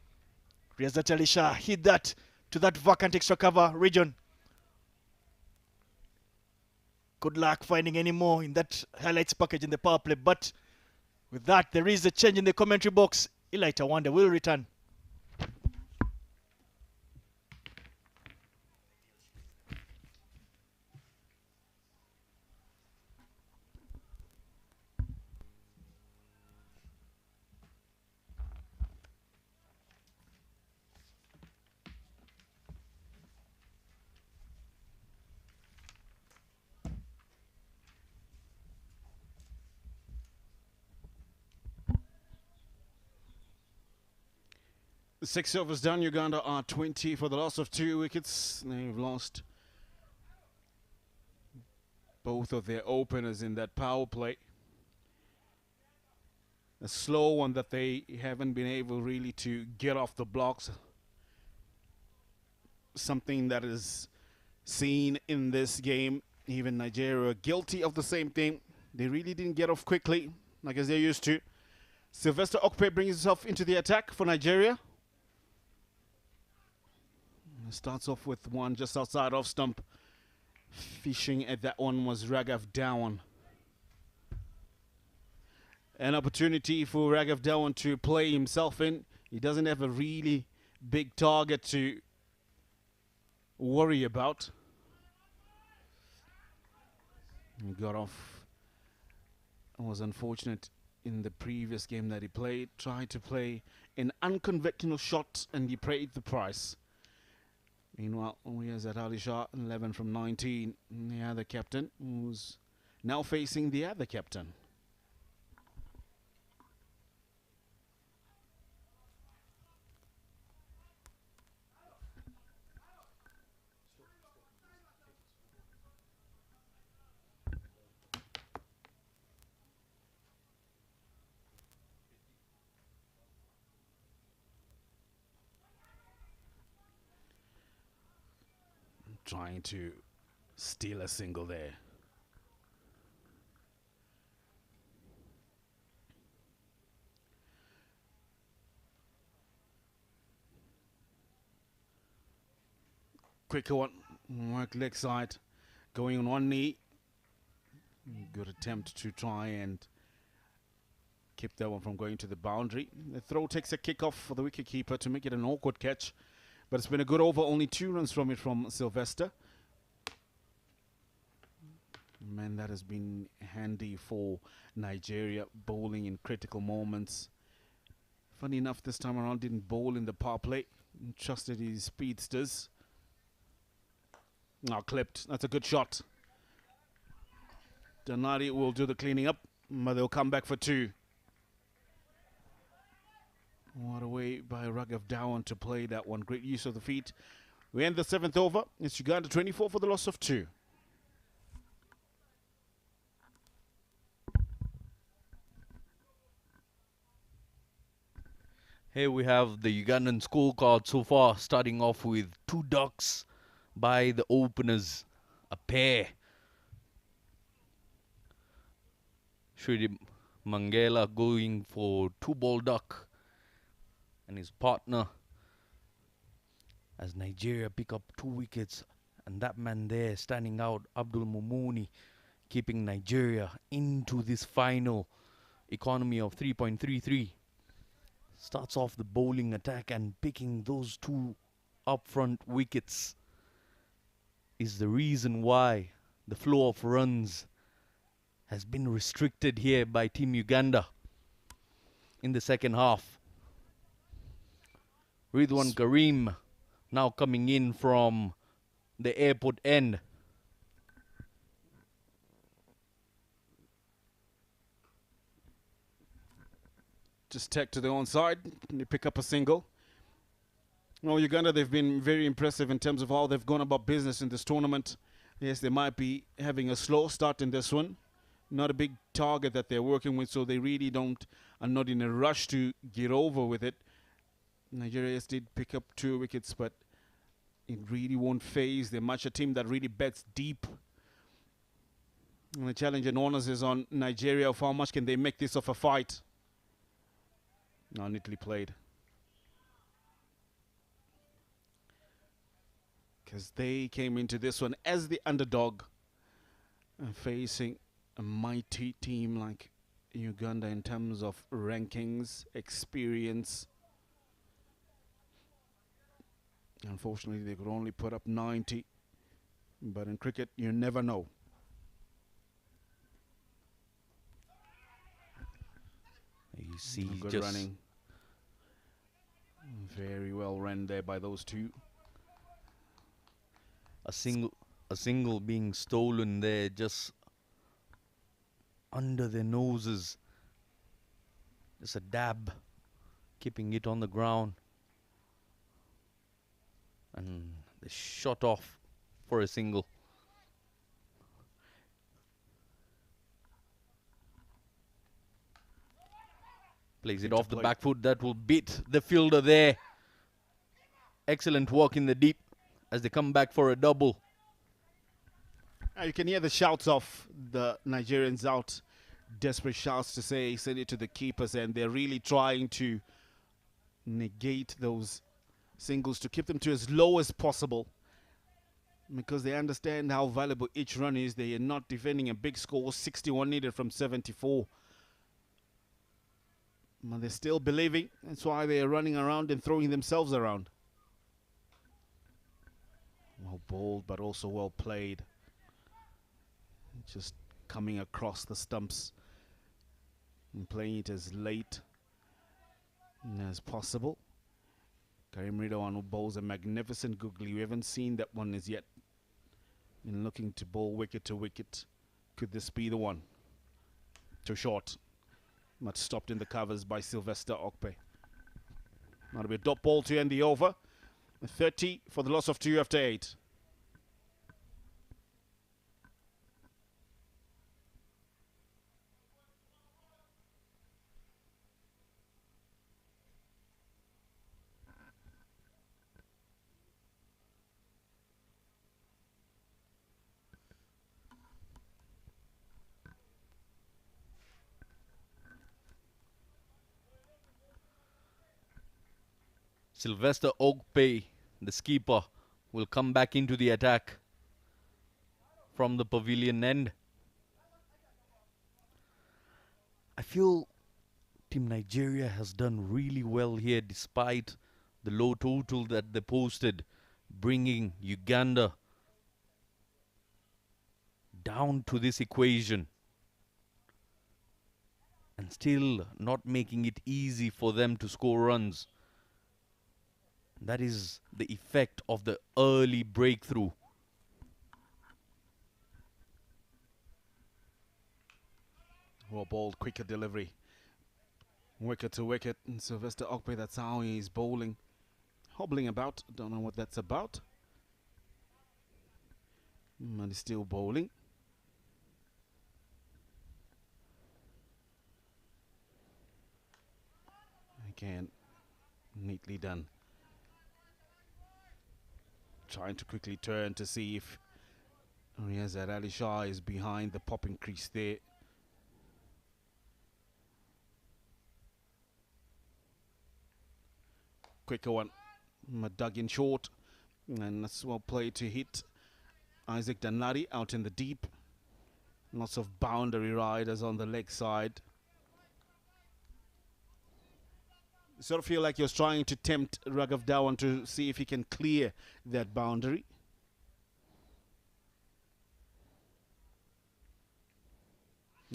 Riazat Ali Shah hit that to that vacant extra cover region. Good luck finding any more in that highlights package in the power play. But with that, there is a change in the commentary box. ILT20 will return. The 6 overs done. Uganda are 20 for the loss of 2 wickets. They've lost both of their openers in that power play. A slow one that they haven't been able really to get off the blocks. Something that is seen in this game. Even Nigeria guilty of the same thing. They really didn't get off quickly, like as they're used to. Sylvester Okpe brings himself into the attack for Nigeria. Starts off with one just outside off stump. Fishing at that one was Raghav Dhawan. An opportunity for Raghav Dhawan to play himself in. He doesn't have a really big target to worry about. He got off. It was unfortunate in the previous game that he played. Tried to play an unconventional shot and he paid the price. Meanwhile, here's at Ali Shah, 11 from 19. The other captain, who's now facing the other captain. Trying to steal a single there. Quicker one, work leg side, going on one knee. Good attempt to try and keep that one from going to the boundary. The throw takes a kick off for the wicketkeeper to make it an awkward catch. But it's been a good over, only 2 runs from it from Sylvester. Man, that has been handy for Nigeria, bowling in critical moments. Funny enough, this time around didn't bowl in the power play. Trusted his speedsters. Now clipped. That's a good shot. Danari will do the cleaning up, but they'll come back for 2. What a way by Raghav Dhawan to play that one. Great use of the feet. We end the 7th over. It's Uganda 24 for the loss of 2. Here we have the Ugandan scorecard so far, starting off with 2 ducks by the openers, a pair. Shridi Mangela going for 2-ball duck, and his partner, as Nigeria pick up 2 wickets, and that man there standing out, Abdul Mumuni, keeping Nigeria into this final economy of 3.33. Starts off the bowling attack, and picking those 2 upfront wickets is the reason why the flow of runs has been restricted here by Team Uganda in the second half. Ridwan Karim now coming in from the airport end. Just tack to the onside, they pick up a single. Well, Uganda, they've been very impressive in terms of how they've gone about business in this tournament. Yes, they might be having a slow start in this one. Not a big target that they're working with, so they really are not in a rush to get over with it. Nigeria yes, did pick up 2 wickets, but it really won't phase. They're much a team that really bets deep. And the challenge and onus is on Nigeria of how much can they make this of a fight. Now neatly played. Because they came into this one as the underdog and facing a mighty team like Uganda in terms of rankings, experience. Unfortunately, they could only put up 90. But in cricket, you never know. You see, good just running. Very well run there by those 2. a single being stolen there, just under their noses. Just a dab, keeping it on the ground. And they shot off for a single. Plays it off the back foot. That will beat the fielder there. Excellent work in the deep as they come back for a double. You can hear the shouts of the Nigerians out. Desperate shouts to say, send it to the keepers, and they're really trying to negate those singles to keep them to as low as possible, because they understand how valuable each run is. They are not defending a big score, 61 needed from 74. But they're still believing. That's why they are running around and throwing themselves around. Well bowled, but also well played. Just coming across the stumps and playing it as late as possible. Karim Ridwan who bowls a magnificent googly. We haven't seen that one as yet. And looking to bowl wicket to wicket. Could this be the one? Too short. Much stopped in the covers by Sylvester Okpe. That'll be a dot ball to end the over. 30 for the loss of 2 after 8. Sylvester Ogpay, the skipper, will come back into the attack from the pavilion end. I feel Team Nigeria has done really well here despite the low total that they posted, bringing Uganda down to this equation and still not making it easy for them to score runs. That is the effect of the early breakthrough. Well bowled, quicker delivery. Wicket to wicket. And Sylvester Okpe, that's how he's bowling. Hobbling about. Don't know what that's about. But he's still bowling. Again, neatly done. Trying to quickly turn to see if Riyazat Ali Shah is behind the popping crease there. Quicker one. Dug in short. And that's well played to hit Isaac Danladi out in the deep. Lots of boundary riders on the leg side. You sort of feel like you're trying to tempt Raghav Dhawan to see if he can clear that boundary.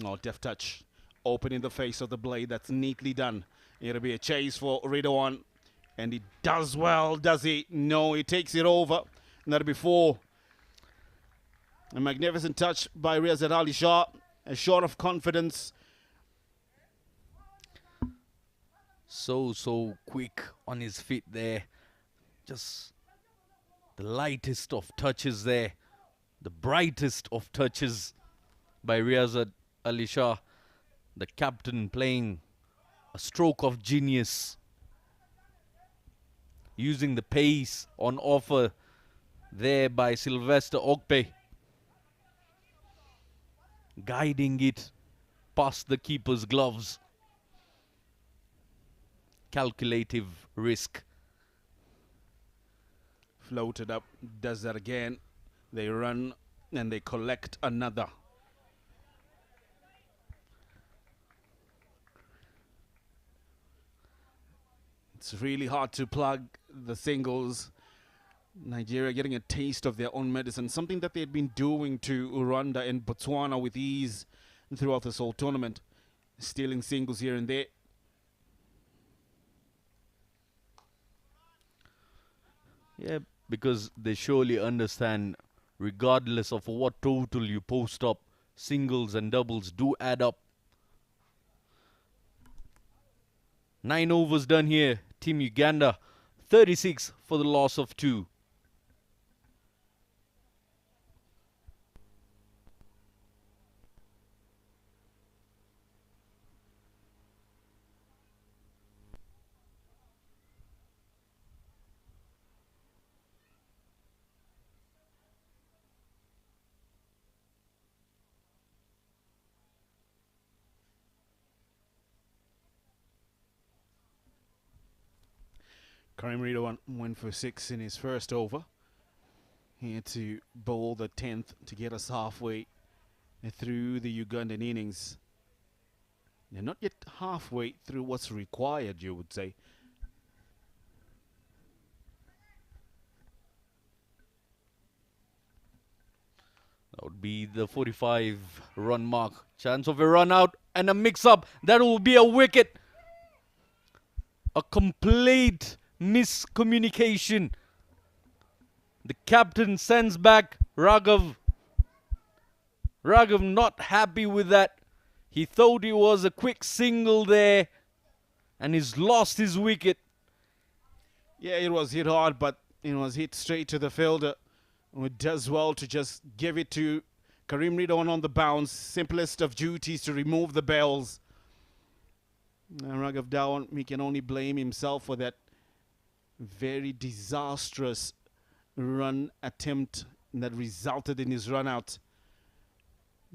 Oh, deft touch. Open in the face of the blade. That's neatly done. It'll be a chase for Ridwan. And he does well, does he? No, he takes it over. Not before. A magnificent touch by Riyazat Ali Shah. A shot of confidence. So quick on his feet there. Just the lightest of touches there. The brightest of touches by Riyazat Ali Shah. The captain playing a stroke of genius. Using the pace on offer there by Sylvester Okpe. Guiding it past the keeper's gloves. Calculative risk. Floated up, does that again. They run and they collect another. It's really hard to plug the singles. Nigeria getting a taste of their own medicine, something that they had been doing to Rwanda and Botswana with ease throughout this whole tournament. Stealing singles here and there. Yeah, because they surely understand, regardless of what total you post up, singles and doubles do add up. 9 overs done here. Team Uganda, 36 for the loss of 2. Karim Ridwan went for 6 in his first over. He had to bowl the 10th to get us halfway through the Ugandan innings. They're not yet halfway through what's required, you would say. That would be the 45-run mark. Chance of a run out and a mix-up. That will be a wicket. A complete miscommunication. The captain sends back Raghav. Raghav not happy with that. He thought it was a quick single there, and he's lost his wicket. Yeah, it was hit hard, but it was hit straight to the fielder, who does well to just give it to Karim Ridwan on the bounce. Simplest of duties to remove the bells. And Raghav Dhawan, he can only blame himself for that very disastrous run attempt that resulted in his run out.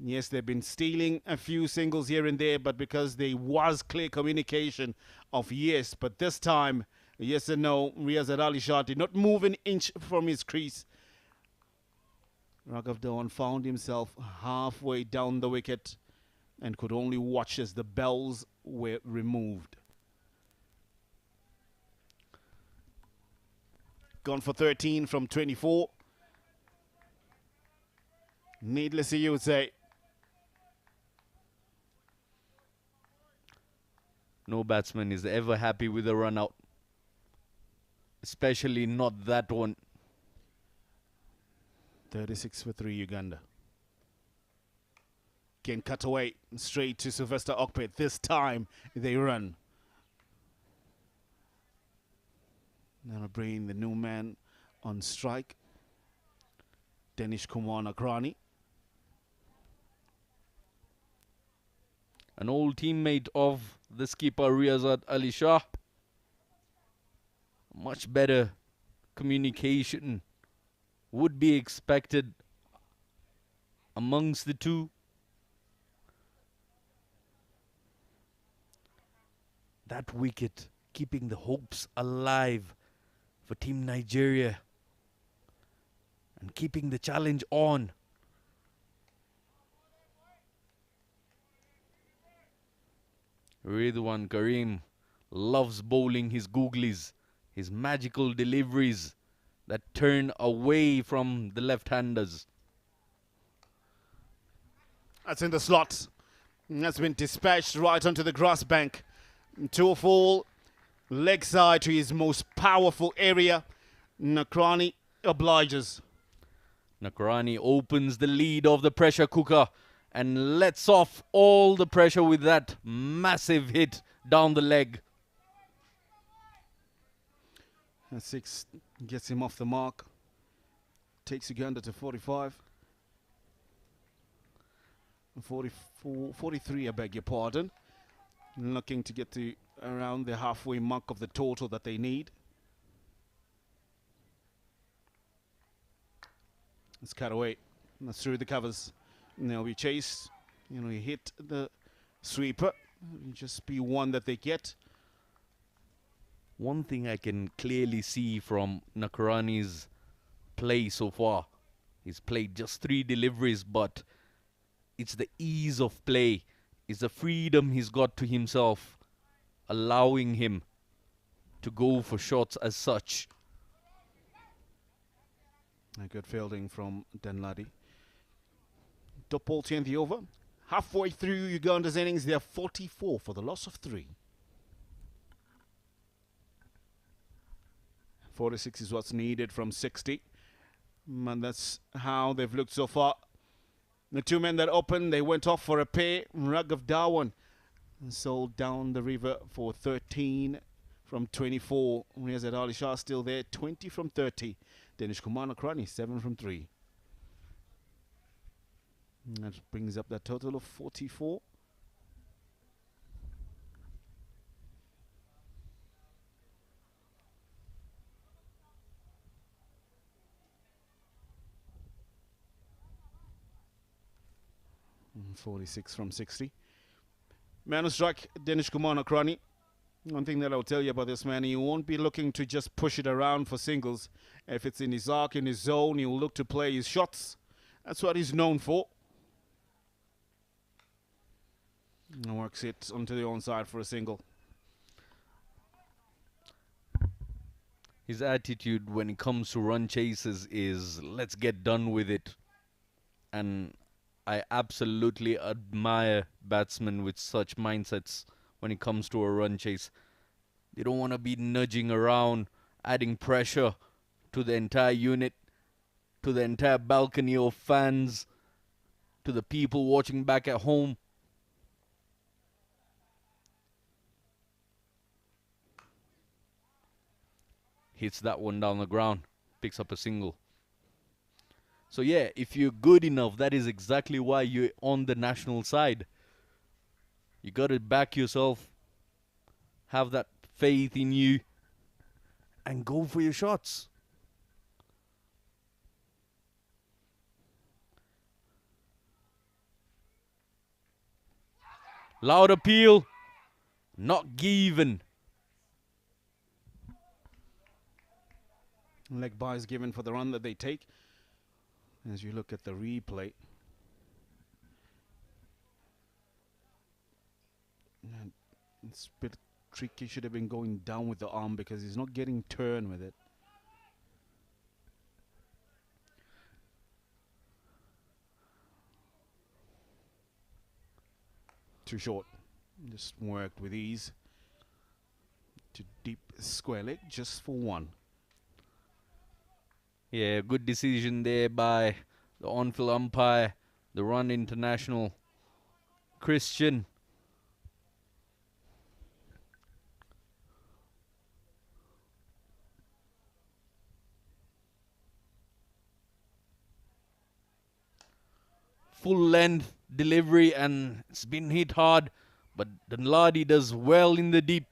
Yes, they've been stealing a few singles here and there, but because there was clear communication of yes, but this time, yes and no, Riyaz Ali Shah did not move an inch from his crease. Raghav Dhawan found himself halfway down the wicket and could only watch as the bells were removed. Gone for 13 from 24. Needless you would say. No batsman is ever happy with a run out. Especially not that one. 36 for 3 Uganda. Can cut away straight to Sylvester Okpet. This time they run. Now bringing the new man on strike. Danish Kumar Nagrani. An old teammate of the skipper Riyaz Ali Shah. Much better communication would be expected amongst the two. That wicket keeping the hopes alive for Team Nigeria and keeping the challenge on. Ridwan Karim loves bowling his googlies, his magical deliveries that turn away from the left-handers. That's in the slot. That's been dispatched right onto the grass bank. To a full leg side to his most powerful area. Nagrani obliges. Nagrani opens the lead of the pressure cooker and lets off all the pressure with that massive hit down the leg. And 6 gets him off the mark. Takes Uganda to 45. 43, I beg your pardon. Looking to get to around the halfway mark of the total that they need. It's cut away. That's through the covers. Now we chase. You know, he hit the sweeper. It'll just be one that they get. One thing I can clearly see from Nagrani's play so far, he's played just 3 deliveries, but it's the ease of play, it's the freedom he's got to himself, allowing him to go for shots as such. A good fielding from Danladi. Top ball 10 the over. Halfway through Uganda's innings, they're 44 for the loss of 3. 46 is what's needed from 60. And that's how they've looked so far. The 2 men that opened, they went off for a pair. Raghav Dhawan sold down the river for 13 from 24. Riyaz Ali Shah still there, 20 from 30. Danish Kumar Nagrani, 7 from 3. And that brings up that total of 44. And 46 from 60. Man who struck, Danish Kumar Nagrani. One thing that I'll tell you about this man, he won't be looking to just push it around for singles. If it's in his arc, in his zone, he'll look to play his shots. That's what he's known for. And works it onto the onside for a single. His attitude when it comes to run chases is, let's get done with it. And I absolutely admire batsmen with such mindsets when it comes to a run chase. They don't want to be nudging around, adding pressure to the entire unit, to the entire balcony of fans, to the people watching back at home. Hits that one down the ground, picks up a single. So yeah, if you're good enough, that is exactly why you're on the national side. You got to back yourself, have that faith in you, and go for your shots. Loud appeal, not given. Leg by is given for the run that they take. As you look at the replay, and it's a bit tricky. Should have been going down with the arm because he's not getting turn with it. Too short. Just worked with ease. To deep square leg just for one. Yeah, good decision there by the on-field umpire, the run international, Christian. Full length delivery and it's been hit hard, but Dunladi does well in the deep.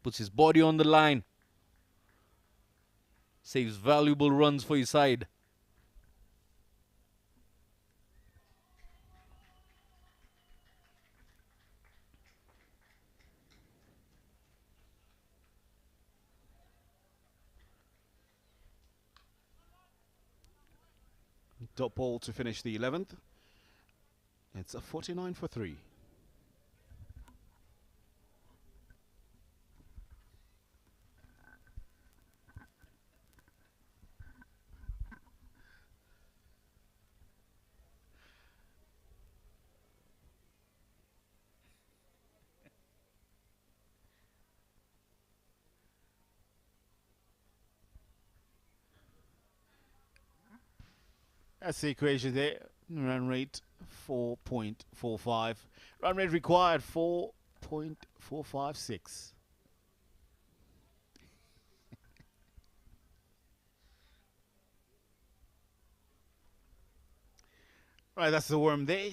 Puts his body on the line. Saves valuable runs for his side. Top ball to finish the 11th. It's a 49 for 3. That's the equation there. Run rate 4.45. Run rate required 4.456. Right, that's the worm there.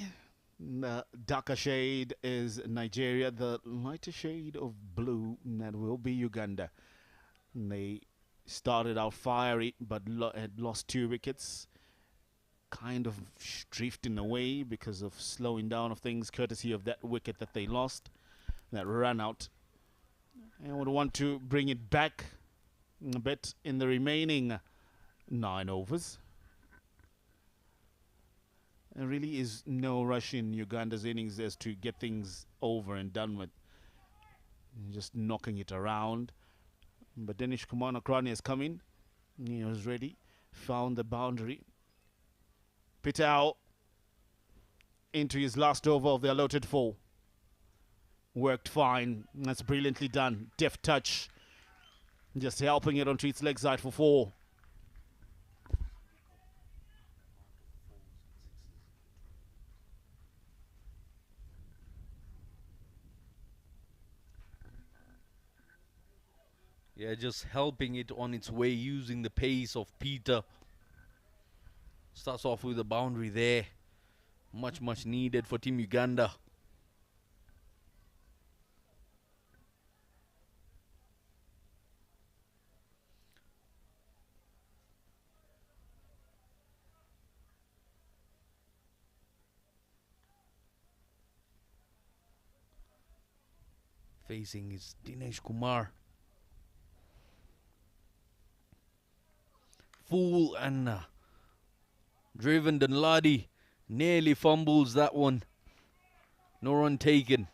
The darker shade is Nigeria. The lighter shade of blue, that will be Uganda. They started out fiery, but had lost 2 wickets. Kind of drifting away because of slowing down of things, courtesy of that wicket that they lost, that ran out. And would want to bring it back a bit in the remaining 9 overs. There really is no rush in Uganda's innings as to get things over and done with. Just knocking it around. But Danish Kumar Nakrani has come in. He was ready, found the boundary. Pitao into his last over of the allotted 4. Worked fine. That's brilliantly done. Deft touch. Just helping it onto its leg side for 4. Yeah, just helping it on its way using the pace of Peter. Starts off with a boundary there. Much needed for Team Uganda. Facing is Dinesh Kumar. Full and driven Dunladi nearly fumbles that one. No run taken.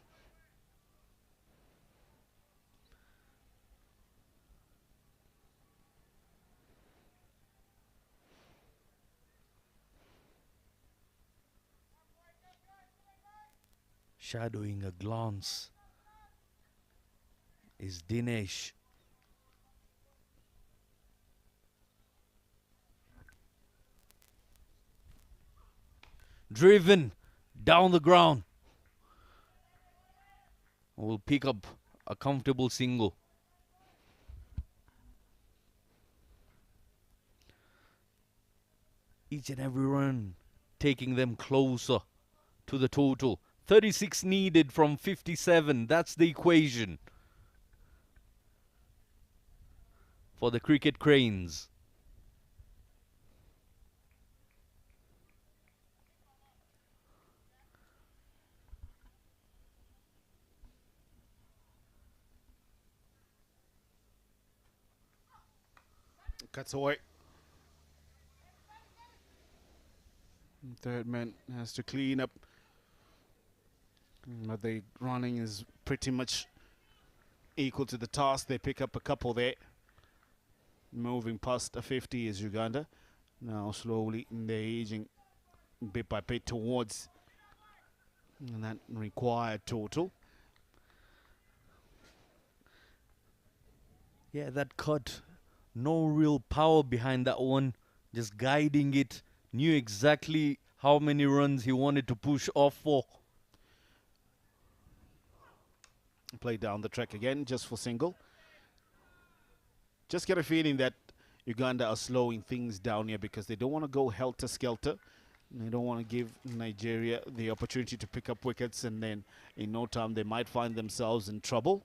Shadowing a glance. is Dinesh. Driven down the ground. Will pick up a comfortable single. Each and every run taking them closer to the total. 36 needed from 57. That's the equation for the Cricket Cranes. Cuts away. Third man has to clean up. But the running is pretty much equal to the task. They pick up a couple there. Moving past the 50 is Uganda. Now slowly they're aging bit by bit towards that required total. Yeah, that cut. No real power behind that one. Just guiding it. Knew exactly how many runs he wanted to push off for. Play down the track again just for single. Just get a feeling that Uganda are slowing things down here because they don't want to go helter-skelter. They don't want to give Nigeria the opportunity to pick up wickets, and then in no time they might find themselves in trouble.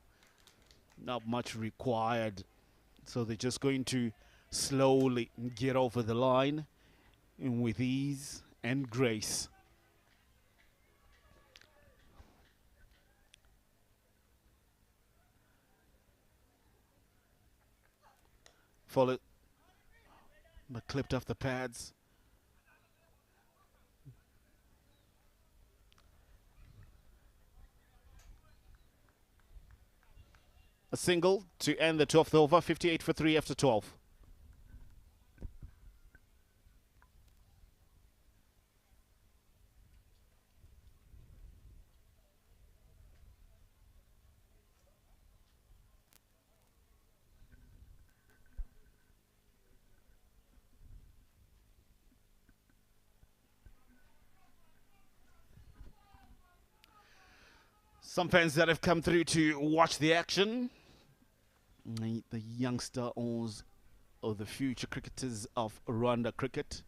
Not much required. So they're just going to slowly get over the line with ease and grace. Followed, but clipped off the pads. A single to end the 12th over, 58 for 3 after 12. Some fans that have come through to watch the action. The youngsters of the future cricketers of Rwanda cricket.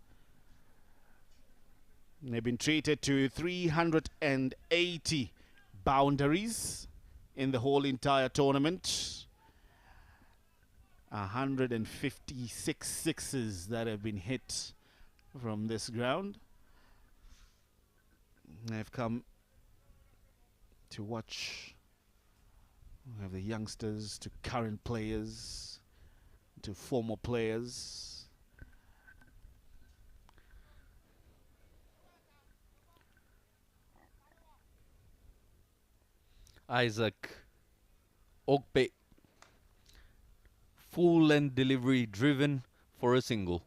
They've been treated to 380 boundaries in the whole entire tournament. 156 sixes that have been hit from this ground. They've come to watch. We have the youngsters to current players to former players. Isaac Okpe. Full length delivery driven for a single.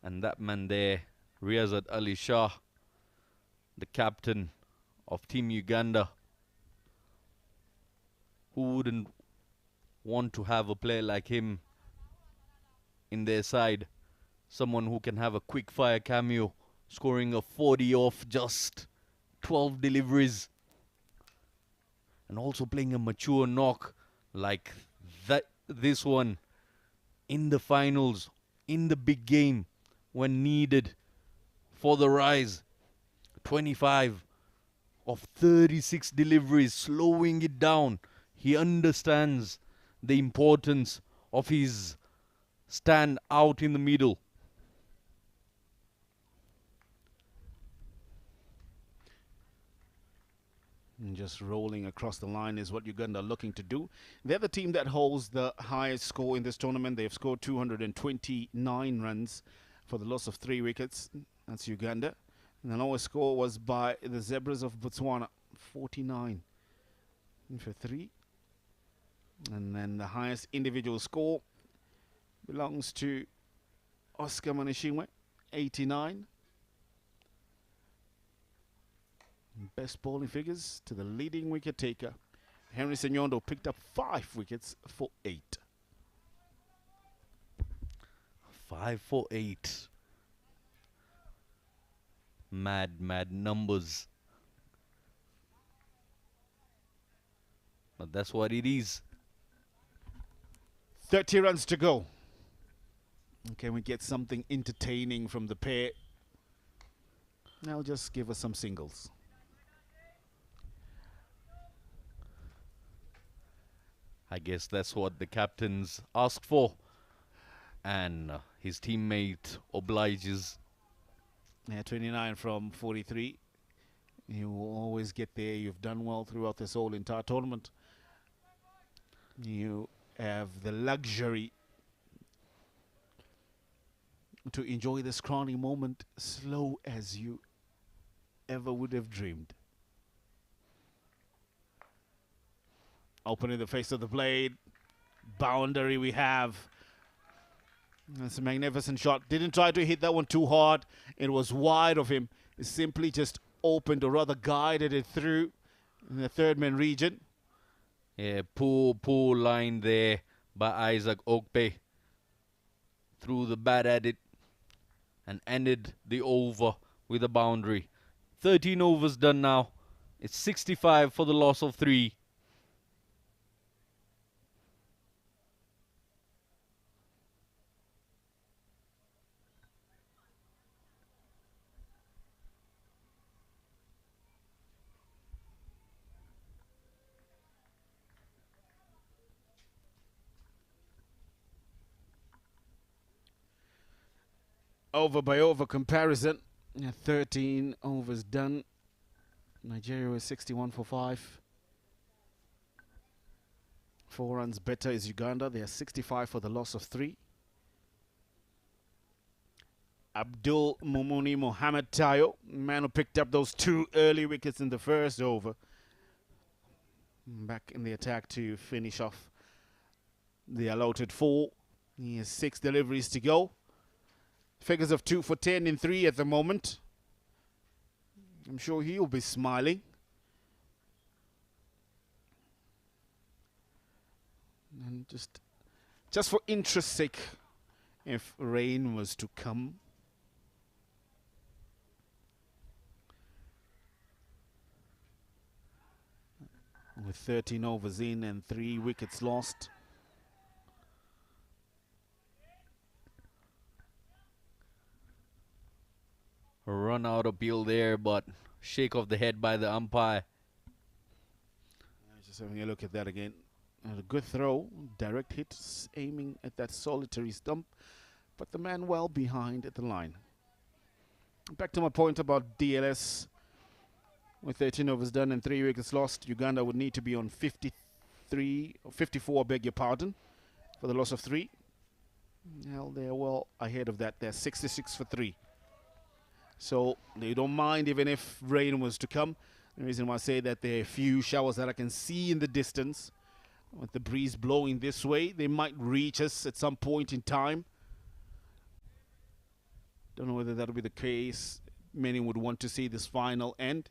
And that man there, Riyazat Ali Shah, the captain of Team Uganda. Who wouldn't want to have a player like him in their side? Someone who can have a quick fire cameo, scoring a 40 off just 12 deliveries. And also playing a mature knock like this one in the finals, in the big game when needed for the rise. 25 of 36 deliveries, slowing it down. He understands the importance of his stand out in the middle. And just rolling across the line is what Uganda are looking to do. They're the team that holds the highest score in this tournament. They've scored 229 runs for the loss of 3 wickets. That's Uganda. And the lowest score was by the Zebras of Botswana, 49 for 3. And then the highest individual score belongs to Oscar Manishimwe, 89. best bowling figures to the leading wicket taker. Henry Senyondo picked up 5 wickets for 8. 5 for 8. Mad numbers. But that's what it is. 30 runs to go. Can we get something entertaining from the pair? Now just give us some singles. I guess that's what the captains asked for. And his teammate obliges. Yeah, 29 from 43. You will always get there. You've done well throughout this whole entire tournament. You have the luxury to enjoy this crowning moment slow as you ever would have dreamed. Opening the face of the blade. Boundary we have. That's a magnificent shot. Didn't try to hit that one too hard. It was wide of him. It simply just opened, or rather guided it through in the third man region. Yeah, poor line there by Isaac Okpe. Threw the bat at it and ended the over with a boundary. 13 overs done now. It's 65 for the loss of 3. Over by over comparison. 13 overs done. Nigeria was 61 for 5. 4 runs better is Uganda. They are 65 for the loss of 3. Abdul Mumuni Mohamed Tayo, man who picked up those 2 early wickets in the first over. Back in the attack to finish off the allotted 4. He has 6 deliveries to go. Figures of 2 for 10 in 3 at the moment. I'm sure he'll be smiling. And just for interest's sake, if rain was to come. With 13 overs in and 3 wickets lost. Run out appeal there, but shake of the head by the umpire. Just having a look at that again. And a good throw, direct hit, aiming at that solitary stump, but the man well behind at the line. Back to my point about DLS. With 13 overs done and 3 wickets lost, Uganda would need to be on 54, beg your pardon, for the loss of 3. Well, they're well ahead of that. They're 66 for 3. So they don't mind even if rain was to come. The reason why I say that there are a few showers that I can see in the distance. With the breeze blowing this way, they might reach us at some point in time. Don't know whether that'll be the case. Many would want to see this final end.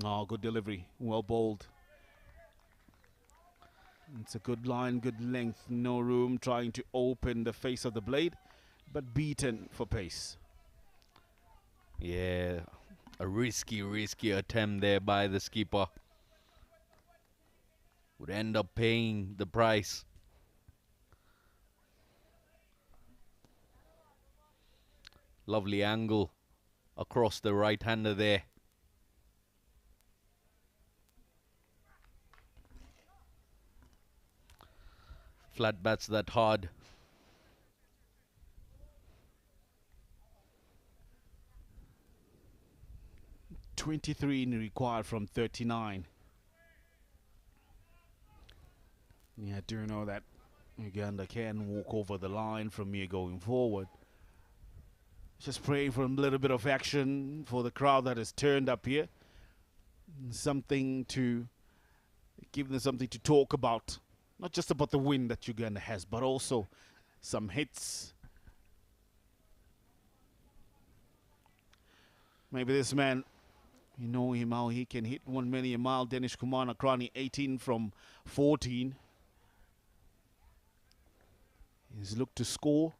Oh, good delivery. Well bowled. It's a good line, good length. No room, trying to open the face of the blade, but beaten for pace. Yeah, a risky attempt there by the skipper. Would end up paying the price. Lovely angle across the right-hander there. Flat bats that hard. $23 required from 39. Yeah, I do know that Uganda can walk over the line from here going forward. Just praying for a little bit of action for the crowd that has turned up here. Something to give them something to talk about. Not just about the win that Uganda has, but also some hits. Maybe this man You know him, how he can hit 1 million mile. Danish Kumar Nakrani, 18 from 14. He's looked to score.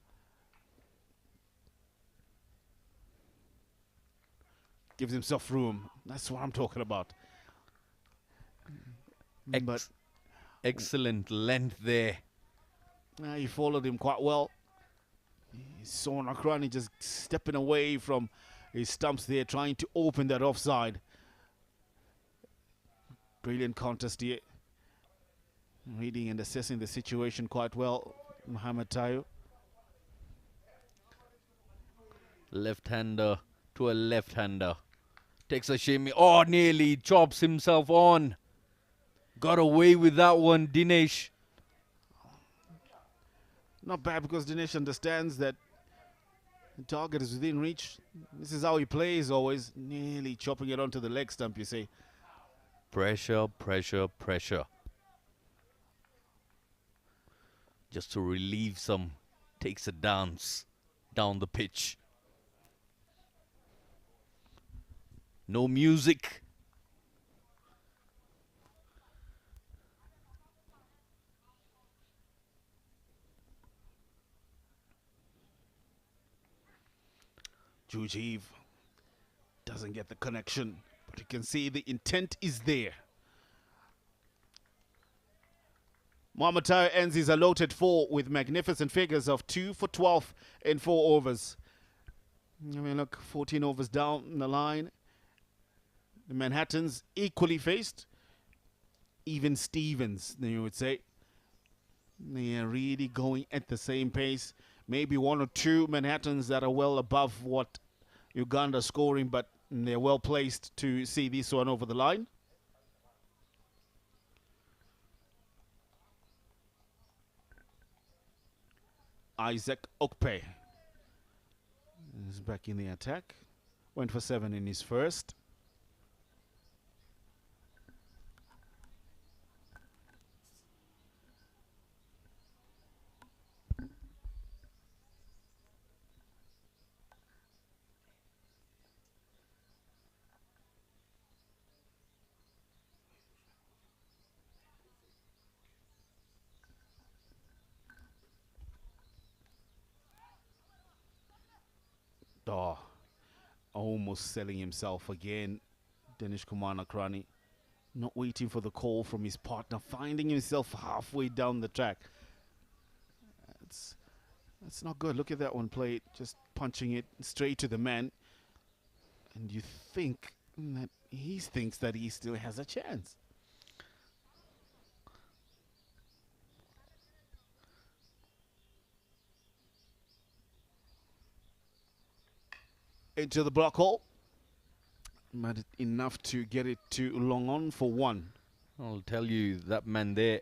Gives himself room. That's what I'm talking about. But Excellent length there. he followed him quite well. He saw Nakrani just stepping away from his stumps there, trying to open that offside. Brilliant contest here. Reading and assessing the situation quite well, Mohamed Tayo. Left-hander to a left-hander. Takes a shimmy. Oh, nearly chops himself on. Got away with that one, Dinesh. Not bad, because Dinesh understands that the target is within reach. This is how he plays always. Nearly chopping it onto the leg stump, you see. Pressure, pressure, pressure. Just to relieve some. Takes a dance down the pitch. No music. Jujeev doesn't get the connection, but you can see the intent is there. Mohamed Tayo ends his allotted 4 with magnificent figures of 2 for 12 in 4 overs. I mean, look, 14 overs down the line. The Manhattans equally faced. Even Stevens, you would say. They are really going at the same pace. Maybe 1 or 2 Manhattans that are well above what Uganda scoring, but they're well placed to see this one over the line. Isaac Okpe is back in the attack. Went for 7 in his first. Oh, almost selling himself again. Danish Kumar Nakrani, not waiting for the call from his partner, finding himself halfway down the track. That's not good. Look at that one play, just punching it straight to the man. And you think that he thinks that he still has a chance. Into the block hole, but enough to get it to long on for 1. I'll tell you, that man there,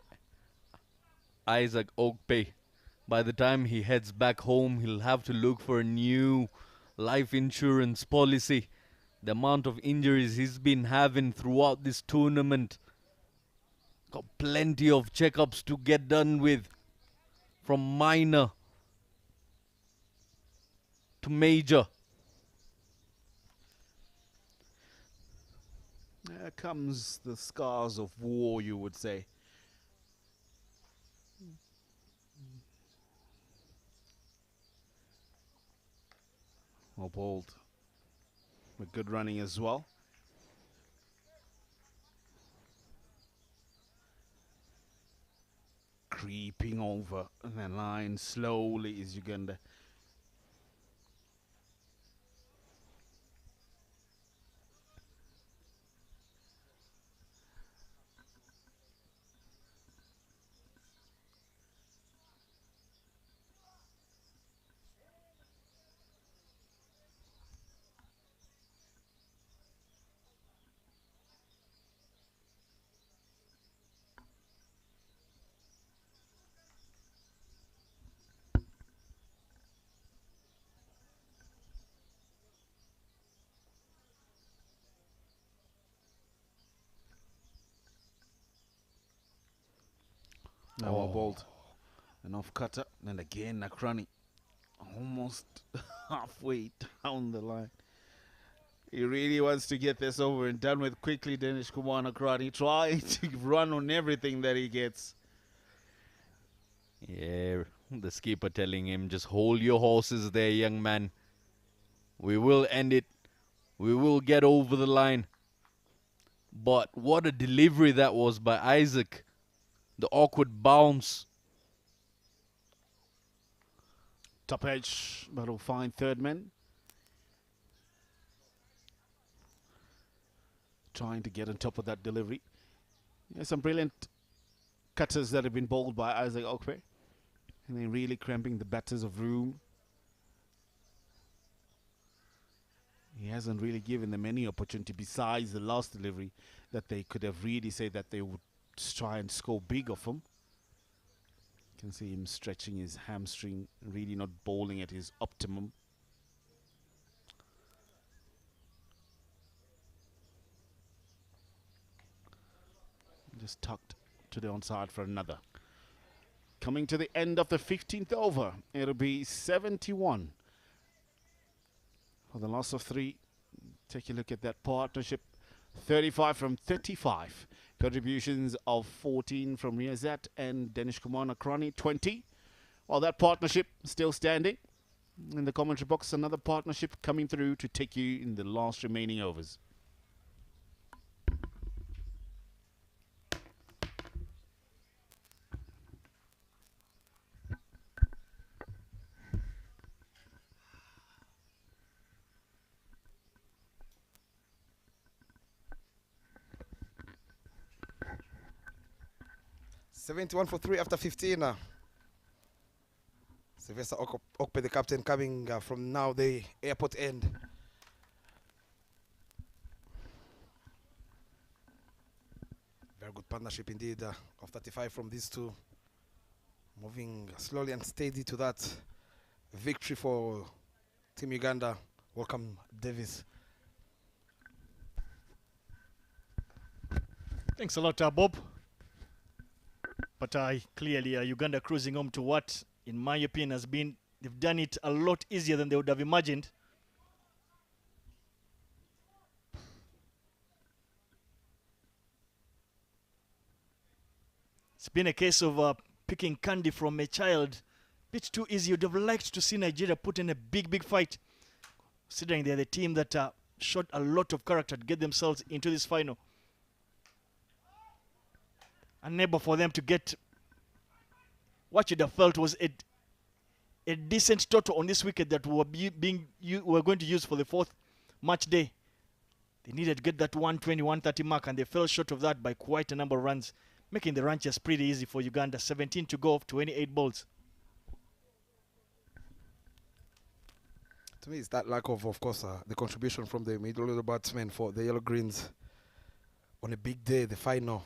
Isaac Okpe, by the time he heads back home, he'll have to look for a new life insurance policy. The amount of injuries he's been having throughout this tournament. Got plenty of checkups to get done with, from minor to major. There comes the scars of war, you would say. Oh, bold. With good running as well. Creeping over the line slowly is Uganda. Now a bolt, an off cutter, and again Nakrani, almost halfway down the line. He really wants to get this over and done with quickly, Danish Kumanakrani, trying to run on everything that he gets. Yeah, the skipper telling him, just hold your horses there, young man. We will end it. We will get over the line. But what a delivery that was by Isaac. The awkward bounce. Top edge, but will find third man. Trying to get on top of that delivery. There's some brilliant cutters that have been bowled by Isaac Okpe. And then really cramping the batters of room. He hasn't really given them any opportunity besides the last delivery that they could have really said that they would try and score big of him. You can see him stretching his hamstring, really not bowling at his optimum. Just tucked to the onside for another. Coming to the end of the 15th over, it'll be 71 for the loss of 3. Take a look at that partnership. 35 from 35. Contributions of 14 from Riyazat and Danish Kumar Nakrani, 20. Well, that partnership still standing. In the commentary box, another partnership coming through to take you in the last remaining overs. $71 for 3 after 15. Sylvester Okpe, the captain, coming from now the airport end. Very good partnership indeed of 35 from these two. Moving slowly and steady to that victory for Team Uganda. Welcome, Davis. Thanks a lot, Bob. But clearly Uganda cruising home to what, in my opinion, has been, they've done it a lot easier than they would have imagined. It's been a case of picking candy from a child. Bit too easy. You'd have liked to see Nigeria put in a big fight, considering they're the team that showed a lot of character to get themselves into this final. Unable for them to get what you'd have felt was a decent total on this wicket that we're going to use for the 4th match day. They needed to get that 120, 130 mark, and they fell short of that by quite a number of runs, making the ranches pretty easy for Uganda. 17 to go off 28 balls. To me, it's that lack of course, the contribution from the middle order batsmen for the Yellow Greens on a big day, the final,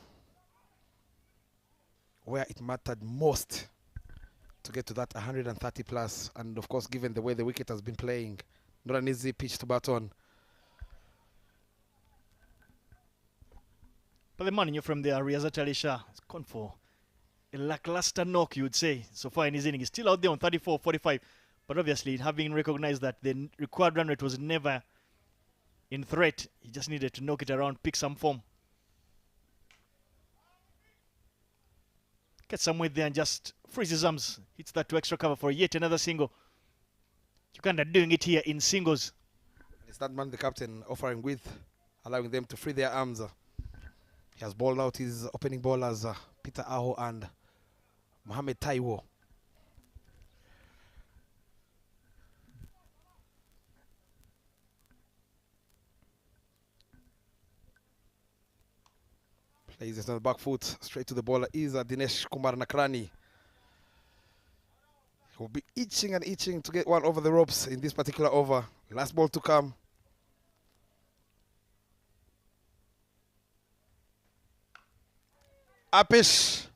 where it mattered most to get to that 130 plus. And of course, given the way the wicket has been playing, not an easy pitch to bat on. But the man from there, Riyazat Ali Shah, has gone for a lackluster knock, you would say, so far in his inning. He's still out there on 34, 45. But obviously, having recognized that the required run rate was never in threat, he just needed to knock it around, pick some form. Get somewhere there and just freeze his arms. Hits that to extra cover for yet another single. Uganda doing it here in singles. It's that man, the captain, offering width, allowing them to free their arms. He has bowled out his opening bowlers, Peter Aho and Mohamed Taiwo. Plays it on the back foot, straight to the bowler is Dinesh Kumar Nakrani. He will be itching and itching to get one over the ropes in this particular over. Last ball to come. Upish,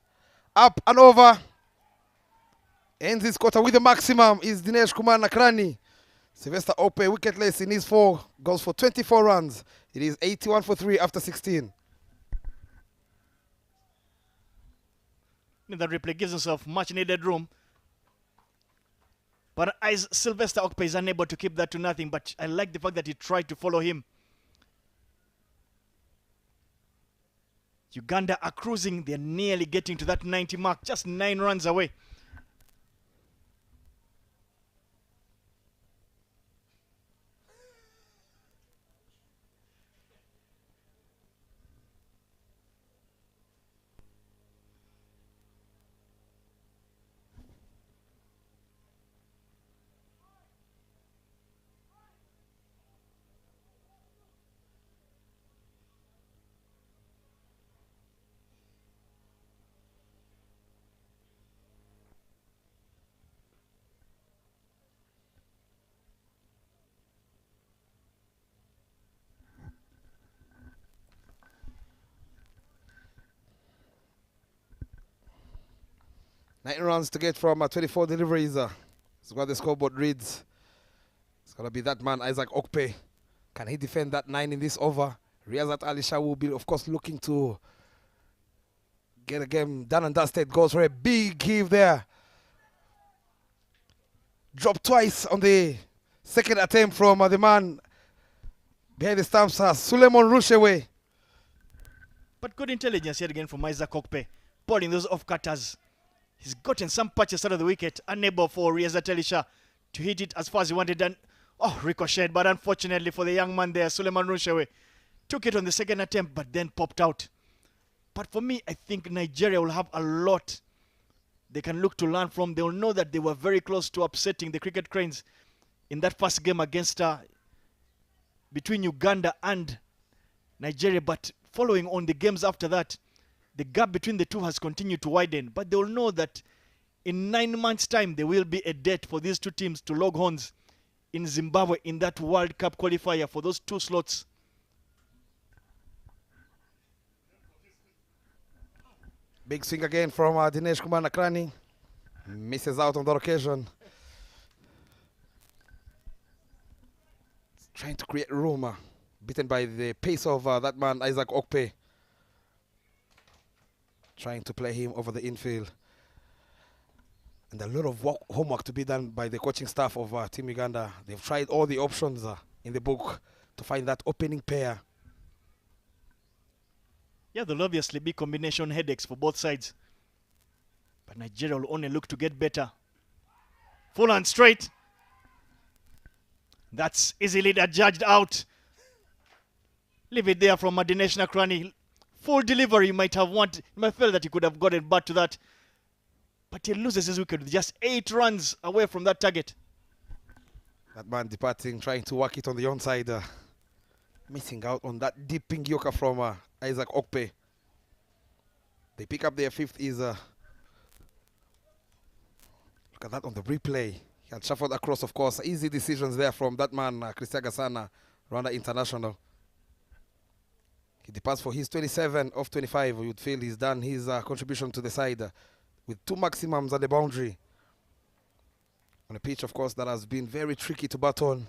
up and over. Ends this quarter with the maximum is Dinesh Kumar Nakrani. Sylvester Okpe wicketless in his 4, goes for 24 runs. It is 81 for 3 after 16. That replay gives himself much needed room. But as Sylvester Okpe is unable to keep that to nothing, but I like the fact that he tried to follow him. Uganda are cruising. They're nearly getting to that 90 mark, just 9 runs away. Nine runs to get from 24 deliveries. That's what the scoreboard reads. It's going to be that man, Isaac Okpe. Can he defend that 9 in this over? Riazat Ali Shah will be, of course, looking to get a game done and dusted. Goes for a big give there. Drop twice on the second attempt from the man behind the stumps, Suleiman Rushewe. But good intelligence yet again from Isaac Okpe, pulling those off-cutters. He's gotten some patches out of the wicket, unable for Riazat Ali Shah to hit it as far as he wanted. And ricocheted, but unfortunately for the young man there, Suleiman Rushewe, took it on the second attempt, but then popped out. But for me, I think Nigeria will have a lot they can look to learn from. They will know that they were very close to upsetting the Cricket Cranes in that first game against between Uganda and Nigeria. But following on the games after that, the gap between the two has continued to widen. But they will know that in 9 months' time, there will be a date for these two teams to log horns in Zimbabwe in that World Cup qualifier for those 2 slots. Big swing again from Dinesh Kumar Nakrani. Misses out on that occasion. Trying to create room. Beaten by the pace of that man, Isaac Okpe. Trying to play him over the infield. And a lot of homework to be done by the coaching staff of Team Uganda. They've tried all the options in the book to find that opening pair. Yeah, there'll obviously be combination headaches for both sides. But Nigeria will only look to get better. Full and straight. That's easily judged out. Leave it there from Dinesh Nakrani. Full delivery. You might feel that he could have gotten back to that. But he loses his wicket with just 8 runs away from that target. That man departing, trying to work it on the onside. Missing out on that deep pink yorker from Isaac Okpe. They pick up their 5th is look at that on the replay. He had shuffled across, of course. Easy decisions there from that man, Christian Gasana, Rwanda International. He departs for his 27 of 25. You would feel he's done his contribution to the side with 2 maximums at the boundary. On a pitch, of course, that has been very tricky to bat on.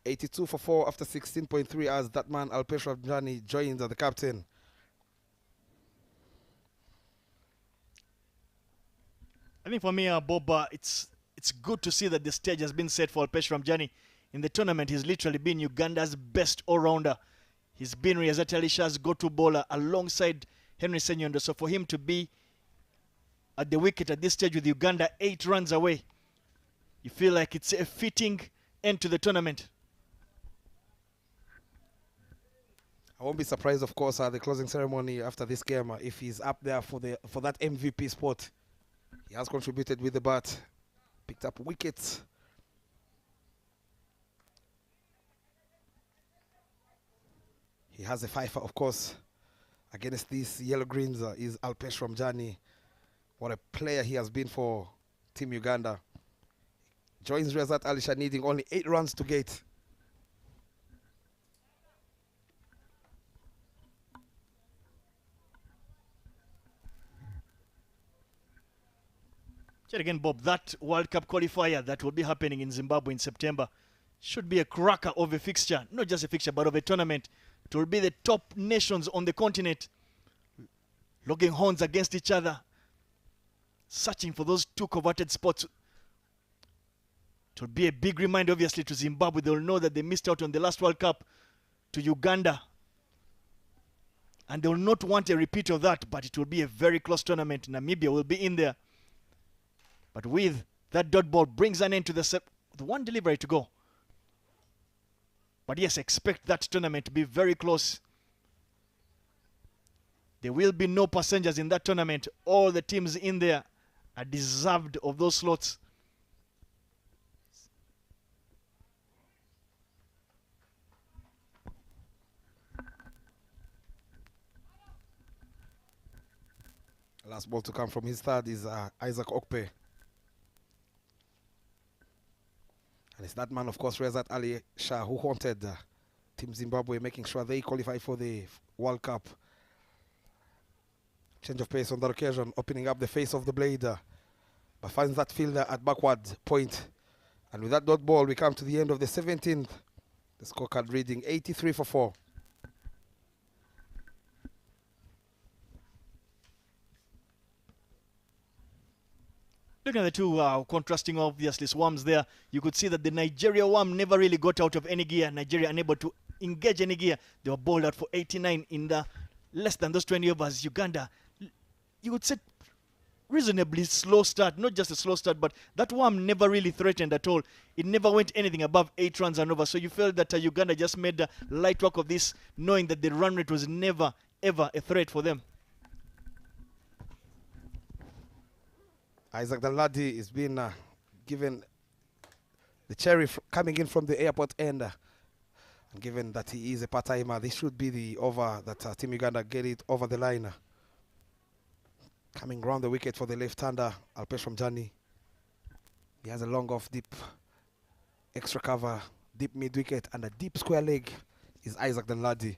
.82 for 4 after 16.3 as that man Alpesh Rabjani joins the captain. I think for me, Bob, it's good to see that the stage has been set for Alpesh Ramjani. In the tournament, he's literally been Uganda's best all-rounder. He's been Riazat Ali Shah's go-to bowler alongside Henry Senyondo. So for him to be at the wicket at this stage with Uganda 8 runs away, you feel like it's a fitting end to the tournament. I won't be surprised, of course, at the closing ceremony after this game if he's up there for that MVP spot. He has contributed with the bat, picked up wickets. He has a fifer, of course, against these yellow greens is Alpesh Ramjani. What a player he has been for Team Uganda. Joins Riazat Ali Shah needing only 8 runs to get. Yet again, Bob, that World Cup qualifier that will be happening in Zimbabwe in September, Should be a cracker of a fixture. Not just a fixture, but of a tournament. It will be the top nations on the continent locking horns against each other, searching for those two coveted spots. It will be a big reminder, obviously, to Zimbabwe. They will know that they missed out on the last World Cup, to Uganda. And they will not want a repeat of that, but it will be a very close tournament. Namibia will be in there. But with that dot ball brings an end to the one delivery to go. But yes, expect that tournament to be very close. There will be no passengers in that tournament. All the teams in there are deserved of those slots. Last ball to come from his third is Isaac Okpe. And it's that man, of course, Rezat Ali Shah, who haunted Team Zimbabwe, making sure they qualify for the World Cup. Change of pace on that occasion, opening up the face of the blade, but finds that fielder at backward point. And with that dot ball, we come to the end of the 17th. The scorecard reading 83 for 4. Looking at the two contrasting, obviously, swarms there, you could see that the Nigeria worm never really got out of any gear. Nigeria unable to engage any gear. They were bowled out for 89 in the less than those 20 overs. Uganda, you would say, reasonably slow start. Not just a slow start, but that worm never really threatened at all. It never went anything above 8 runs and over. So you felt that Uganda just made light work of this, knowing that the run rate was never, ever a threat for them. Isaac Danladi is being given the cherry coming in from the airport end. And given that he is a part-timer, this should be the over that Team Uganda get it over the line. Coming round the wicket for the left-hander, Alpesh Ramjani. He has a long off, deep extra cover, deep mid-wicket, and a deep square leg is Isaac Danladi.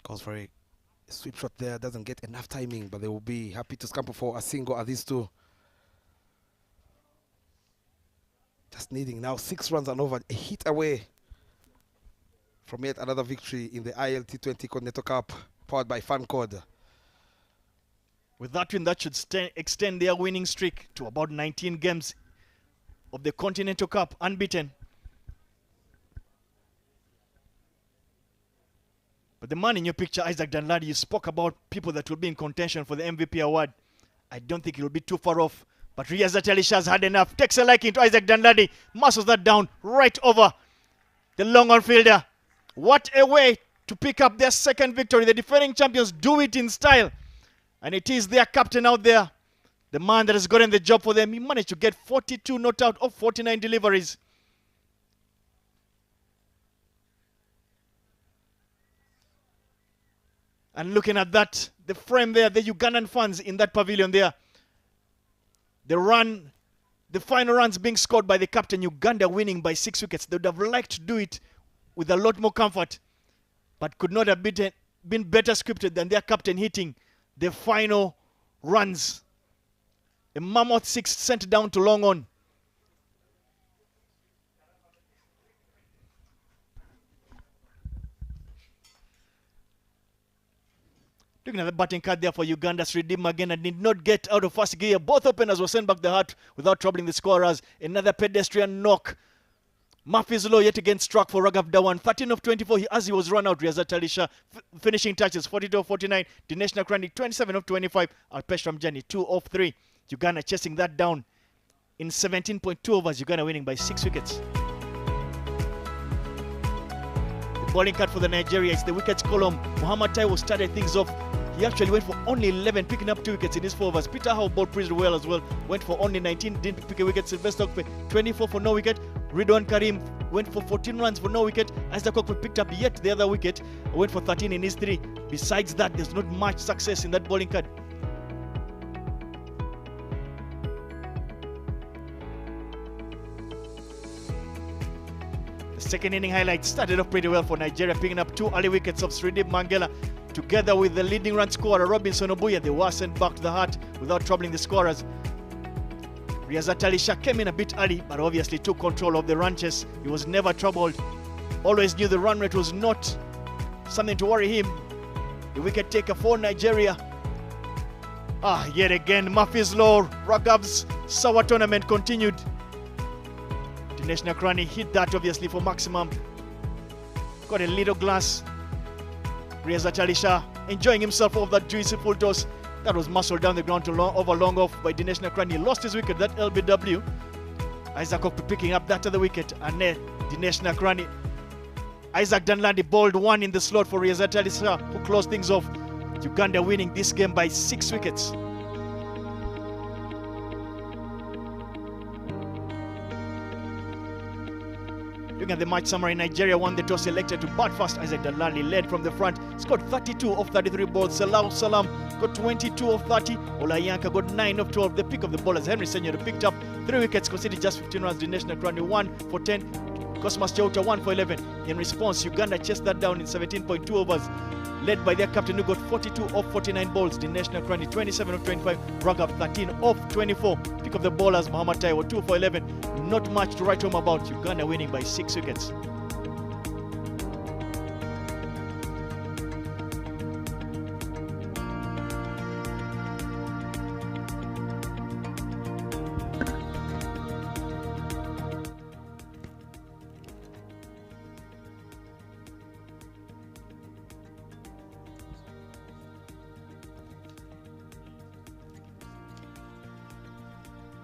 Goes for a sweep shot there, doesn't get enough timing, but they will be happy to scamper for a single at these two. Just needing now 6 runs and over, a hit away from yet another victory in the ILT20 Continental Cup, powered by Fancode. With that win, that should extend their winning streak to about 19 games of the Continental Cup, unbeaten. But the man in your picture, Isaac Danladi, you spoke about people that will be in contention for the MVP award. I don't think it will be too far off. But Riazat Ali Shah's had enough. Takes a liking to Isaac Danladi. Muscles that down right over the long on fielder. What a way to pick up their second victory. The defending champions do it in style. And it is their captain out there, the man that has gotten the job for them. He managed to get 42 not out of 49 deliveries. And looking at that, the frame there, the Ugandan fans in that pavilion there. The final runs being scored by the captain, Uganda winning by 6 wickets. They would have liked to do it with a lot more comfort, but could not have been better scripted than their captain hitting the final runs. A mammoth 6 sent down to long on. Looking at the batting card there for Uganda, Sridim again and did not get out of first gear. Both openers were sent back the heart without troubling the scorers. Another pedestrian knock. Murphy's Law yet again struck for Raghav Dhawan. 13 of 24 as he was run out. Riazat Ali Shah finishing touches. 42 of 49. Dinesh Nakrani 27 of 25. Alpesh Ramjani 2 of 3. Uganda chasing that down in 17.2 overs. Uganda winning by 6 wickets. The bowling card for the Nigeria is the wickets column. Muhammad Taiwo started things off. He actually went for only 11, picking up 2 wickets in his 4 overs. Peter Howe bowled pretty well as well. Went for only 19, didn't pick a wicket. Sylvester Okpe 24 for no wicket. Ridwan Karim went for 14 runs for no wicket. Isaac Okpe picked up yet the other wicket. Went for 13 in his 3. Besides that, there's not much success in that bowling card. The second inning highlights started off pretty well for Nigeria, picking up 2 early wickets of Sridip Mangela. Together with the leading run scorer Robinson Obuya, they were sent back to the heart without troubling the scorers. Riyazat Ali Shah came in a bit early, but obviously took control of the run chase. He was never troubled. Always knew the run rate was not something to worry him. The wicket taker for Nigeria. Yet again, Murphy's Law. Raghav's sour tournament continued. Dinesh Nakrani hit that obviously for maximum. Got a little glass. Riyazat Ali Shah enjoying himself off that juicy full toss. That was muscled down the ground to over long off by Dinesh Nakrani. Lost his wicket, that LBW. Isaac Okpi picking up that other wicket. And Dinesh Nakrani. Isaac Danladi bowled one in the slot for Riyazat Ali Shah, who closed things off. Uganda winning this game by 6 wickets. Looking at the match summary, Nigeria won the toss, elected to bat first. Isaac Danladi led from the front. Scored 32 of 33 balls. Salah Salam got 22 of 30. Olayanka got 9 of 12. The pick of the bowlers, Henry Senyor picked up 3 wickets, conceded just 15 runs. Dinesh Nakrani 1 for 10. Cosmas Chauta 1 for 11. In response, Uganda chased that down in 17.2 overs, led by their captain who got 42 of 49 balls. Dinesh Nakrani 27 of 25. Raghav 13 of 24. Pick of the bowlers, Muhammad Taiwo 2 for 11. Not much to write home about. Uganda winning by 6 wickets.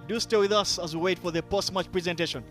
Do stay with us as we wait for the post-match presentation.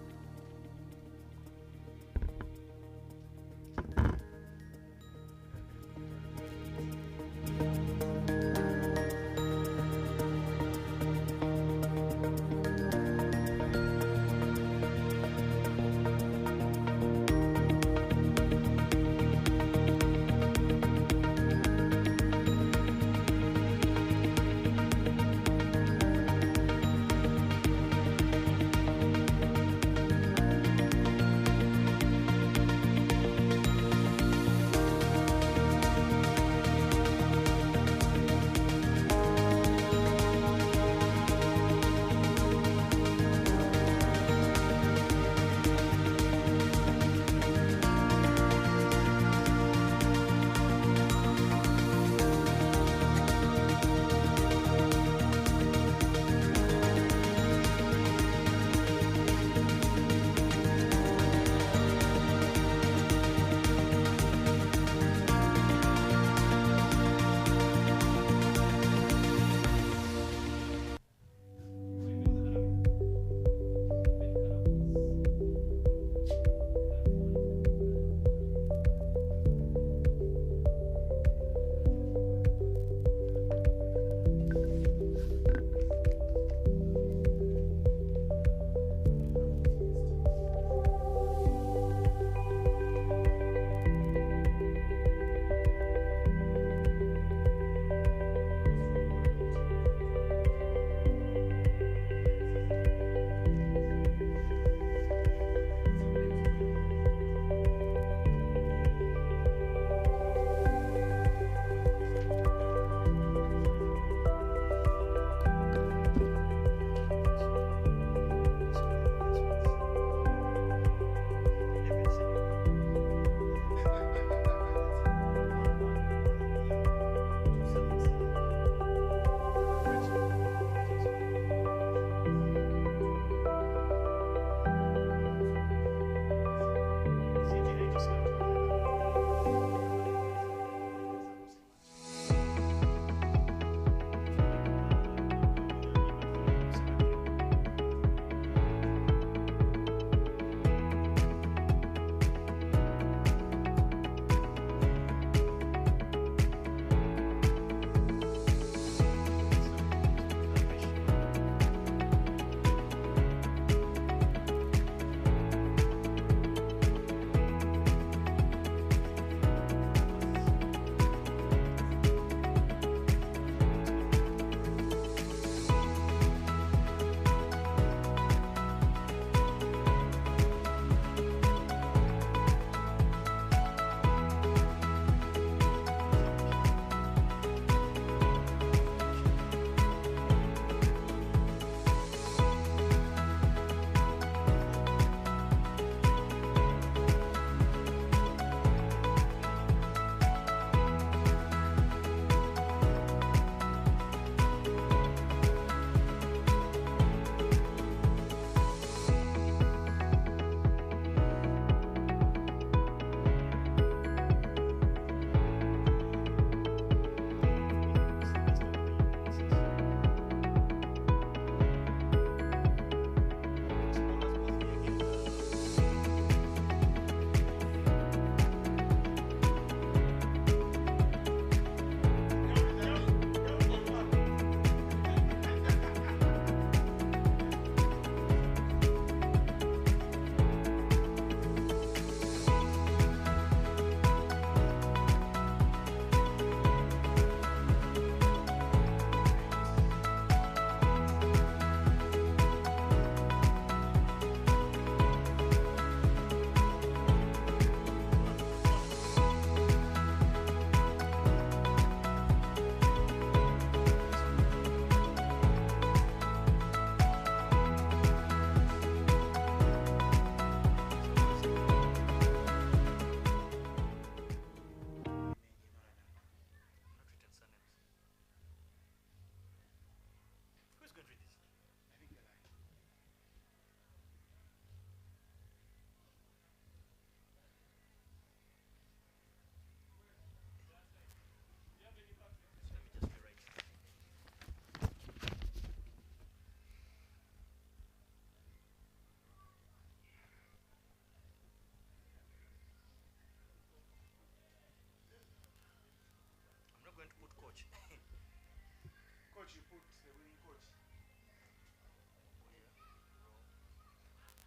coach you put the winning coach?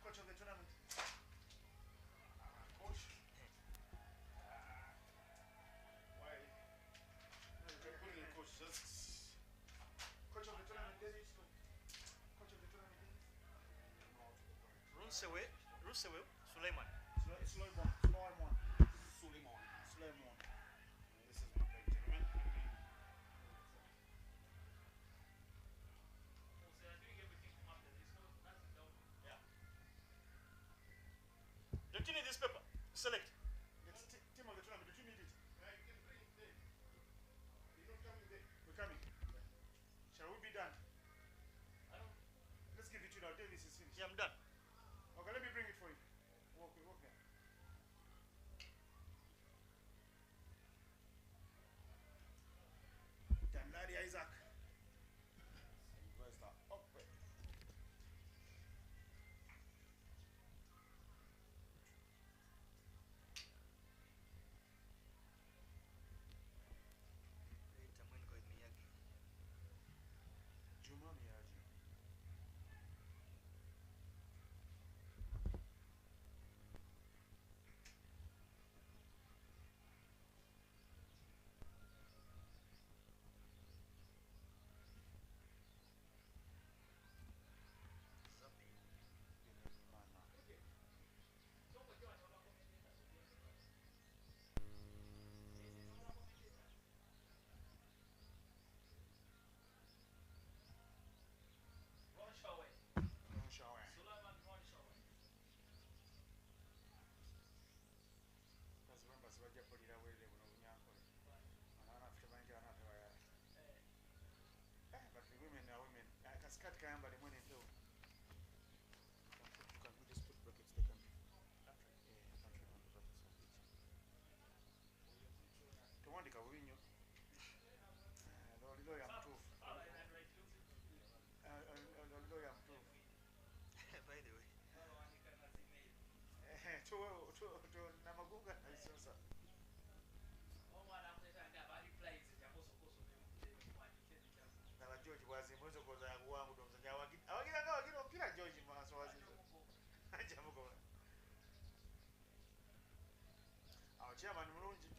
Coach of the tournament. Coach. Why? No, you can put in a coach. Just coach of the tournament. Coach of the tournament. Runsewe, Suleiman. Suleiman. This is my big tournament. Don't you need this paper? Select. It's team of the tournament. Do you need it? Yeah, you can bring it there. You're not coming there. We're coming. Shall we be done? Let's give it to you now. Davis is finished. Yeah, I'm done. Okay, let me bring it for you. Walk there. Done, Laddie Isaac. Where's that? Up there. Juma Miyagi. But the women are women. Kaskat kayamba the money too. You can just put brackets the country. Yeah, country on the brackets of each. Tewandika winyo. Lolo ya mtufu. Lolo ya mtufu. By the way. To na magunga na sasa. Na George wazi mwanzo koza yangu wangu ndo mzanya awagira kila George maso wazi. Jamuko. Our chairman mulungi.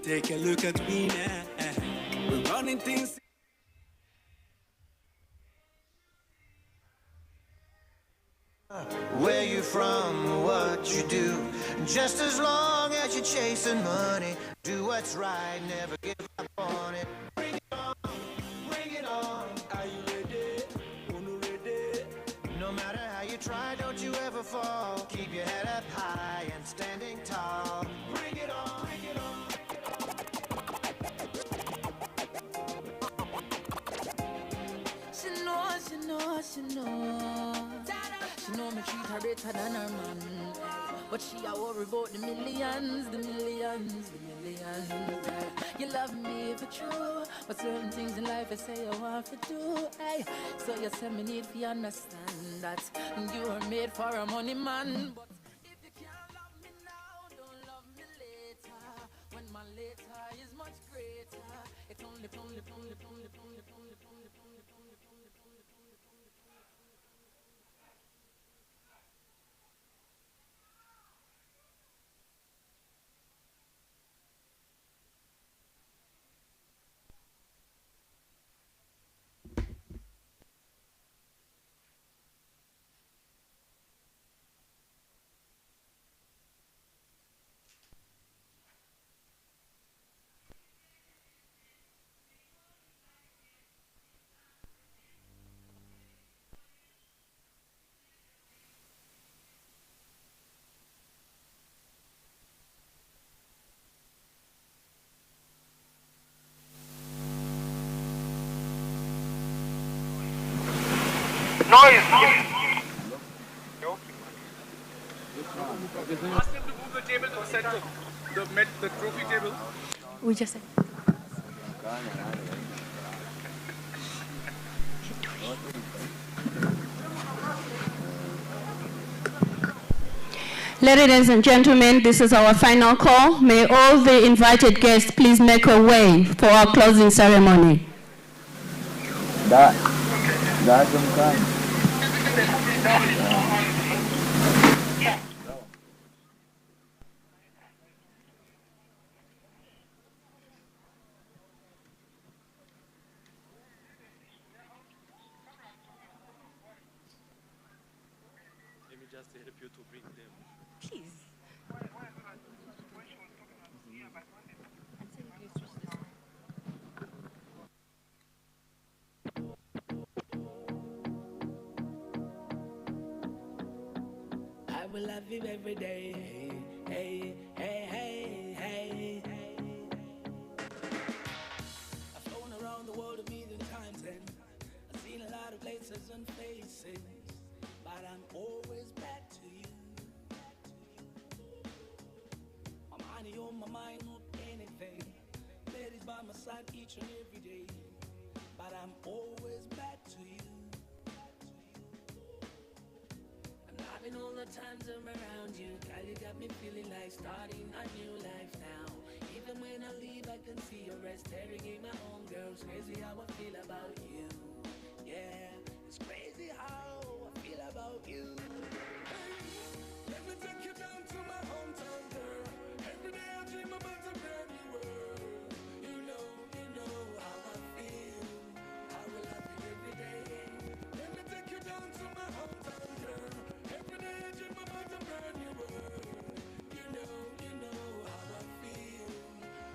Take a look at me now. We're running things. Where you from, what you do, just as long as you're chasing money. Do what's right, never give up on it. Bring it on, bring it on. Are you ready? Uno ready? No matter how you try, don't you ever fall. Keep your head up high and standing tall. Bring it on, bring it on. She know. She know me treat her better than her man. But she a worry about the millions. You love me for true, but certain things in life I say you want to do. Hey, so you say me need to understand that you are made for a money man. But if you can't love me now, don't love me later. When my later is much greater. It's only. Ask them to move the table to the center. The trophy table. We just said. Ladies and gentlemen, this is our final call. May all the invited guests please make a way for our closing ceremony. Let me just help you to bring them. Please. I will love you every day. Hey. I've flown around the world a million times and I've seen a lot of places and faces, but I'm always back to you. My money on my mind, not anything. Ladies by my side each and every day, but I'm always back to you. I'm loving all the times I'm around you. Girl, you got me feeling like starting a new life now. Even when I leave, I can see your rest staring in my own girls. Crazy how I feel about you. Yeah, it's crazy how I feel about you. Let me take you down to my hometown, girl. Every day I dream about a brand new world. You know how I feel. I will love you every day. Let me take you down to my hometown, girl. Every day I dream about a brand new world. You know how I feel.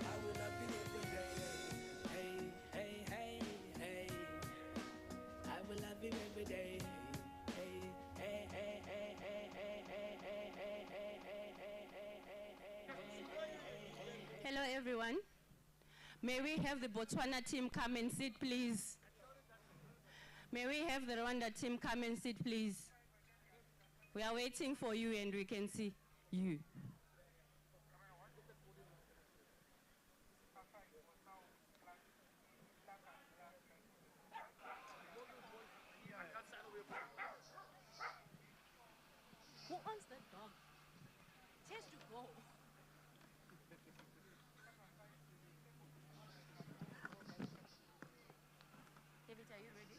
I will love you every day. Hey. I will love you every day. Hello, everyone. May we have the Botswana team come and sit, please? May we have the Rwanda team come and sit, please? We are waiting for you and we can see you. Who owns that dog? It has to go. David, are you ready?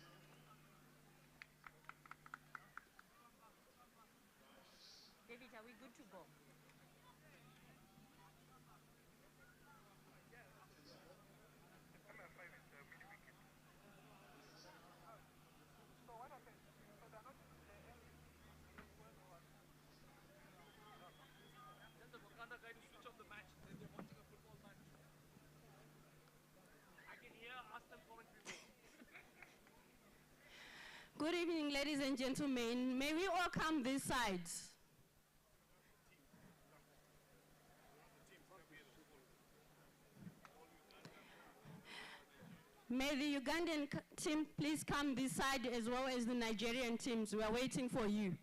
David, are we good to go? Good evening, ladies and gentlemen. May we all come this side? May the Ugandan team please come this side as well as the Nigerian teams. We are waiting for you.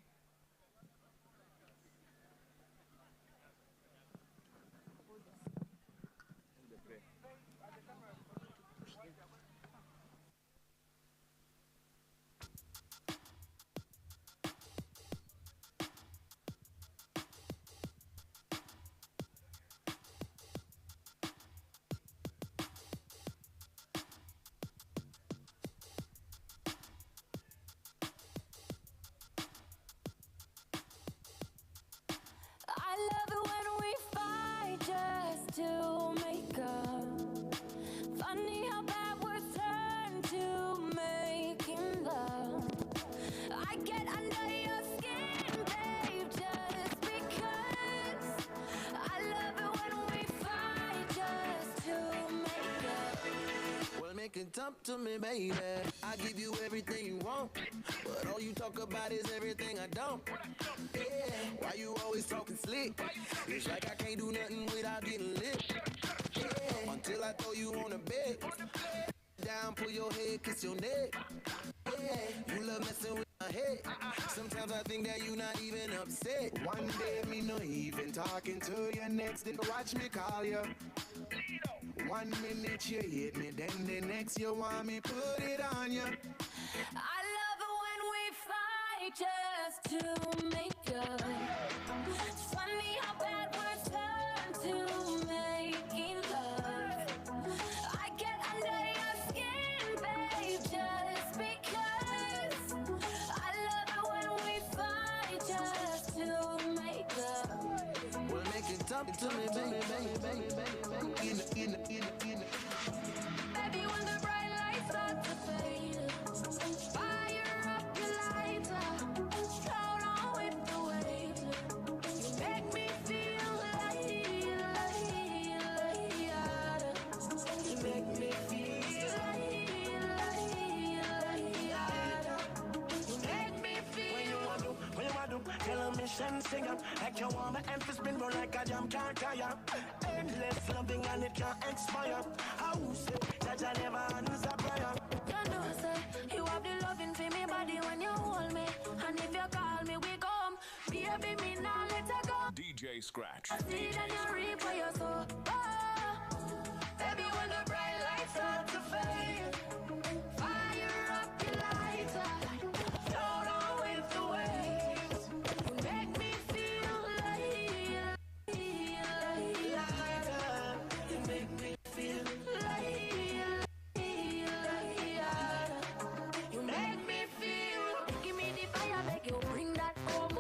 To make up. Funny how bad words turn to making love. I get under your skin, babe, just because. I love it when we fight just to make up. Well, make it up to me, baby. I give you everything you want, but all you talk about is everything I don't. Yeah, why you always talking slick? It's like I can't do nothing without getting lit. Yeah, until I throw you on the bed. Down, pull your head, kiss your neck. Yeah, you love messing with my head. Sometimes I think that you not even upset. One day me no even talking to you, next day watch me call you. 1 minute you hate me, then the next you want me put it on you. I love it when we fight just to make up. It's funny how bad words turn to making love. I get under your skin, babe, just because. I love it when we fight just to make up. Well, make it up to me, baby, baby, baby, baby. Baby, when the bright lights start to fade, fire up your lighter, float on with the waves. You make me feel like, you make me feel like, you make me feel. What you want to tell a mission singer, like you want my emphasis spin roll like a jam can't tire. Endless loving and it can't expire. How say that I never answer prayer. You know, say you have the loving for me body when you hold me, and if you call me, we come. Baby, me now let her go. DJ Scratch. I see that you reap where you sow. Baby, when the bright lights start to fade, fire up your lighter, float on with the waves. You make me feel like, you make me feel like, you make me feel. Give me the fire, make you bring that home.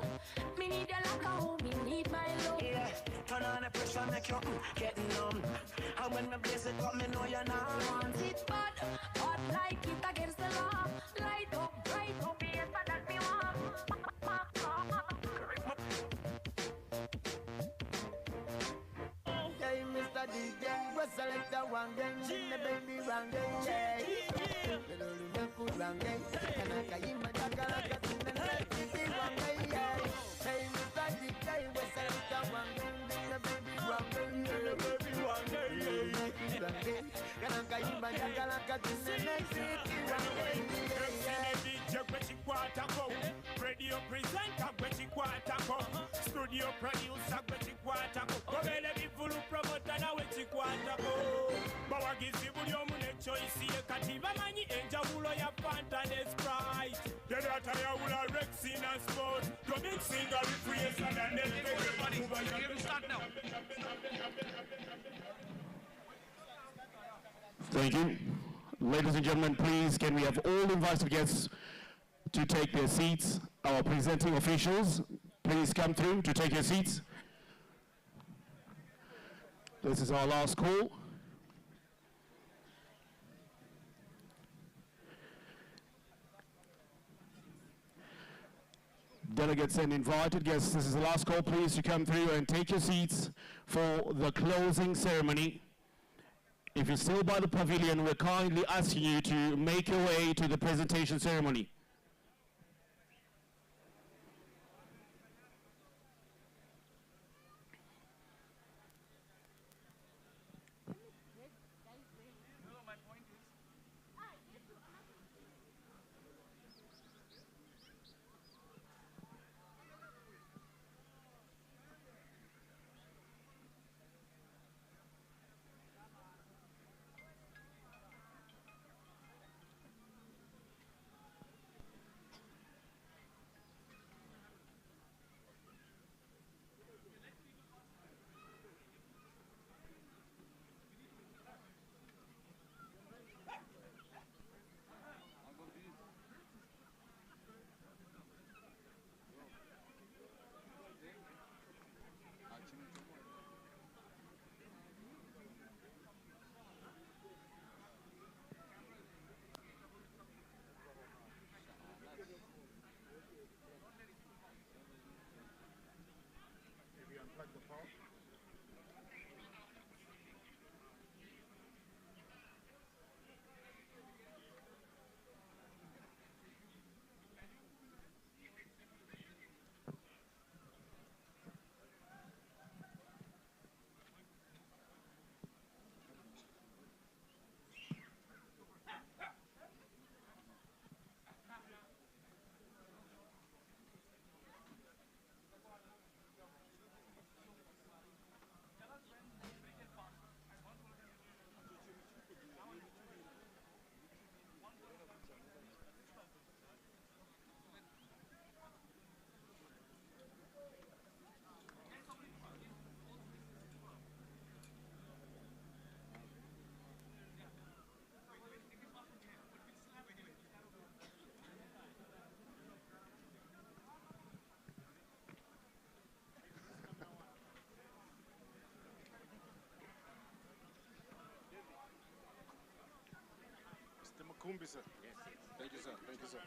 Me need you like a home, me need my love. Yeah, turn on the pressure, make you get numb. And when me blaze it up, me know you're not. Want it bad, hot like it against the law. Light up, bright up, yes, that me want. Hey, Mr. DJ, go select the one gang, the baby one gang, yeah. The little good one gang, and I can even talk like a sin and let me be one gang, yeah. Hey, Mr. DJ, go select the one gang, the baby one gang, yeah. The baby one gang, yeah. And I can even talk like a sin and let me be one gang, yeah. Radio presenter, Gwetty Kwatako. Studio producer, Gwetty Kwatako. Kobele bifulu promoter na Gwetty Kwatako. Bawagizi buli omune choice ye kativa manyi enjawulo ya Fanta ne Sprite. Dedata ya ula Rexin and Sport. The big singer recreation and everybody. Game start now. Thank you. Ladies and gentlemen, please can we have all invited guests to take their seats. Our presenting officials, please come through to take your seats. This is our last call. Delegates and invited guests, this is the last call, please, to come through and take your seats for the closing ceremony. If you're still by the pavilion, we're kindly asking you to make your way to the presentation ceremony. Kumbi, sir. Thank you, sir. Thank you, sir.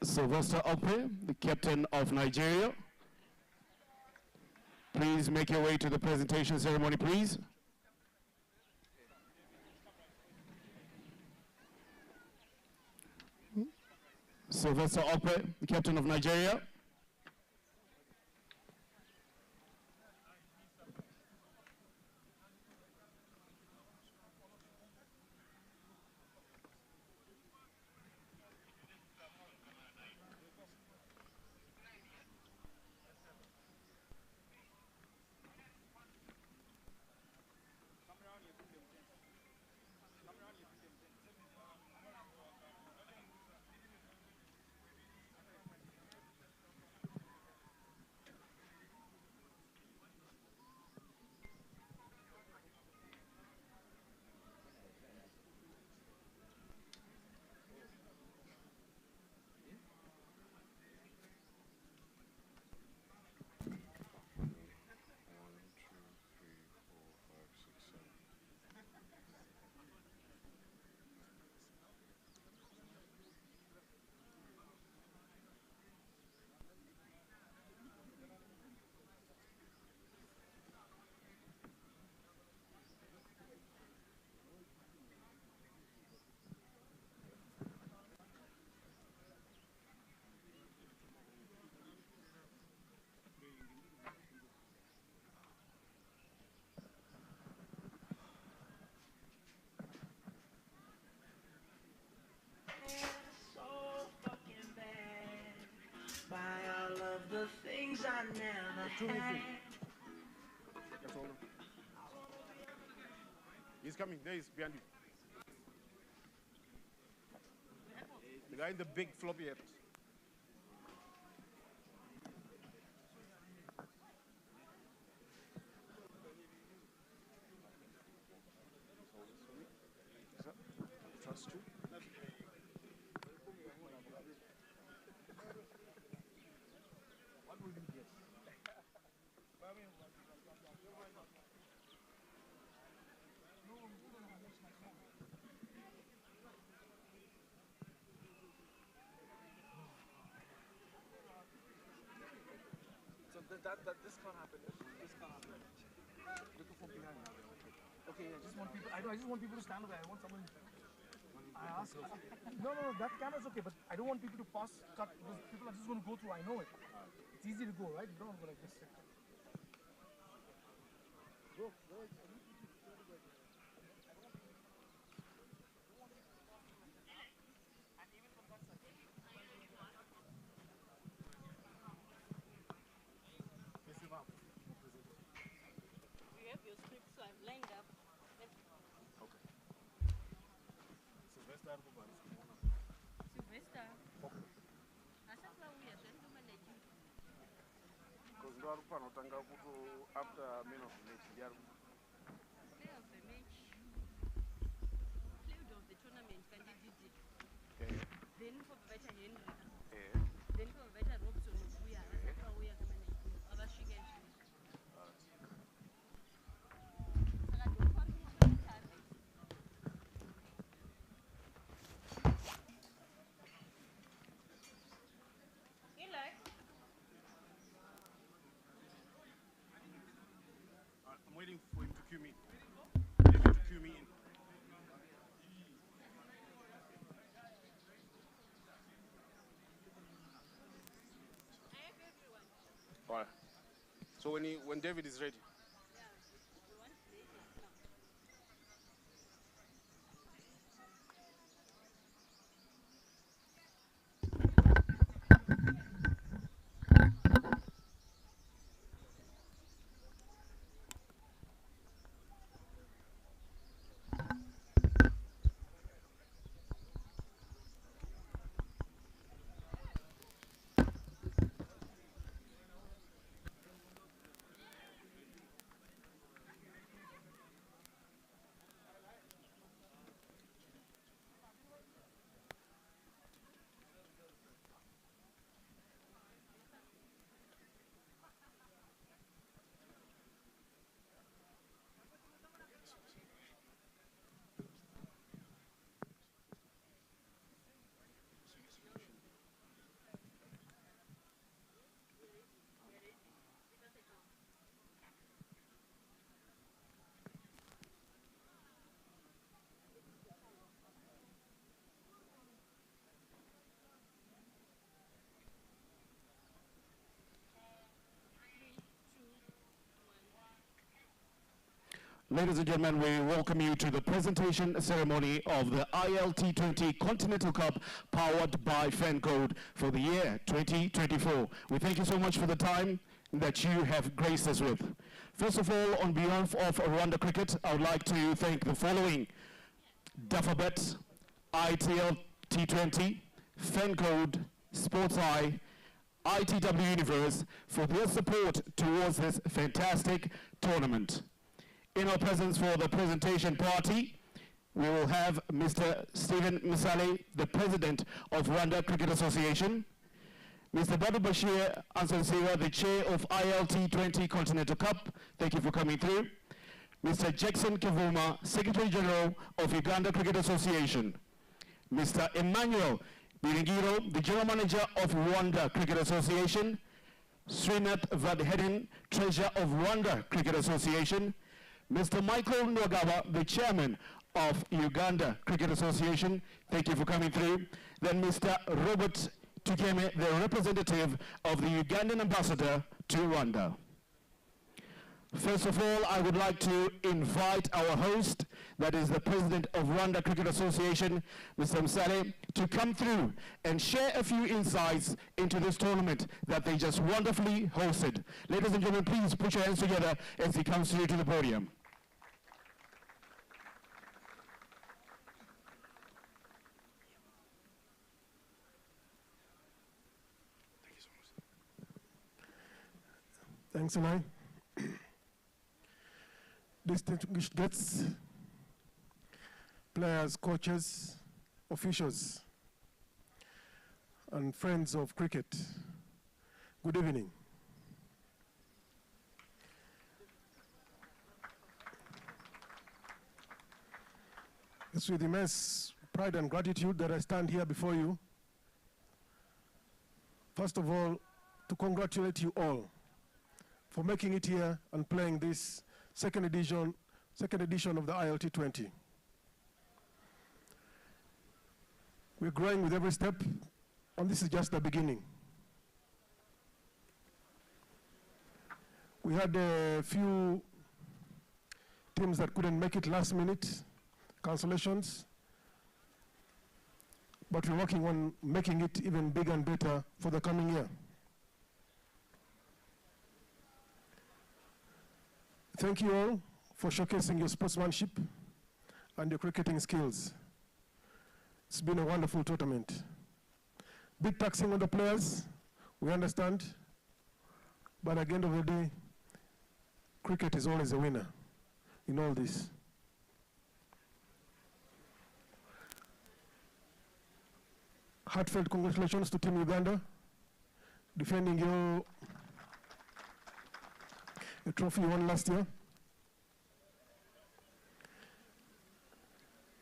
Sylvester Okpe, the captain of Nigeria. Please make your way to the presentation ceremony, please. Sylvester Okpe, the captain of Nigeria. The things I never had. That's all. He's coming. There he is, behind you. The guy in the big floppy hat. Trust you. That this can't happen. This can't happen. Looking from behind. Okay, I just want people. I just want people to stand away. I want someone. I ask. No, that camera's okay, but I don't want people to pass, cut, because people are just going to go through. I know it. It's easy to go, right? You don't want to go like this. Bro, after men of the match, Player of the match, player of the tournament, candidate. Then for better Henry. Then for better Robson, we are I'm waiting for him to cue me. To cue me in. All right. So when David is ready. Ladies and gentlemen, we welcome you to the presentation ceremony of the ILT20 Continental Cup powered by Fancode for the year 2024. We thank you so much for the time that you have graced us with. First of all, on behalf of Rwanda Cricket, I would like to thank the following: Dufferbet, ILT20, Fancode, Sports Eye, ITW Universe for their support towards this fantastic tournament. In our presence for the presentation party, we will have Mr. Stephen Musale, the President of Rwanda Cricket Association, Mr. Badu Bashir Ansansira, the Chair of ILT20 Continental Cup, thank you for coming through, Mr. Jackson Kivuma, Secretary General of Uganda Cricket Association, Mr. Emmanuel Biringiro, the General Manager of Rwanda Cricket Association, Srinath Vadheden, Treasurer of Rwanda Cricket Association, Mr. Michael Nwagawa, the Chairman of Uganda Cricket Association, thank you for coming through. Then Mr. Robert Tukeme, the representative of the Ugandan ambassador to Rwanda. First of all, I would like to invite our host, that is the President of Rwanda Cricket Association, Mr. Musale, to come through and share a few insights into this tournament that they just wonderfully hosted. Ladies and gentlemen, please put your hands together as he comes through to the podium. Thanks, Eli. Distinguished guests, players, coaches, officials, and friends of cricket, good evening. It's with immense pride and gratitude that I stand here before you. First of all, to congratulate you all for making it here and playing this second edition of the ILT20. We're growing with every step, and this is just the beginning. We had a few teams that couldn't make it last minute, cancellations, but we're working on making it even bigger and better for the coming year. Thank you all for showcasing your sportsmanship and your cricketing skills. It's been a wonderful tournament. Bit taxing on the players, we understand, but at the end of the day, cricket is always a winner in all this. Heartfelt congratulations to Team Uganda, defending your trophy you won last year.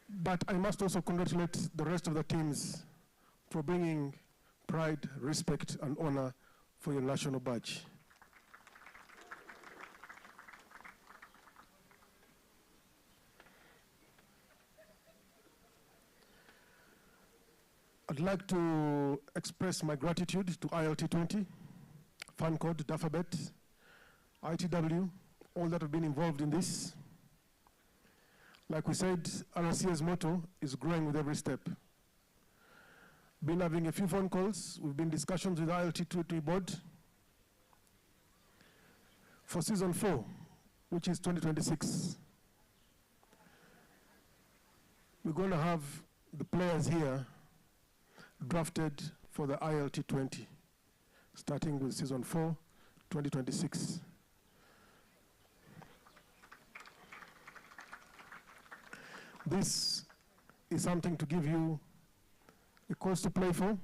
But I must also congratulate the rest of the teams for bringing pride, respect, and honor for your national badge. I'd like to express my gratitude to ILT20, Fancode, Dufferbet, ITW, all that have been involved in this. Like we said, RCA's motto is growing with every step. Been having a few phone calls. We've been in discussions with ILT20 board for season 4, which is 2026. We're going to have the players here drafted for the ILT20, starting with season 4, 2026. This is something to give you a cause to play for,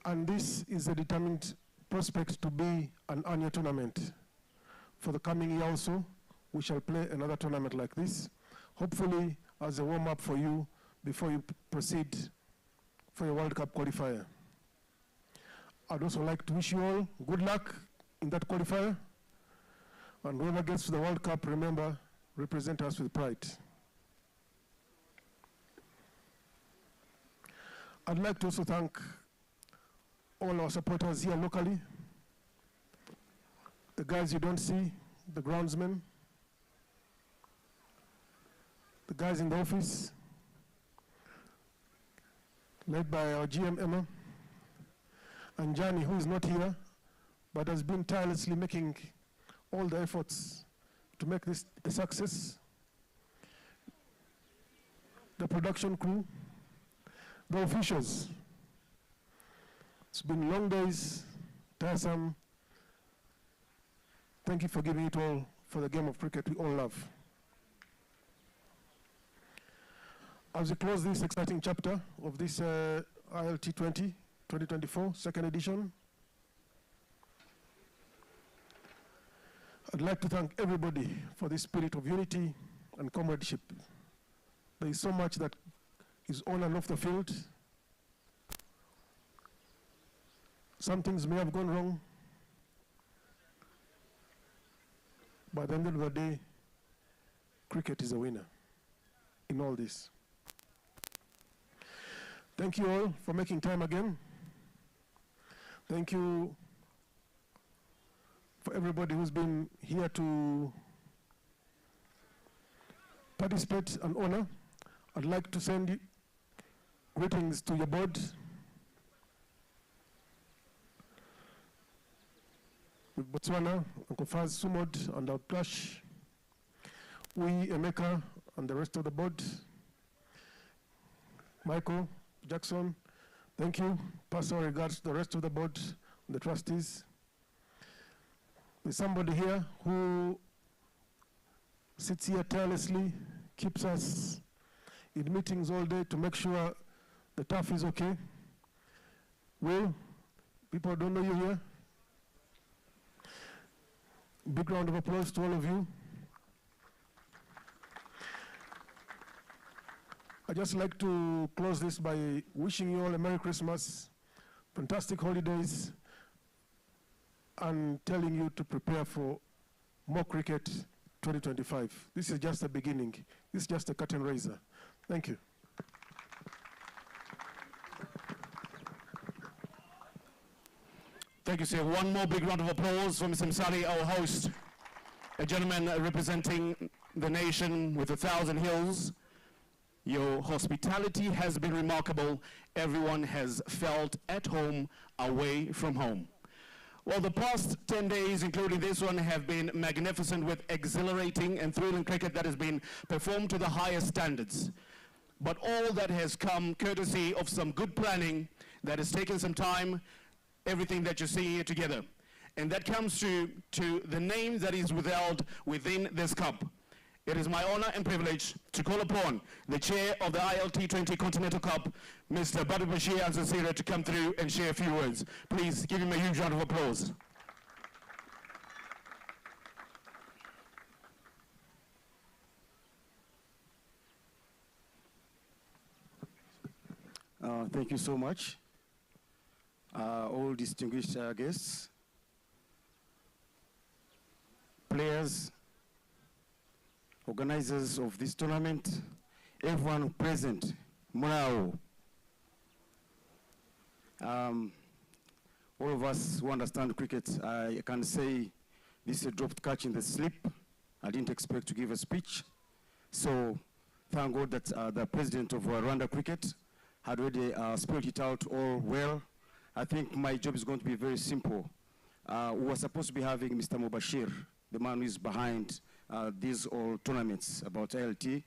and this is a determined prospect to be an annual tournament. For the coming year also, we shall play another tournament like this, hopefully as a warm-up for you before you proceed for your World Cup qualifier. I'd also like to wish you all good luck in that qualifier, and whoever gets to the World Cup, remember, represent us with pride. I'd like to also thank all our supporters here locally, the guys you don't see, the groundsmen, the guys in the office, led by our GM Emma, and Johnny, who is not here, but has been tirelessly making all the efforts to make this a success. The production crew, the officials. It's been long days, tiresome. Thank you for giving it all for the game of cricket we all love. As we close this exciting chapter of this ILT20 2024 second edition, I'd like to thank everybody for this spirit of unity and comradeship. There is so much that is on and off the field. Some things may have gone wrong, but at the end of the day, cricket is a winner in all this. Thank you all for making time again. Thank you for everybody who's been here to participate and honor. I'd like to send greetings to your board, with Botswana, Uncle Faz Sumod, and our Clash, Emeka, and the rest of the board. Michael, Jackson, thank you. Personal regards to the rest of the board, the trustees. There's somebody here who sits here tirelessly, keeps us in meetings all day to make sure the turf is okay. Will, people don't know you here. Big round of applause to all of you. I'd just like to close this by wishing you all a Merry Christmas, fantastic holidays, and telling you to prepare for more cricket 2025. This is just the beginning. This is just a curtain raiser. Thank you. Thank you, sir. One more big round of applause for Mr. Msali, our host, a gentleman representing the nation with 1,000 hills. Your hospitality has been remarkable. Everyone has felt at home, away from home. Well, the past 10 days, including this one, have been magnificent with exhilarating and thrilling cricket that has been performed to the highest standards. But all that has come courtesy of some good planning that has taken some time, everything that you're seeing here together. And that comes to the name that is withheld within this cup. It is my honor and privilege to call upon the chair of the ILT20 Continental Cup, Mr. Badu Bashir Ansasira, to come through and share a few words. Please give him a huge round of applause. Thank you so much. All distinguished guests, players, organizers of this tournament, everyone present, Murao. All of us who understand cricket, I can say this is a dropped catch in the slip. I didn't expect to give a speech. So thank God that the president of Rwanda Cricket had already spelled it out all well. I think my job is going to be very simple. We were supposed to be having Mr. Mubashir, the man who is behind these all tournaments about ILT.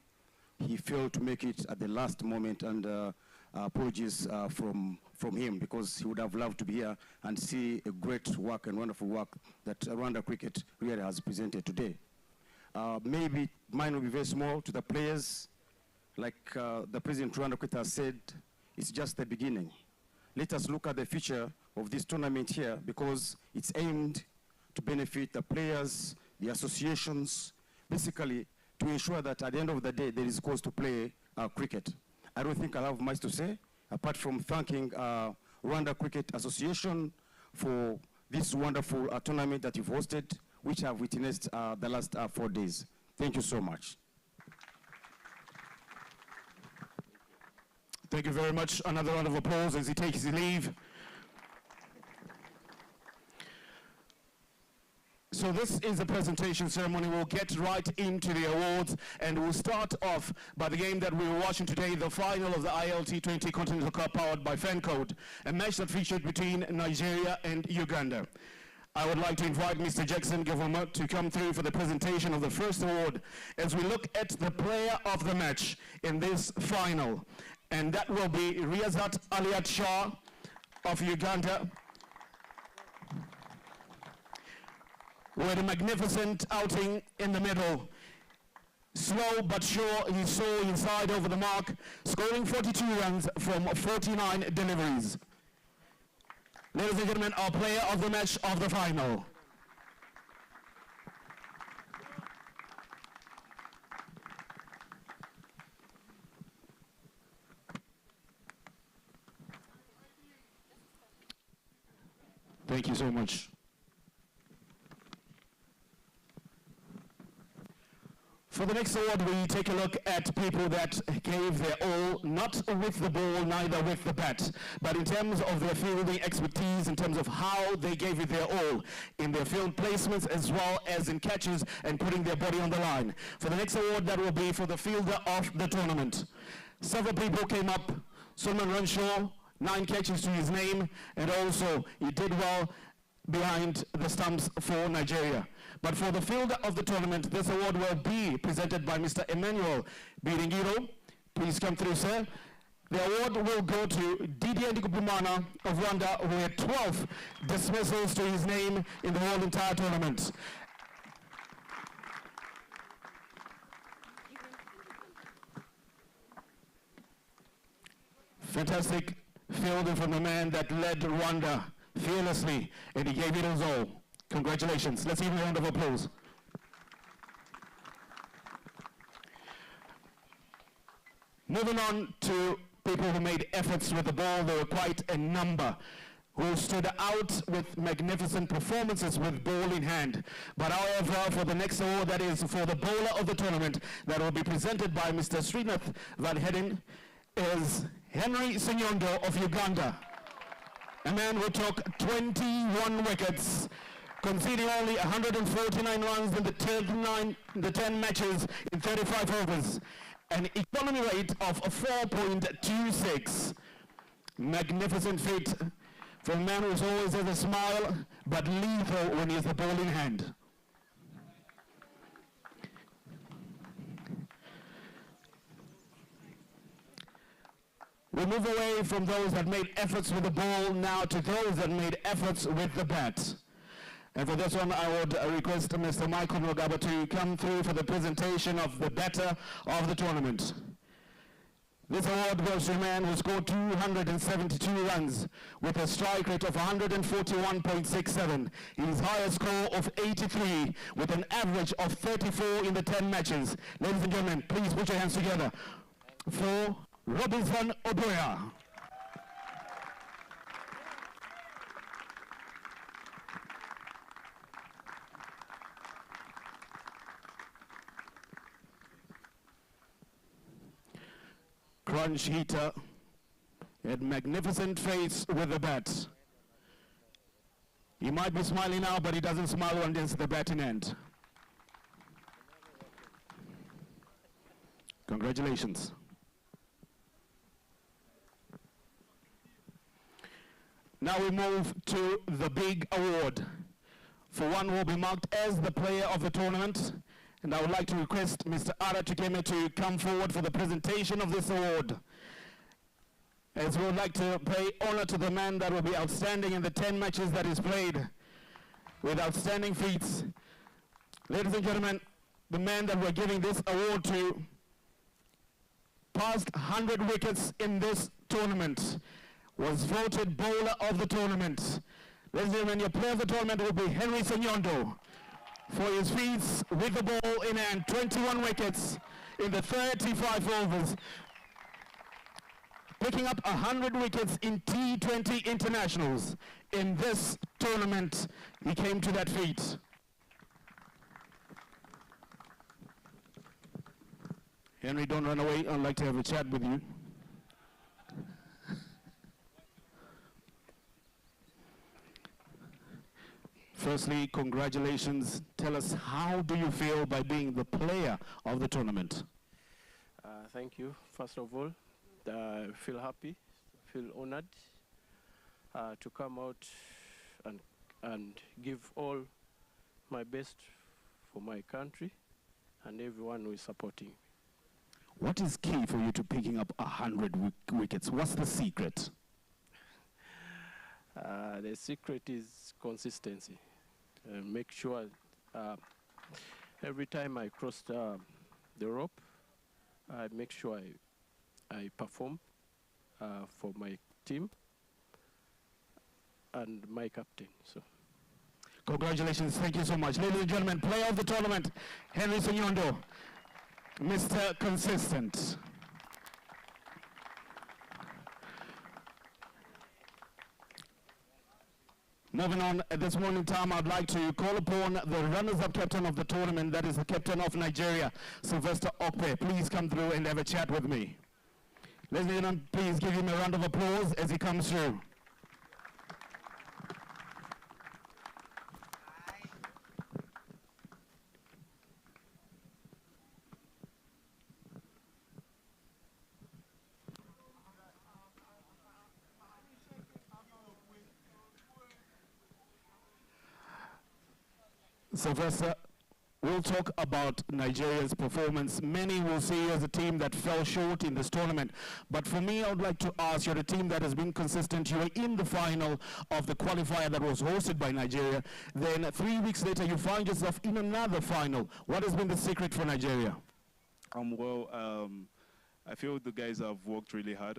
He failed to make it at the last moment, and apologies from him, because he would have loved to be here and see a great work and wonderful work that Rwanda Cricket really has presented today. Maybe mine will be very small to the players. Like the president of Rwanda Cricket has said, it's just the beginning. Let us look at the future of this tournament here, because it's aimed to benefit the players, the associations, basically to ensure that at the end of the day there is cause to play cricket. I don't think I'll have much to say, apart from thanking Rwanda Cricket Association for this wonderful tournament that you've hosted, which I've witnessed the last 4 days. Thank you so much. Thank you very much. Another round of applause as he takes his leave. So this is the presentation ceremony. We'll get right into the awards, and we'll start off by the game that we were watching today, the final of the ILT20 Continental Cup powered by Fancode, a match that featured between Nigeria and Uganda. I would like to invite Mr. Jackson Government to come through for the presentation of the first award as we look at the player of the match in this final. And that will be Riazat Aliat Shah of Uganda, with a magnificent outing in the middle. Slow but sure, he saw inside over the mark, scoring 42 runs from 49 deliveries. Ladies and gentlemen, our player of the match of the final. Thank you so much. For the next award, we take a look at people that gave their all, not with the ball, neither with the bat, but in terms of their fielding expertise, in terms of how they gave it their all in their field placements as well as in catches and putting their body on the line. For the next award, that will be for the fielder of the tournament. Several people came up. Solomon Renshaw, 9 catches to his name, and also he did well behind the stumps for Nigeria. But for the fielder of the tournament, this award will be presented by Mr. Emmanuel Biringiro. Please come through, sir. The award will go to Didier Ndikubimana of Rwanda, who had 12 dismissals to his name in the whole entire tournament. Fantastic fielding from the man that led Rwanda fearlessly, and he gave it his all. Congratulations. Let's give him a round of applause. Moving on to people who made efforts with the ball, there were quite a number who stood out with magnificent performances with ball in hand. But however, for the next award, that is for the bowler of the tournament, that will be presented by Mr. Srinath Van Heden, is Henry Senyondo of Uganda, a man who took 21 wickets, conceding only 149 runs in the 10 matches in 35 overs, an economy rate of 4.26. Magnificent feat from a man who always has a smile, but lethal when he has the ball in hand. We move away from those that made efforts with the ball now to those that made efforts with the bat. And for this one, I would request Mr. Michael Mogaba to come through for the presentation of the batter of the tournament. This award goes to a man who scored 272 runs with a strike rate of 141.67. His highest score of 83 with an average of 34 in the 10 matches. Ladies and gentlemen, please put your hands together for Robinson Odoya. Crunch hitter, had magnificent face with the bat. He might be smiling now, but he doesn't smile when there's the bat in hand. Congratulations. Now we move to the big award. For one will be marked as the player of the tournament. And I would like to request Mr. Ara Tukeme to come forward for the presentation of this award. As we would like to pay honor to the man that will be outstanding in the 10 matches that he's played with outstanding feats. Ladies and gentlemen, the man that we're giving this award to passed 100 wickets in this tournament, was voted bowler of the tournament. Ladies and gentlemen, your player of the tournament will be Henry Senyondo for his feats with the ball in hand, 21 wickets in the 35 overs, picking up 100 wickets in T20 internationals. In this tournament, he came to that feat. Henry, don't run away. I'd like to have a chat with you. Firstly, congratulations. Tell us, how do you feel by being the player of the tournament? Thank you. First of all, I feel happy, feel honored to come out and give all my best for my country and everyone who is supporting me. What is key for you to picking up 100 wickets? What's the secret? The secret is consistency. Make sure every time I cross the rope, I make sure I perform for my team and my captain. So, congratulations, thank you so much. Ladies and gentlemen, player of the tournament, Henry Sunyondo, Mr. Consistent. Moving on, at this moment in time, I'd like to call upon the runners-up captain of the tournament, that is the captain of Nigeria, Sylvester Okpe. Please come through and have a chat with me. Ladies and gentlemen, please give him a round of applause as he comes through. Sylvester, we'll talk about Nigeria's performance. Many will see you as a team that fell short in this tournament. But for me, I would like to ask, you're a team that has been consistent. You were in the final of the qualifier that was hosted by Nigeria. Then 3 weeks later, you find yourself in another final. What has been the secret for Nigeria? I feel the guys have worked really hard.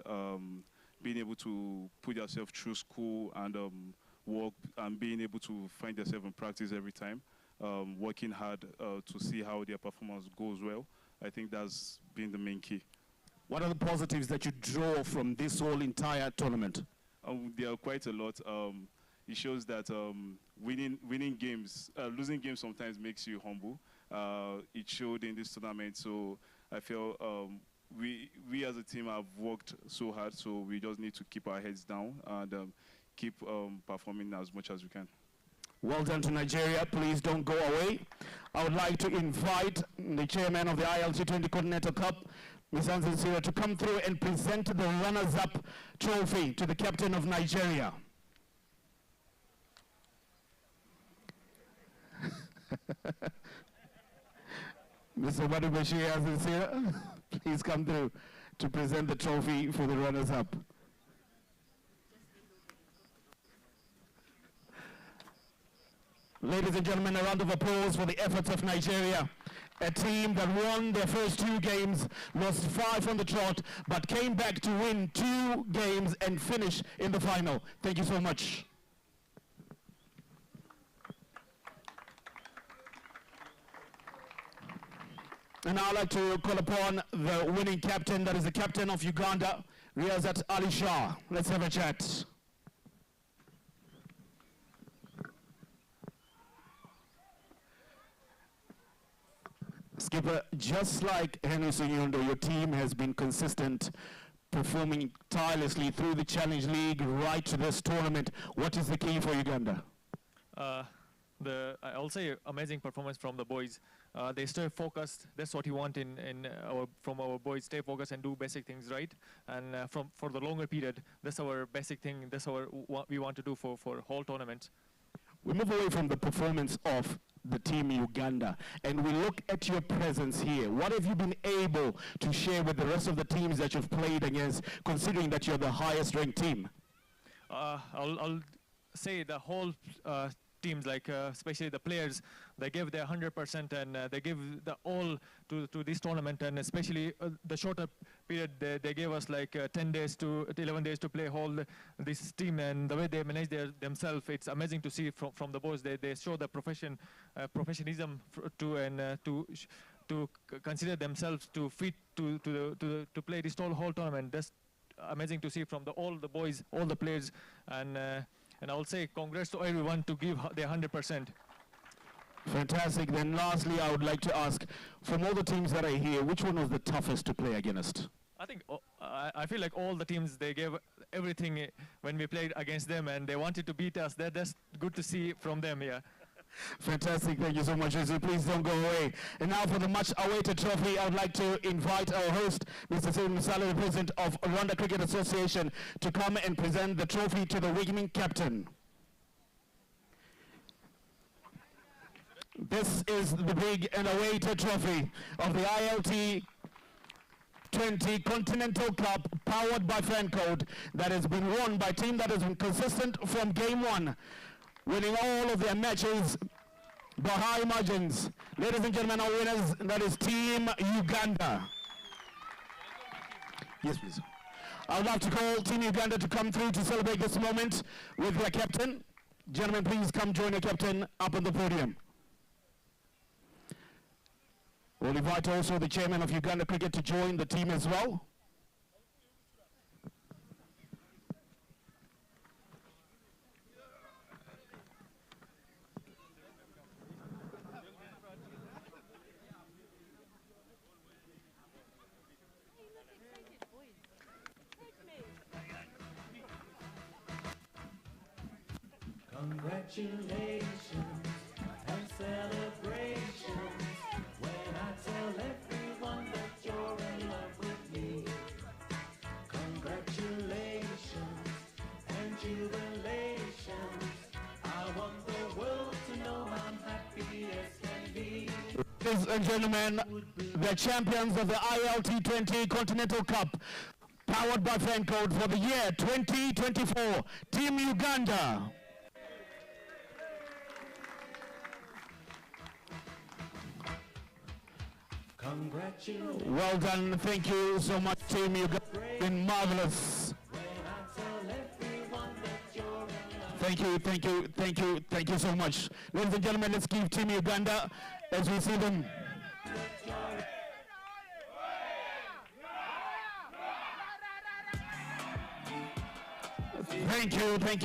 Being able to put yourself through school and work and being able to find yourself in practice every time. Working hard to see how their performance goes well. I think that's been the main key. What are the positives that you draw from this whole entire tournament? There are quite a lot. It shows that winning games, losing games sometimes makes you humble. It showed in this tournament, so I feel we as a team have worked so hard, so we just need to keep our heads down and keep performing as much as we can. Well done to Nigeria. Please don't go away. I would like to invite the chairman of the ILT20 Continental Cup, Ms. Anson Sira, to come through and present the runners-up trophy to the captain of Nigeria. Mr. Badubashir Anson Sira, please come through to present the trophy for the runners-up. Ladies and gentlemen, a round of applause for the efforts of Nigeria. A team that won their first 2 games, lost 5 on the trot, but came back to win 2 games and finish in the final. Thank you so much. And now I'd like to call upon the winning captain, that is the captain of Uganda, Riazat Ali Shah. Let's have a chat. Skipper, just like Henry Sunyondo, your team has been consistent, performing tirelessly through the Challenge League right to this tournament. What is the key for Uganda? I'll say amazing performance from the boys. They stay focused. That's what you want from our boys. Stay focused and do basic things right. And for the longer period, that's our basic thing. That's what we want to do for whole tournament. We move away from the performance of the team Uganda and we look at your presence here. What have you been able to share with the rest of the teams that you've played against, considering that you're the highest ranked team? I'll say the whole teams, like especially the players, they give their 100% and they give the all to this tournament, and especially the shorter period they gave us like 10 days to 11 days to play this team, and the way they manage themselves, it's amazing to see from the boys. They show the professionalism to consider themselves to fit to play this whole tournament. That's amazing to see from all the boys, all the players, and I will say congrats to everyone to give their 100%. Fantastic. Then lastly, I would like to ask, from all the teams that are here, which one was the toughest to play against? I think I feel like all the teams, they gave everything when we played against them, and they wanted to beat us. That's good to see from them, yeah. Fantastic, thank you so much, Jesus. Please don't go away. And now for the much-awaited trophy, I would like to invite our host, Mr. Sim Musala, the President of Rwanda Cricket Association, to come and present the trophy to the winning captain. This is the big and awaited trophy of the ILT20 Continental Cup, powered by Fancode, that has been won by a team that has been consistent from game one, winning all of their matches by high margins. Ladies and gentlemen, our winners, that is Team Uganda. Yes, please. I would like to call Team Uganda to come through to celebrate this moment with their captain. Gentlemen, please come join your captain up on the podium. We'll invite also the chairman of Uganda Cricket to join the team as well. Congratulations and celebrations when I tell everyone that you're in love with me. Congratulations and jubilations. I want the world to know I'm happy as can be. Ladies and gentlemen, the champions of the ILT20 Continental Cup, powered by Fancode for the year 2024, Team Uganda. Well done, thank you so much, Team Uganda. Been marvelous. Thank you, thank you, thank you, thank you so much. Ladies and gentlemen, let's give Team Uganda as we see them. Thank you, thank you.